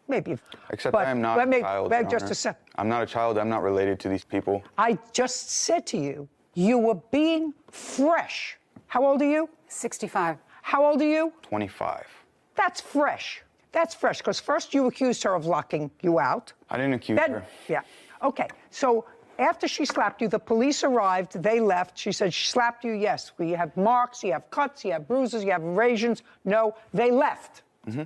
Maybe. Except I am not a child, Your just Honor. a second. I'm not a child. I'm not related to these people. I just said to you, you were being fresh. How old are you? 65. How old are you? 25. That's fresh. That's fresh, because first you accused her of locking you out. I didn't accuse her. Yeah. Okay. So after she slapped you, the police arrived. They left. She said, she slapped you. Yes. You have marks. You have cuts. You have bruises. You have abrasions. No. They left. Mm-hmm.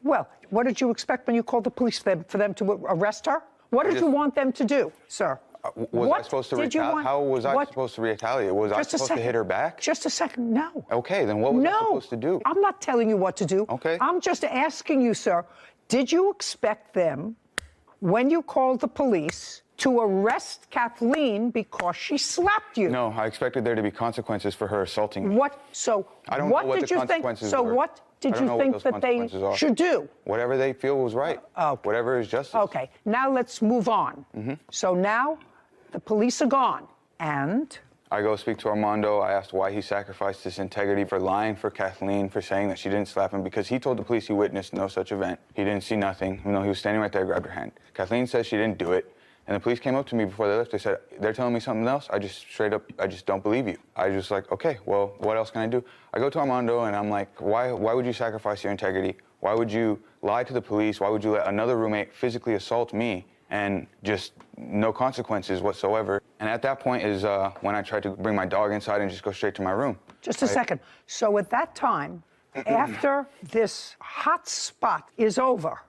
Well, what did you expect when you called the police for them to arrest her? What did you want them to do, sir? Was I supposed to retaliate? How was I supposed to retaliate? Was I supposed to hit her back? Just a second. No. Okay, then what was I supposed to do? I'm not telling you what to do. Okay. I'm just asking you, sir, did you expect them, when you called the police, to arrest Kathleen because she slapped you? No, I expected there to be consequences for her assaulting me. What? So I don't what know what did the you think? consequences So were. what did you think that they should do? Whatever they feel was right. Whatever is justice. Okay. Now let's move on. Mm-hmm. So now the police are gone, and I go speak to Armando. I asked why he sacrificed his integrity for lying for Kathleen, for saying that she didn't slap him, because he told the police he witnessed no such event. He didn't see nothing. You know, he was standing right there, grabbed her hand. Kathleen says she didn't do it. And the police came up to me before they left. They said, they're telling me something else. I just straight up, I just don't believe you. I just like, okay, well, what else can I do? I go to Armando and I'm like, why would you sacrifice your integrity? Why would you lie to the police? Why would you let another roommate physically assault me and just no consequences whatsoever? And at that point is when I tried to bring my dog inside and just go straight to my room. Just a second. So at that time, after this hot spot is over,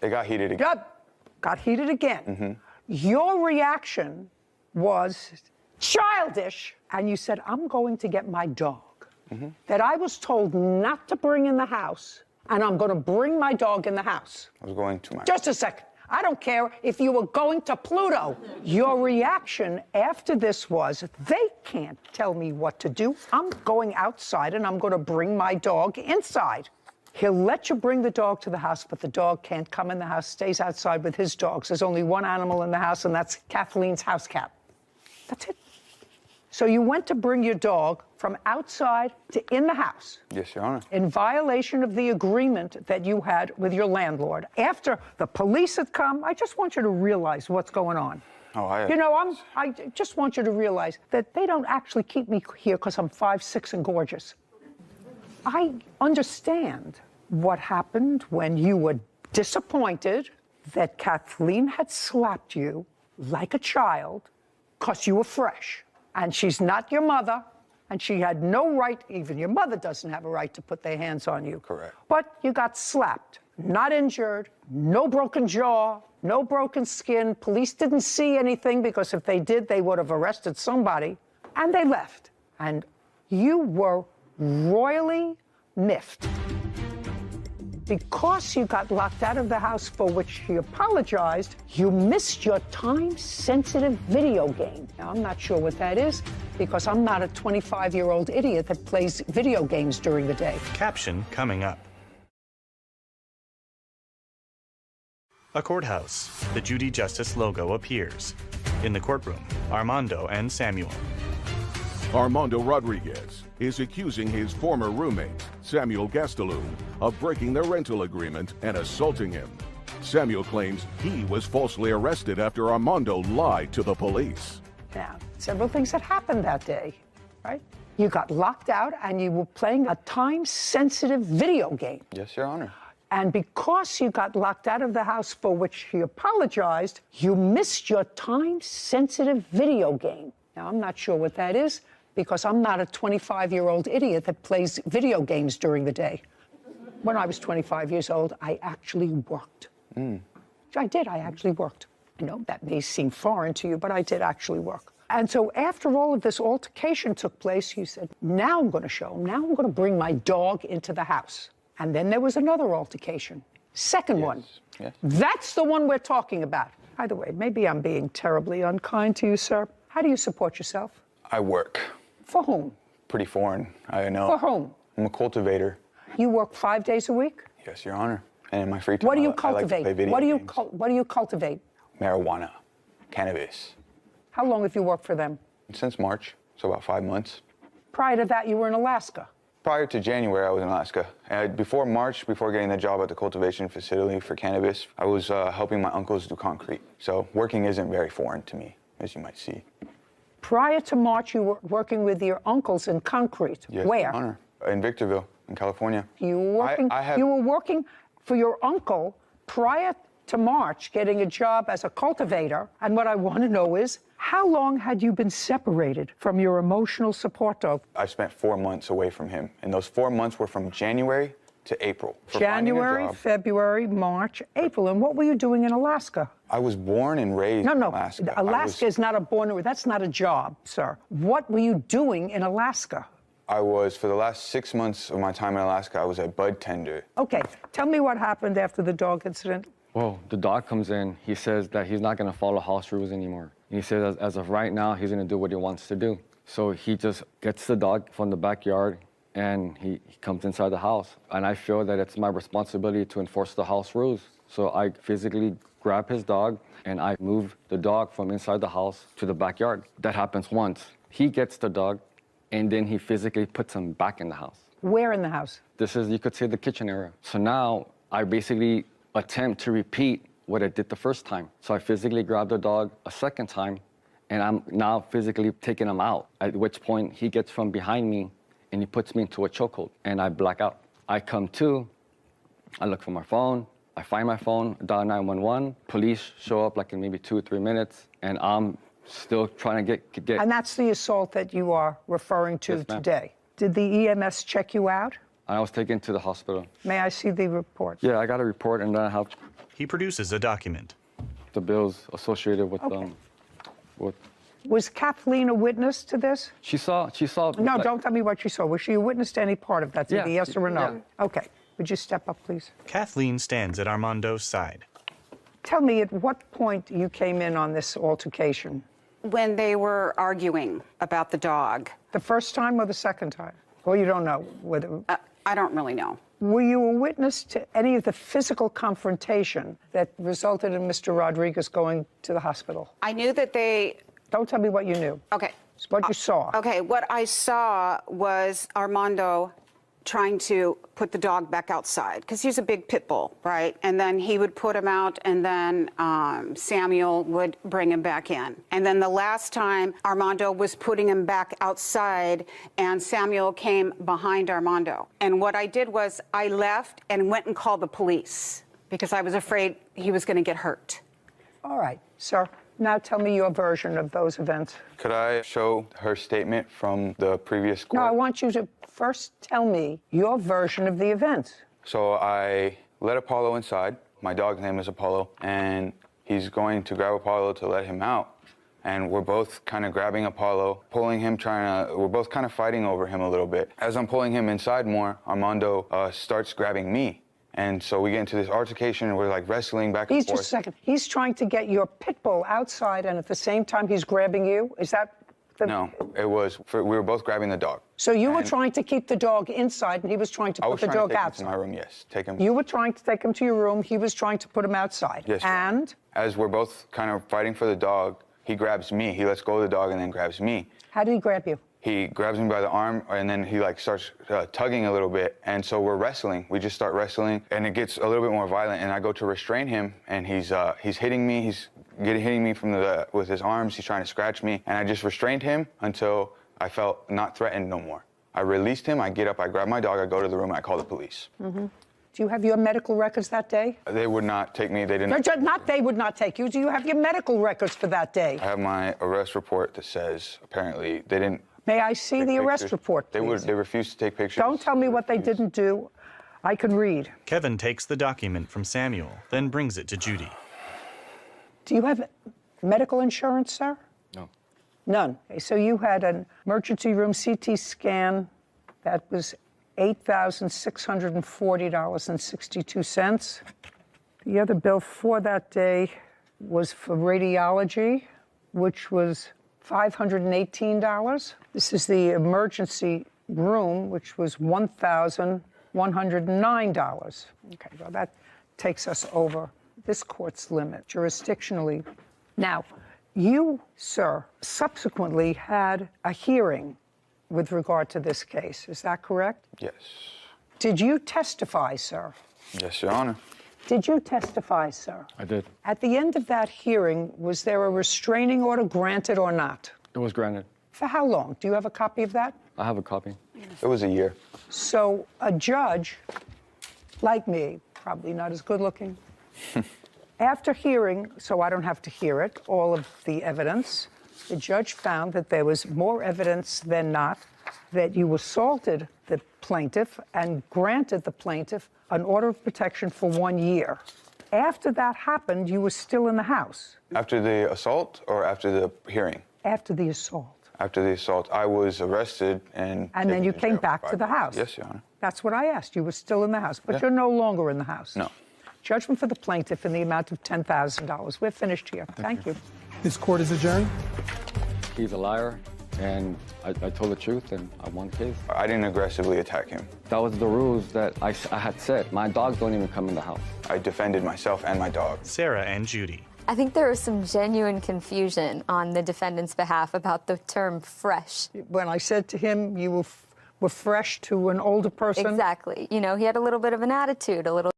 it got heated again. Got heated again. Mm-hmm. Your reaction was childish, and you said, I'm going to get my dog that I was told not to bring in the house, and I'm going to bring my dog in the house. I was going to my... Just a second. I don't care if you were going to Pluto. Your reaction after this was, they can't tell me what to do. I'm going outside, and I'm going to bring my dog inside. He'll let you bring the dog to the house, but the dog can't come in the house, stays outside with his dogs. There's only one animal in the house, and that's Kathleen's house cat. That's it. So you went to bring your dog from outside to in the house. Yes, Your Honor. In violation of the agreement that you had with your landlord. After the police had come, I just want you to realize what's going on. Oh, You know, I just want you to realize that they don't actually keep me here because I'm 5'6" and gorgeous. I understand what happened when you were disappointed that Kathleen had slapped you like a child because you were fresh. And she's not your mother, and she had no right, even your mother doesn't have a right to put their hands on you. Correct. But you got slapped, not injured, no broken jaw, no broken skin. Police didn't see anything because if they did, they would have arrested somebody. And they left. And you were royally miffed. Because you got locked out of the house for which you apologized, you missed your time-sensitive video game. Now, I'm not sure what that is, because I'm not a 25-year-old idiot that plays video games during the day. Caption coming up. A courthouse. The Judy Justice logo appears. In the courtroom, Armando and Samuel. Armando Rodriguez is accusing his former roommate, Samuel Gastelum, of breaking their rental agreement and assaulting him. Samuel claims he was falsely arrested after Armando lied to the police. Now, several things that happened that day, right? You got locked out and you were playing a time-sensitive video game. Yes, Your Honor. And because you got locked out of the house for which he apologized, you missed your time-sensitive video game. Now, I'm not sure what that is, because I'm not a 25-year-old idiot that plays video games during the day. When I was 25 years old, I actually worked. I did. I actually worked. I know that may seem foreign to you, but I did actually work. And so after all of this altercation took place, you said, now I'm going to show him. Now I'm going to bring my dog into the house. And then there was another altercation. Second one. Yes. That's the one we're talking about. By the way, maybe I'm being terribly unkind to you, sir. How do you support yourself? I work. For whom? Pretty foreign, I know. For whom? I'm a cultivator. You work 5 days a week? Yes, Your Honor. And in my free time, What do you I like to cultivate? play video What do you games. what do you cultivate? Marijuana, cannabis. How long have you worked for them? Since March, so about 5 months. Prior to that, you were in Alaska. Prior to January, I was in Alaska. Before March, before getting the job at the cultivation facility for cannabis, I was helping my uncles do concrete. So working isn't very foreign to me, as you might see. Prior to March, you were working with your uncles in concrete. Yes, Where? Your Honor. In Victorville, in California. You were working. You were working for your uncle prior to March, getting a job as a cultivator. And what I want to know is, how long had you been separated from your emotional support dog? I spent 4 months away from him, and those 4 months were from January to April. For finding a January, job. February, March, April. And what were you doing in Alaska? I was born and raised in Alaska. Alaska is not a born. That's not a job, sir. What were you doing in Alaska? I was, for the last 6 months of my time in Alaska, I was a bud tender. Okay, tell me what happened after the dog incident. Well, the dog comes in. He says that he's not going to follow house rules anymore. He says as of right now, he's going to do what he wants to do. So he just gets the dog from the backyard and he comes inside the house. And I feel that it's my responsibility to enforce the house rules. So I physically grab his dog and I move the dog from inside the house to the backyard. That happens once. He gets the dog and then he physically puts him back in the house. Where in the house? This is, you could say, the kitchen area. So now I basically attempt to repeat what I did the first time. So I physically grab the dog a second time and I'm now physically taking him out, at which point he gets from behind me and he puts me into a chokehold and I black out. I come to, I look for my phone, I find my phone, dial 911, police show up like in maybe 2 or 3 minutes and I'm still trying to get. And that's the assault that you are referring to Yes, ma'am. today. Did the EMS check you out? I was taken to the hospital. May I see the report? Yeah, I got a report and then I have He produces a document. the bills associated with with. Was Kathleen a witness to this? She saw. No, like- don't tell me what she saw. Was she a witness to any part of that? Yeah, Yes or no? yeah. Okay. Would you step up, please? Kathleen stands at Armando's side. Tell me, at what point you came in on this altercation? When they were arguing about the dog. The first time or the second time? Well, you don't know whether. I don't really know. Were you a witness to any of the physical confrontation that resulted in Mr. Rodriguez going to the hospital? I knew that they. Don't tell me what you knew. Okay. It's what you saw. Okay, what I saw was Armando trying to put the dog back outside because he's a big pit bull, right? And then he would put him out and then Samuel would bring him back in. And then the last time Armando was putting him back outside and Samuel came behind Armando. And what I did was I left and went and called the police because I was afraid he was going to get hurt. All right, sir. Now tell me your version of those events. Could I show her statement from the previous court? No, I want you to first tell me your version of the events. So I let Apollo inside. My dog's name is Apollo, and he's going to grab Apollo to let him out. And we're both kind of grabbing Apollo, pulling him, we're both kind of fighting over him a little bit. As I'm pulling him inside more, Armando starts grabbing me. And so we get into this altercation and we're like wrestling back and forth. Just a second. He's trying to get your pit bull outside and at the same time he's grabbing you? Is that the... No, it was, we were both grabbing the dog. So you were trying to keep the dog inside and he was trying to put the dog outside? I was trying to take him to my room, yes. Take him. You were trying to take him to your room, he was trying to put him outside. Yes. And? As we're both kind of fighting for the dog, he grabs me. He lets go of the dog and then grabs me. How did he grab you? He grabs me by the arm and then he like starts tugging a little bit. And so we're wrestling. We just start wrestling and it gets a little bit more violent and I go to restrain him and he's hitting me. He's hitting me from with his arms. He's trying to scratch me. And I just restrained him until I felt not threatened no more. I released him. I get up, I grab my dog, I go to the room, I call the police. Mm-hmm. Do you have your medical records that day? They would not take me. They didn't. Not they would not take you. Do you have your medical records for that day? I have my arrest report that says apparently they didn't. May I see the arrest report, please? They refused to take pictures. Don't tell me what they didn't do. I can read. Kevin takes the document from Samuel, then brings it to Judy. Do you have medical insurance, sir? No. None. Okay, so you had an emergency room CT scan that was $8,640.62. The other bill for that day was for radiology, which was $518. This is the emergency room, which was $1,109. Okay, well, that takes us over this court's limit jurisdictionally. Now, you, sir, subsequently had a hearing with regard to this case. Is that correct? Yes. Did you testify, sir? Yes, Your Honor. Did you testify, sir? I did. At the end of that hearing, was there a restraining order granted or not? It was granted. For how long? Do you have a copy of that? I have a copy. It was a year. So a judge, like me, probably not as good looking, after hearing, so I don't have to hear it, all of the evidence, the judge found that there was more evidence than not that you assaulted the plaintiff and granted the plaintiff an order of protection for 1 year. After that happened, you were still in the house. After the assault or after the hearing? After the assault. After the assault, I was arrested and then you taken to came jail back for to the 5 house. Yes, Your Honor. That's what I asked. You were still in the house, but Yeah. you're no longer in the house. No. Judgment for the plaintiff in the amount of $10,000. We're finished here. Thank you. This court is adjourned. He's a liar, and I told the truth, and I won the case. I didn't aggressively attack him. That was the rules that I had set. My dogs don't even come in the house. I defended myself and my dog. Sarah and Judy. I think there was some genuine confusion on the defendant's behalf about the term fresh. When I said to him, you were fresh to an older person? Exactly. You know, he had a little bit of an attitude, a little.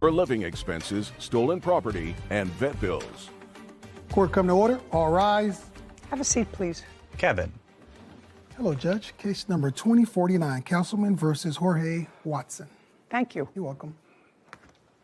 for living expenses, stolen property, and vet bills. Court come to order. All rise. Have a seat, please. Kevin. Hello, Judge. Case number 2049, Councilman versus Jorge Watson. Thank you. You're welcome.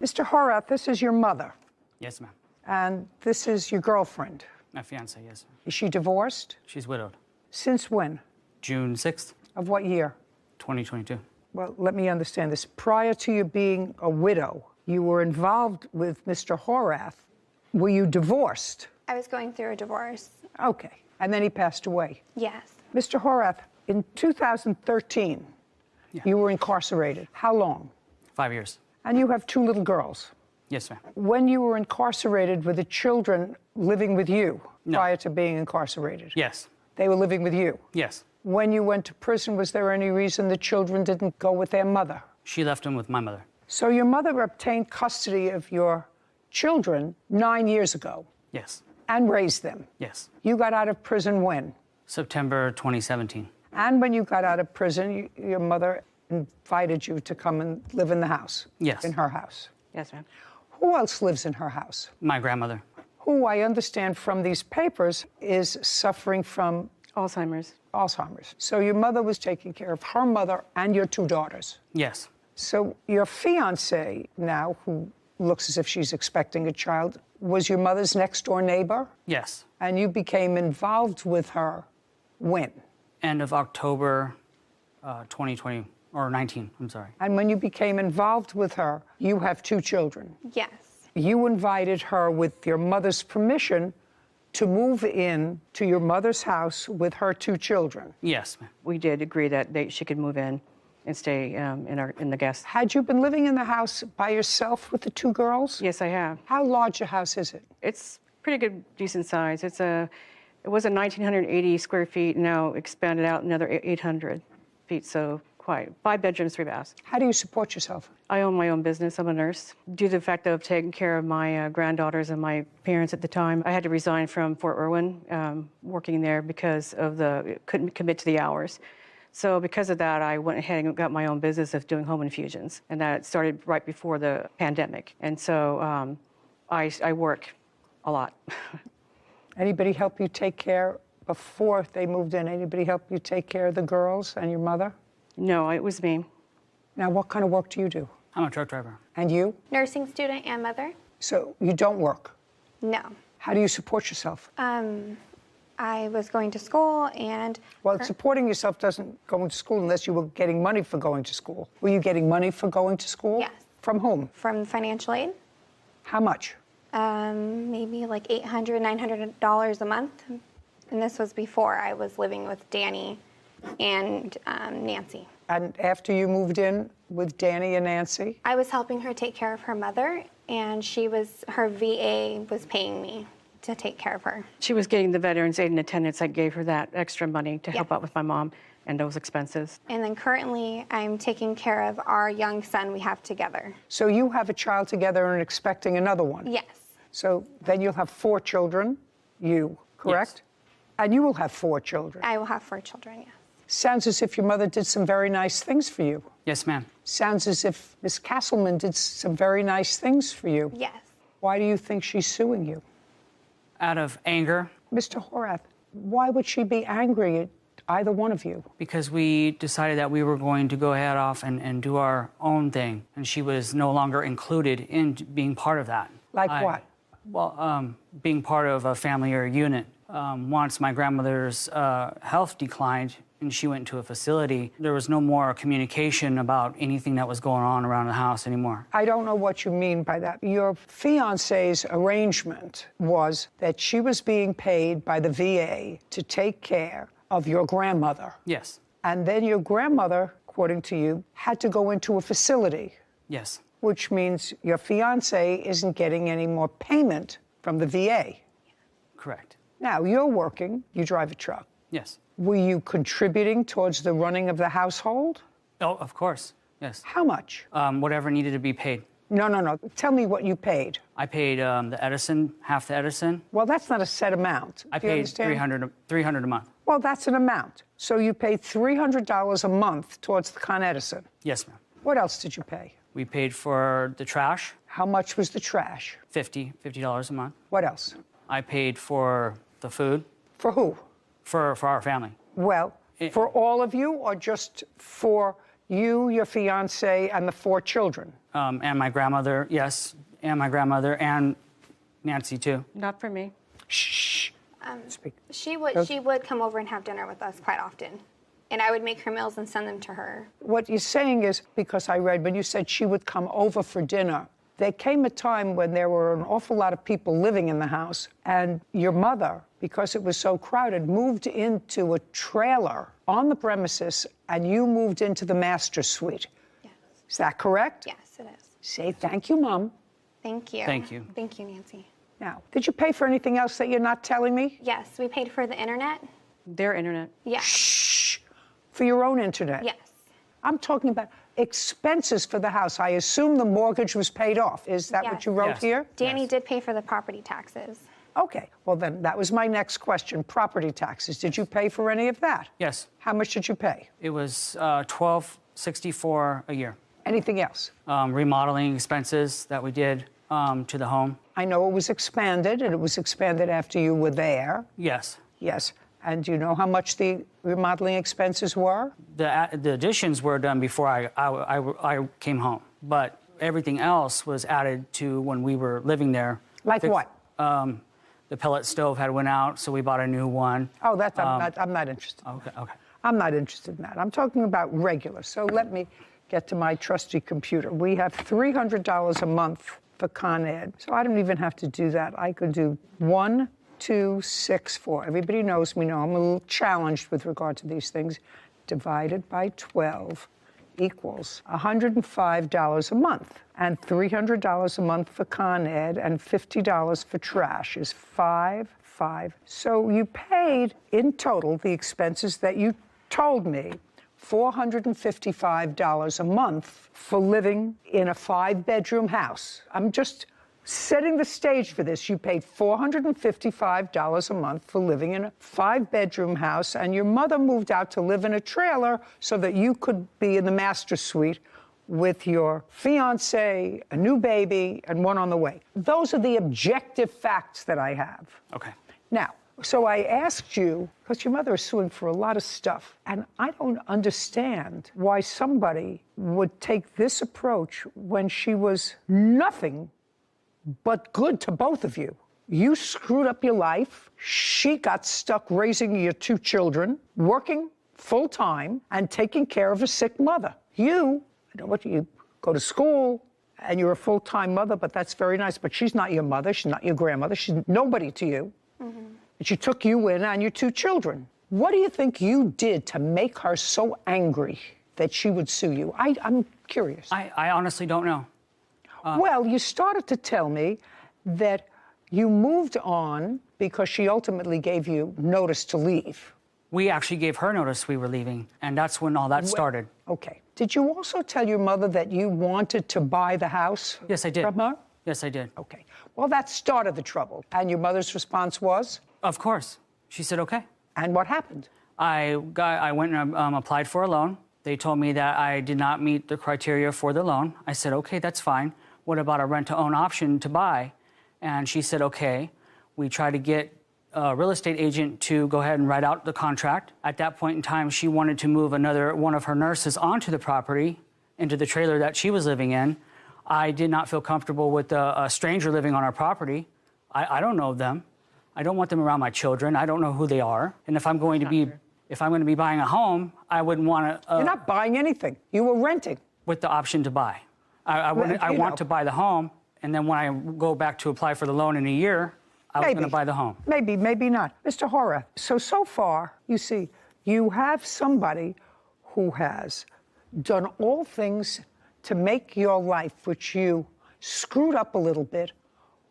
Mr. Horath, this is your mother, Yes, ma'am. and this is your girlfriend. My fiance, yes. Is she divorced? She's widowed. Since when? June 6th, Of what year? 2022. Well, let me understand this. Prior to you being a widow, you were involved with Mr. Horath. Were you divorced? I was going through a divorce. Okay. And then he passed away. Yes. Mr. Horath, in 2013, you were incarcerated. How long? 5 years. And you have 2 little girls. Yes, ma'am. When you were incarcerated, were the children living with you prior to being incarcerated? Yes. They were living with you? Yes. When you went to prison, was there any reason the children didn't go with their mother? She left him with my mother. So your mother obtained custody of your children 9 years ago Yes. and raised them. Yes. You got out of prison when? September 2017. And when you got out of prison, your mother invited you to come and live in the house? Yes. In her house? Yes, ma'am. Who else lives in her house? My grandmother. Who I understand from these papers is suffering from Alzheimer's. Alzheimer's. So your mother was taking care of her mother and your 2 daughters. Yes. So your fiance now, who looks as if she's expecting a child, was your mother's next door neighbor? Yes. And you became involved with her when? End of October 2020, or 19, I'm sorry. And when you became involved with her, you have 2 children. Yes. You invited her with your mother's permission to move in to your mother's house with her 2 children. Yes, ma'am. We did agree that she could move in and stay in the guest. Had you been living in the house by yourself with the 2 girls? Yes, I have. How large a house is it? It's pretty good, decent size. It was 1,980 square feet, now expanded out another 800 feet, so quite. 5 bedrooms, 3 baths. How do you support yourself? I own my own business. I'm a nurse. Due to the fact of taking care of my granddaughters and my parents at the time, I had to resign from Fort Irwin, working there because of couldn't commit to the hours. So because of that, I went ahead and got my own business of doing home infusions, and that started right before the pandemic. And so I work a lot. Anybody help you take care before they moved in? Anybody help you take care of the girls and your mother? No, it was me. Now, what kind of work do you do? I'm a truck driver. And you? Nursing student and mother? So you don't work? No. How do you support yourself? I was going to school and... Well, supporting yourself doesn't go to school unless you were getting money for going to school. Were you getting money for going to school? Yes. From whom? From financial aid. How much? Maybe like $800, $900 a month. And this was before I was living with Danny and Nancy. And after you moved in with Danny and Nancy? I was helping her take care of her mother, and her VA was paying me to take care of her. She was getting the Veterans Aid and Attendance. I gave her that extra money to help out with my mom and those expenses. And then currently, I'm taking care of our young son we have together. So you have a child together and expecting another one? Yes. So then you'll have 4 children, correct? Yes. And you will have 4 children? I will have 4 children, yes. Sounds as if your mother did some very nice things for you. Yes, ma'am. Sounds as if Miss Castleman did some very nice things for you. Yes. Why do you think she's suing you? Out of anger. Mr. Horath, why would she be angry at either one of you? Because we decided that we were going to go ahead off and do our own thing, and she was no longer included in being part of that. Like what? Well, being part of a family or a unit. Once my grandmother's health declined and she went to a facility, there was no more communication about anything that was going on around the house anymore. I don't know what you mean by that. Your fiance's arrangement was that she was being paid by the VA to take care of your grandmother. Yes. And then your grandmother, according to you, had to go into a facility. Yes. Which means your fiance isn't getting any more payment from the VA. Correct. Now, you're working, you drive a truck. Yes. Were you contributing towards the running of the household? Oh, of course, yes. How much? Whatever needed to be paid. No. Tell me what you paid. I paid the Edison, half the Edison. Well, that's not a set amount. I paid $300 a month. Well, that's an amount. So you paid $300 a month towards the Con Edison. Yes, ma'am. What else did you pay? We paid for the trash. How much was the trash? $50 a month. What else? I paid for the food. For who? For our family. Well, for all of you or just for you, your fiance, and the 4 children? And my grandmother, yes, and my grandmother, and Nancy, too. Not for me. Shh. She would come over and have dinner with us quite often. And I would make her meals and send them to her. What you're saying is, because I read when you said she would come over for dinner, there came a time when there were an awful lot of people living in the house, and your mother, because it was so crowded, moved into a trailer on the premises, and you moved into the master suite. Yes. Is that correct? Yes, it is. Say thank you, Mom. Thank you. Thank you. Thank you, Nancy. Now, did you pay for anything else that you're not telling me? Yes, we paid for the internet. Their internet. Yes. Shh. For your own internet? Yes. I'm talking about expenses for the house. I assume the mortgage was paid off. Is that what you wrote here? Danny did pay for the property taxes. Okay. Well, then that was my next question. Property taxes. Did you pay for any of that? Yes. How much did you pay? It was $12.64 a year. Anything else? Remodeling expenses that we did to the home. I know it was expanded, and it was expanded after you were there. Yes. Yes. And do you know how much the remodeling expenses were? The additions were done before I came home, but everything else was added to when we were living there. Like what? The pellet stove had went out, so we bought a new one. Oh, that's I'm not interested. Okay. I'm not interested in that. I'm talking about regular. So let me get to my trusty computer. We have $300 a month for Con Ed. So I don't even have to do that. I could do 1, 2, 6, 4. Everybody knows me now. I'm a little challenged with regard to these things. Divided by 12 equals $105 a month. And $300 a month for Con Ed and $50 for trash is $5. So you paid in total the expenses that you told me, $455 a month for living in a 5-bedroom house. I'm just setting the stage for this. You paid $455 a month for living in a 5-bedroom house, and your mother moved out to live in a trailer so that you could be in the master suite with your fiance, a new baby, and one on the way. Those are the objective facts that I have. Okay. Now, so I asked you, because your mother is suing for a lot of stuff, and I don't understand why somebody would take this approach when she was nothing but good to both of you. You screwed up your life. She got stuck raising your 2 children, working full-time, and taking care of a sick mother. You, I know what you go to school, and you're a full-time mother, but that's very nice, but she's not your mother, she's not your grandmother, she's nobody to you. Mm-hmm. And she took you in and your 2 children. What do you think you did to make her so angry that she would sue you? I'm curious. I honestly don't know. Well, you started to tell me that you moved on because she ultimately gave you notice to leave. We actually gave her notice we were leaving, and that's when all that started. Okay. Did you also tell your mother that you wanted to buy the house? Yes, I did. From her? Yes, I did. Okay. Well, that started the trouble. And your mother's response was? Of course. She said, okay. And what happened? I went and applied for a loan. They told me that I did not meet the criteria for the loan. I said, okay, that's fine. What about a rent-to-own option to buy? And she said, okay. We tried to get a real estate agent to go ahead and write out the contract. At that point in time, she wanted to move one of her nurses onto the property, into the trailer that she was living in. I did not feel comfortable with a stranger living on our property. I don't know them. I don't want them around my children. I don't know who they are. And if I'm going to be buying a home, I wouldn't want to. You're not buying anything. You were renting. With the option to buy. I want to buy the home, and then when I go back to apply for the loan in a year, I was going to buy the home. Maybe, maybe not. Mr. Horath, so far, you see, you have somebody who has done all things to make your life, which you screwed up a little bit,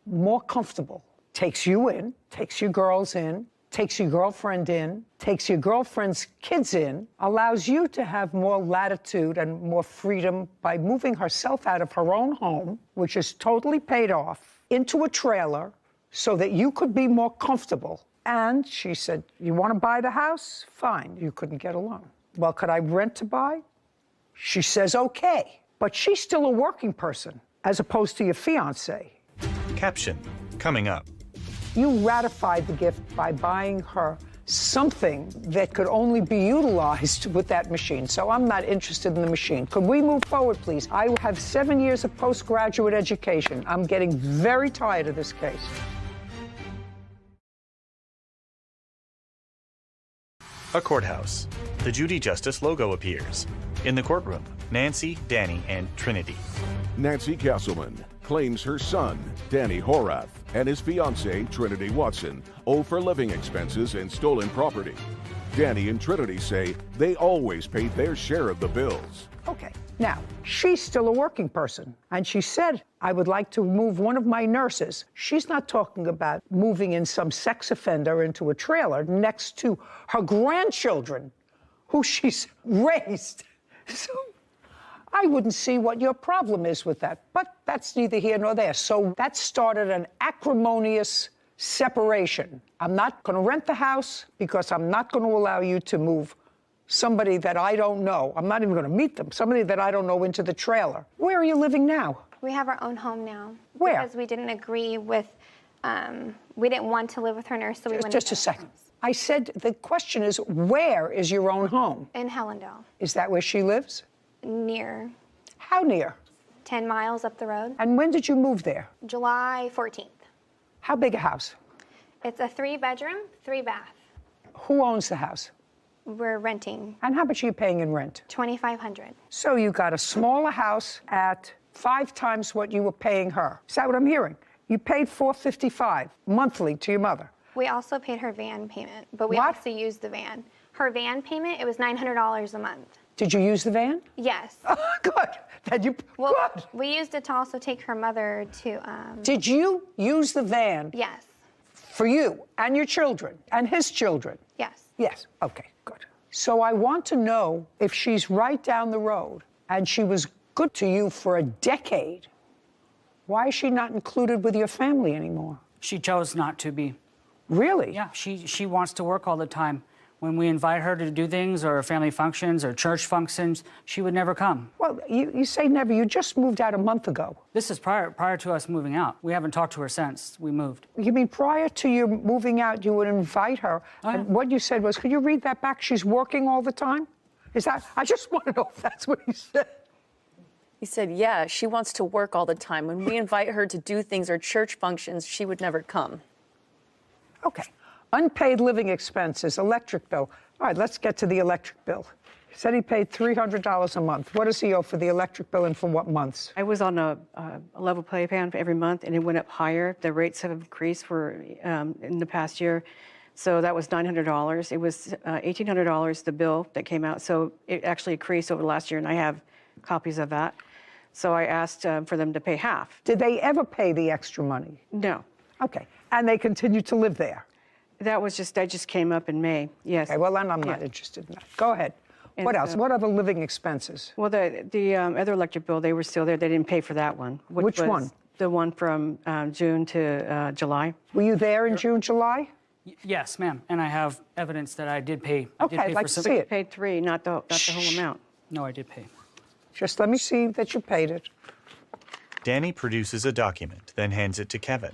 more comfortable. Takes you in, takes your girls in, takes your girlfriend in, takes your girlfriend's kids in, allows you to have more latitude and more freedom by moving herself out of her own home, which is totally paid off, into a trailer so that you could be more comfortable. And she said, you want to buy the house? Fine. You couldn't get a loan. Well, could I rent to buy? She says, okay. But she's still a working person. as opposed to your fiance. Caption coming up. You ratified the gift by buying her something that could only be utilized with that machine. So I'm not interested in the machine. Could we move forward, please? I have 7 years of postgraduate education. I'm getting very tired of this case. A courthouse. The Judy Justice logo appears. In the courtroom, Nancy, Danny, and Trinity. Nancy Castleman claims her son, Danny Horath, and his fiancée, Trinity Watson, owe for living expenses and stolen property. Danny and Trinity say they always paid their share of the bills. Okay. Now, she's still a working person, and she said, I would like to move one of my nurses. She's not talking about moving in some sex offender into a trailer next to her grandchildren, who she's raised. So I wouldn't see what your problem is with that, but that's neither here nor there. So that started an acrimonious separation. I'm not going to rent the house because I'm not going to allow you to move somebody that I don't know. I'm not even going to meet them. Somebody that I don't know into the trailer. Where are you living now? We have our own home now. Where? Because we didn't agree with, we didn't want to live with her nurse, so we went Just a second. I said the question is, where is your own home? in Hellendale, Is that where she lives? near How near? 10 miles up the road. And when did you move there? July 14th. How big a house? It's a 3-bedroom, 3-bath. Who owns the house? We're renting And how much are you paying in rent? $2,500. So you got a smaller house at 5 times what you were paying her. Is that what I'm hearing? You paid $455 monthly to your mother. We also paid her van payment, but we What? also used the van. Her van payment, it was $900 a month. Did you use the van? Yes. Good. Then you, Well, good. we used it to also take her mother to, Did you use the van yes, for you and your children and his children? yes. Yes. Okay, good. So I want to know if she's right down the road and she was good to you for a decade, why is she not included with your family anymore? She chose not to be. Really? Yeah, she wants to work all the time. When we invite her to do things or family functions or church functions, she would never come. Well, you say never. You just moved out a month ago. This is prior to us moving out. We haven't talked to her since we moved. You mean prior to you moving out, you would invite her? Oh, yeah. And what you said was, could you read that back? She's working all the time? Is that, I just want to know if that's what he said. He said, yeah, she wants to work all the time. When we invite her to do things or church functions, she would never come. Okay. Unpaid living expenses, electric bill. All right, let's get to the electric bill. He said he paid $300 a month. What does he owe for the electric bill and for what months? I was on a level pay plan for every month, and it went up higher. The rates have increased for in the past year. So that was $900. It was $1,800, the bill that came out. So it actually increased over the last year, and I have copies of that. So I asked for them to pay half. Did they ever pay the extra money? No. Okay. And they continue to live there? That just came up in May, yes. Okay, well, then I'm not interested in that. Go ahead. And what else? What other living expenses? Well, the other electric bill, they were still there. They didn't pay for that one. Which was one? The one from June to July. Were you there in June, July? Yes, ma'am. And I have evidence that I did pay. Okay, I'd like to see it. You paid $3, not the whole amount. No, I did pay. Just let me see that you paid it. Danny produces a document, then hands it to Kevin.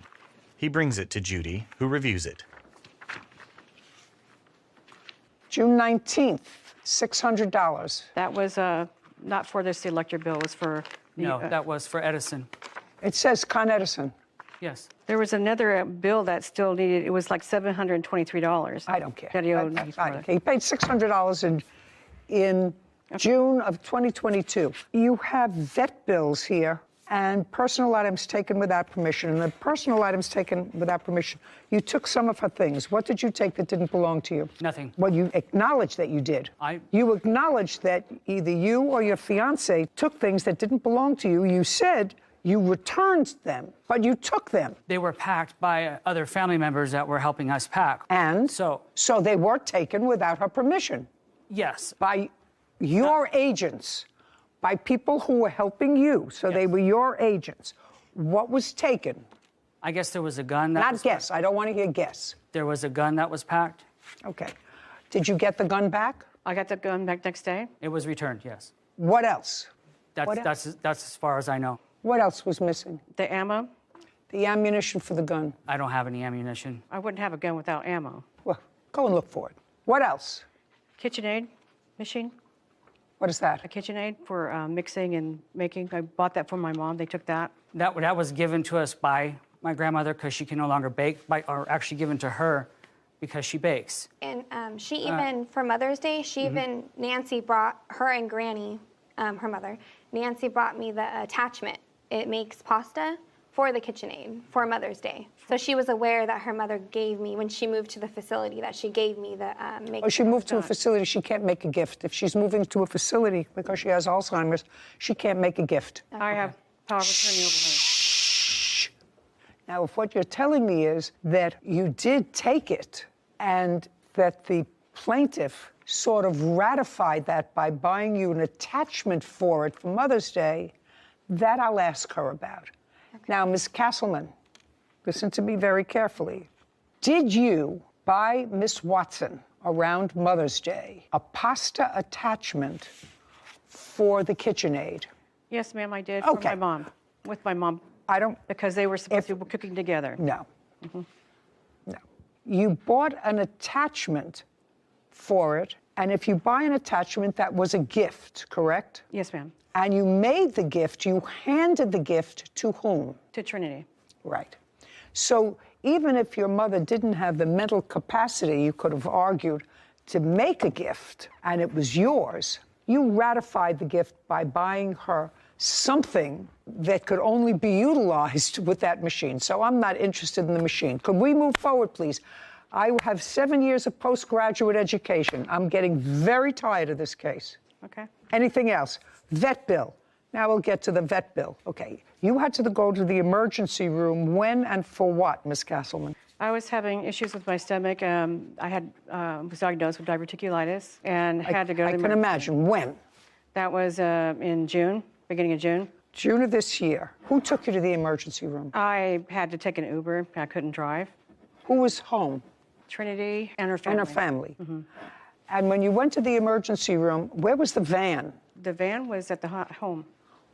He brings it to Judy, who reviews it. June 19th, $600. That was not for this electric bill. It was for... No, that was for Edison. It says Con Edison. Yes. There was another bill that still needed, it was like $723. I don't care. That he owed me for I it. don't care. He paid $600 in June of 2022. You have vet bills here and personal items taken without permission. And the personal items taken without permission, you took some of her things. What did you take that didn't belong to you? Nothing. Well, you acknowledged that you did. You acknowledged that either you or your fiance took things that didn't belong to you. You said you returned them, but you took them. They were packed by other family members that were helping us pack. And? So they were taken without her permission? Yes. By your agents, by people who were helping you, so they were your agents. What was taken? I guess there was a gun that Not guess. I don't want to hear guess. There was a gun that was packed. Okay. Did you get the gun back? I got the gun back next day. It was returned, yes. What else? That's as far as I know. What else was missing? The ammo. The ammunition for the gun. I don't have any ammunition. I wouldn't have a gun without ammo. Well, go and look for it. What else? KitchenAid machine. What is that? A KitchenAid for mixing and making. I bought that for my mom. They took that. That was given to us by my grandmother because she can no longer bake, or actually given to her because she bakes. And she even, for Mother's Day, Nancy brought, her and Granny, her mother, Nancy brought me the attachment. It makes pasta for the KitchenAid for Mother's Day. So she was aware that her mother gave me, when she moved to the facility, that she gave me the Oh, she moved to a facility, she can't make a gift. If she's moving to a facility because she has Alzheimer's, she can't make a gift. I have power of attorney over her. Now, if what you're telling me is that you did take it and that the plaintiff sort of ratified that by buying you an attachment for it for Mother's Day, that I'll ask her about. Okay. Now, Ms. Castleman, listen to me very carefully. Did you buy Miss Watson around Mother's Day a pasta attachment for the KitchenAid? Yes, ma'am, I did. For my mom. With my mom. I don't... Because they were supposed to be cooking together. No. No. You bought an attachment for it, and if you buy an attachment, that was a gift, correct? Yes, ma'am. And you made the gift, you handed the gift to whom? To Trinity. Right. So even if your mother didn't have the mental capacity, you could have argued, to make a gift, and it was yours, you ratified the gift by buying her something that could only be utilized with that machine. So I'm not interested in the machine. Could we move forward, please? I have 7 years of postgraduate education. I'm getting very tired of this case. Okay. Anything else? Vet bill. Now we'll get to the vet bill. Okay. You had to go to the emergency room when and for what, Ms. Castleman? I was having issues with my stomach. I was diagnosed with diverticulitis and had to go to the I can imagine. When? That was in June, beginning of June. June of this year. Who took you to the emergency room? I had to take an Uber. I couldn't drive. Who was home? Trinity and her family. And her family. Mm-hmm. And when you went to the emergency room, where was the van? The van was at the home.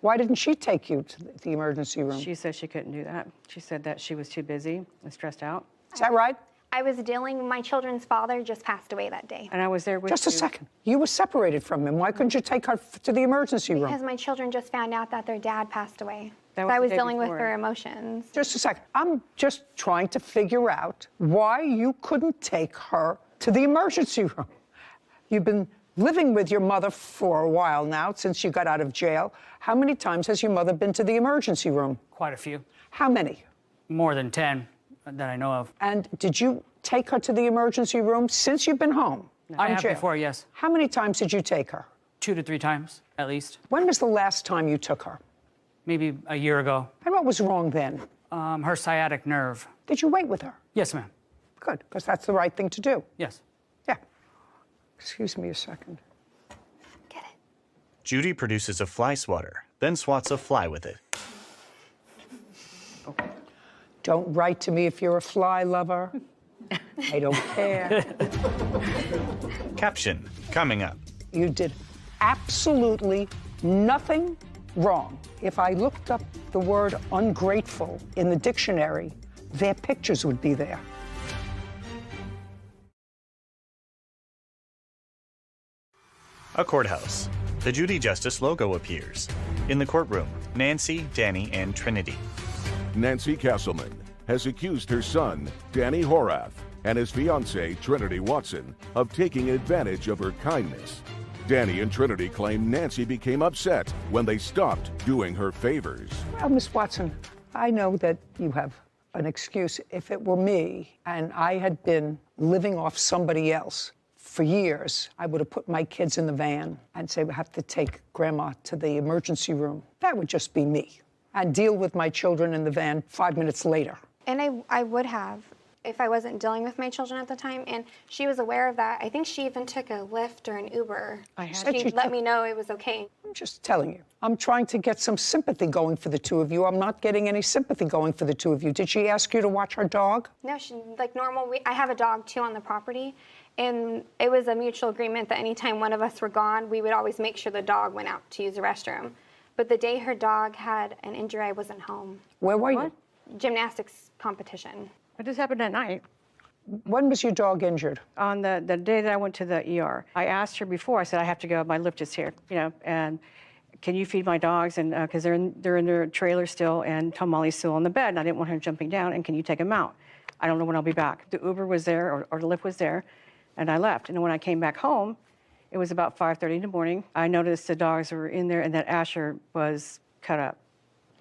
Why didn't she take you to the emergency room? She said she couldn't do that. She said that she was too busy and stressed out. Is that right? I was dealing, my children's father just passed away that day. And I was there with you. Just a second. You were separated from him. Why couldn't you take her to the emergency room? Because my children just found out that their dad passed away. So I was dealing with their emotions. Just a second. I'm just trying to figure out why you couldn't take her to the emergency room. You've been living with your mother for a while now, since you got out of jail. How many times has your mother been to the emergency room? Quite a few. How many? More than 10 that I know of. And did you take her to the emergency room since you've been home? I have before, yes. How many times did you take her? 2 to 3 times, at least. When was the last time you took her? Maybe a year ago. And what was wrong then? Her sciatic nerve. Did you wait with her? Yes, ma'am. Good, because that's the right thing to do. Yes. Yeah. Excuse me a second. Judy produces a fly swatter, then swats a fly with it. Don't write to me if you're a fly lover. I don't care. Caption coming up. You did absolutely nothing wrong. If I looked up the word ungrateful in the dictionary, their pictures would be there. A courthouse. The Judy Justice logo appears. In the courtroom, Nancy, Danny, and Trinity. Nancy Castleman has accused her son, Danny Horath, and his fiancée, Trinity Watson, of taking advantage of her kindness. Danny and Trinity claim Nancy became upset when they stopped doing her favors. Well, Miss Watson, I know that you have an excuse. If it were me and I had been living off somebody else for years, I would have put my kids in the van and say, we have to take Grandma to the emergency room. That would just be me. And deal with my children in the van 5 minutes later. And I would have if I wasn't dealing with my children at the time, and she was aware of that. I think she even took a Lyft or an Uber. She let me know it was okay. I'm just telling you. I'm trying to get some sympathy going for the two of you. I'm not getting any sympathy going for the two of you. Did she ask you to watch her dog? No, she, like normal. I have a dog, too, on the property, and it was a mutual agreement that anytime one of us were gone, we would always make sure the dog went out to use the restroom. But the day her dog had an injury, I wasn't home. Where were you? Gymnastics competition. It just happened at night. When was your dog injured? On the day that I went to the ER. I asked her before, I said, I have to go, my lift is here, and can you feed my dogs? And because they're in their trailer still, and Molly's still on the bed, and I didn't want her jumping down, and can you take them out? I don't know when I'll be back. The Uber was there, or the Lyft was there, and I left. And when I came back home, it was about 5:30 in the morning. I noticed the dogs were in there, and that Asher was cut up.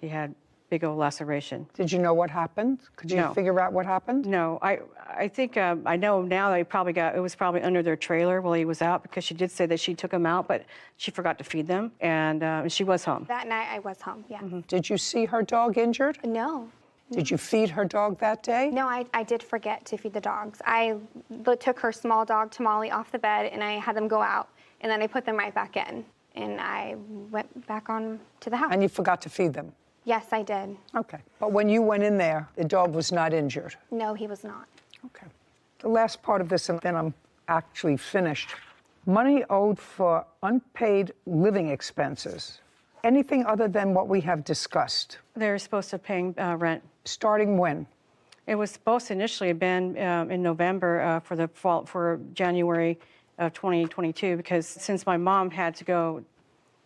He had big old laceration. Did you know what happened? Could you figure out what happened? No, I think I know now it was probably under their trailer while he was out, because she did say that she took him out, but she forgot to feed them, and she was home. That night I was home, yeah. Did you see her dog injured? No. Did you feed her dog that day? No, I did forget to feed the dogs. I took her small dog, Tamale, off the bed, and I had them go out, and then I put them right back in, and I went back on to the house. And you forgot to feed them? Yes, I did. Okay. But when you went in there, the dog was not injured? No, he was not. Okay. The last part of this, and then I'm actually finished. Money owed for unpaid living expenses. Anything other than what we have discussed? They're supposed to pay rent. Starting when? It was supposed to initially have been in November for January of 2022, because since my mom had to go,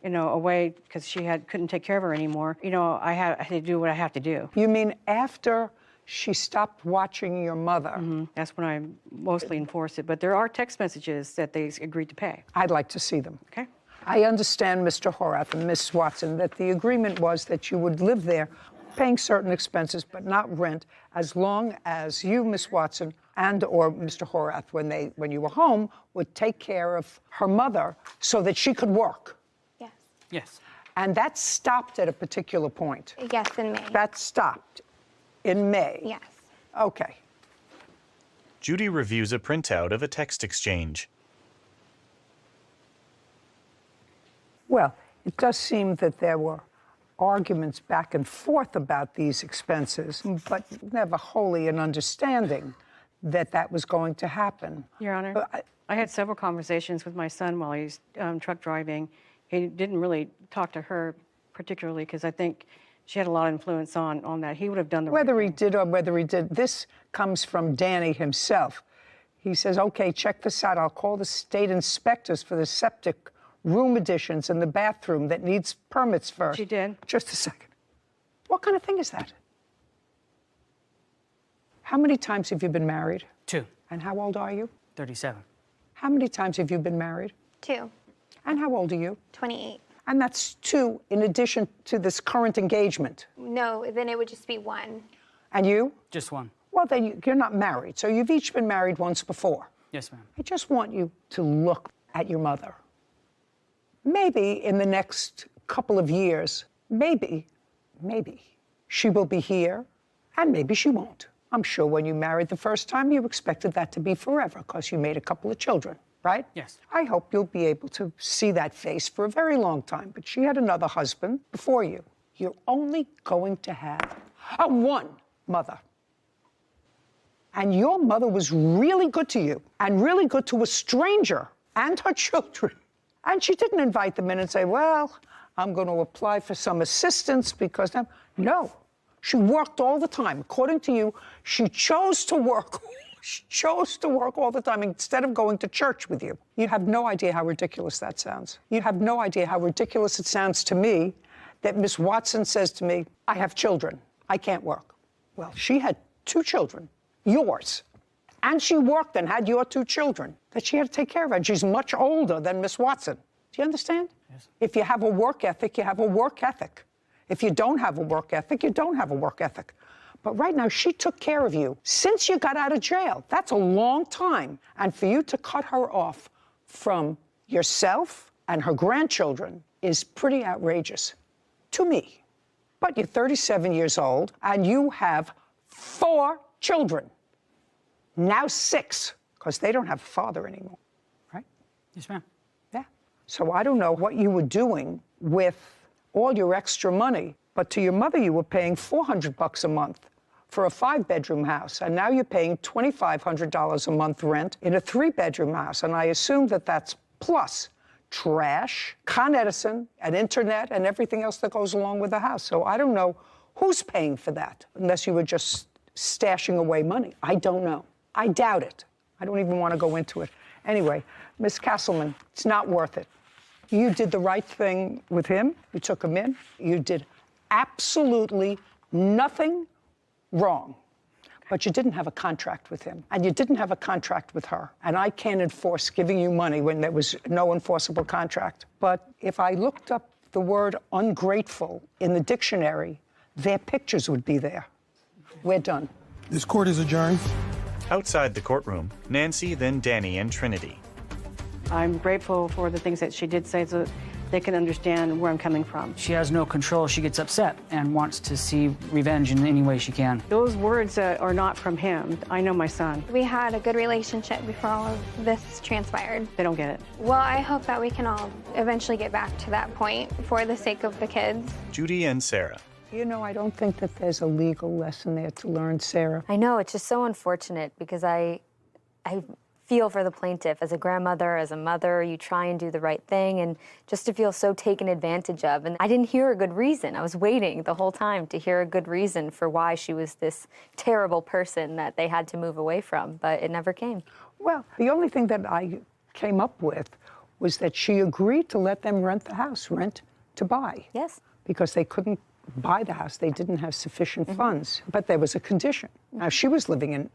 away because she couldn't take care of her anymore, I had to do what I have to do. You mean after she stopped watching your mother? Mm-hmm. That's when I mostly enforced it. But there are text messages that they agreed to pay. I'd like to see them. Okay. I understand, Mr. Horath and Miss Watson, that the agreement was that you would live there paying certain expenses but not rent, as long as you, Miss Watson, and or Mr. Horath, when you were home, would take care of her mother so that she could work. Yes. Yes. And that stopped at a particular point. Yes, in May. That stopped in May. Yes. Okay. Judy reviews a printout of a text exchange. Well, it does seem that there were arguments back and forth about these expenses, but never wholly an understanding that that was going to happen. Your Honor, I had several conversations with my son while he's truck driving. He didn't really talk to her particularly, because I think she had a lot of influence on that. He would have done the Whether he did or whether he did, this comes from Danny himself. He says, okay, check this out. I'll call the state inspectors for the septic room additions in the bathroom that needs permits first. She did. Just a second. What kind of thing is that? How many times have you been married? 2. And how old are you? 37. How many times have you been married? 2. And how old are you? 28. And that's 2 in addition to this current engagement. No, then it would just be 1. And you? Just 1. Well, then you're not married, so you've each been married once before. Yes, ma'am. I just want you to look at your mother. Maybe in the next couple of years, maybe, she will be here, and maybe she won't. I'm sure when you married the first time, you expected that to be forever because you made a couple of children, right? Yes. I hope you'll be able to see that face for a very long time, but she had another husband before you. You're only going to have one mother. And your mother was really good to you and really good to a stranger and her children. And she didn't invite them in and say, well, I'm going to apply for some assistance because now, no. She worked all the time. According to you, she chose to work. She chose to work all the time instead of going to church with you. You have no idea how ridiculous that sounds. You have no idea how ridiculous it sounds to me that Miss Watson says to me, I have children. I can't work. Well, she had 2 children, yours. And she worked and had your 2 children that she had to take care of. And she's much older than Miss Watson. Do you understand? Yes. If you have a work ethic, you have a work ethic. If you don't have a work ethic, you don't have a work ethic. But right now, she took care of you since you got out of jail. That's a long time. And for you to cut her off from yourself and her grandchildren is pretty outrageous to me. But you're 37 years old, and you have 4 children. Now 6, because they don't have a father anymore, right? Yes, ma'am. Yeah. So I don't know what you were doing with all your extra money, but to your mother you were paying $400 a month for a 5-bedroom house, and now you're paying $2,500 a month rent in a 3-bedroom house, and I assume that that's plus trash, Con Edison, and internet, and everything else that goes along with the house. So I don't know who's paying for that, unless you were just stashing away money. I don't know. I doubt it. I don't even want to go into it. Anyway, Miss Castleman, it's not worth it. You did the right thing with him. You took him in. You did absolutely nothing wrong. But you didn't have a contract with him, and you didn't have a contract with her. And I can't enforce giving you money when there was no enforceable contract. But if I looked up the word ungrateful in the dictionary, their pictures would be there. We're done. This court is adjourned. Outside the courtroom, Nancy, then Danny, and Trinity. I'm grateful for the things that she did say so they can understand where I'm coming from. She has no control. She gets upset and wants to see revenge in any way she can. Those words are not from him. I know my son. We had a good relationship before all of this transpired. They don't get it. Well, I hope that we can all eventually get back to that point for the sake of the kids. Judy and Sarah. You know, I don't think that there's a legal lesson there to learn, Sarah. I know, it's just so unfortunate because I feel for the plaintiff. As a grandmother, as a mother, you try and do the right thing, and just to feel so taken advantage of. And I didn't hear a good reason. I was waiting the whole time to hear a good reason for why she was this terrible person that they had to move away from, but it never came. Well, the only thing that I came up with was that she agreed to let them rent the house, rent to buy. Yes. Because they couldn't buy the house. They didn't have sufficient funds. But there was a condition. Now, she was living in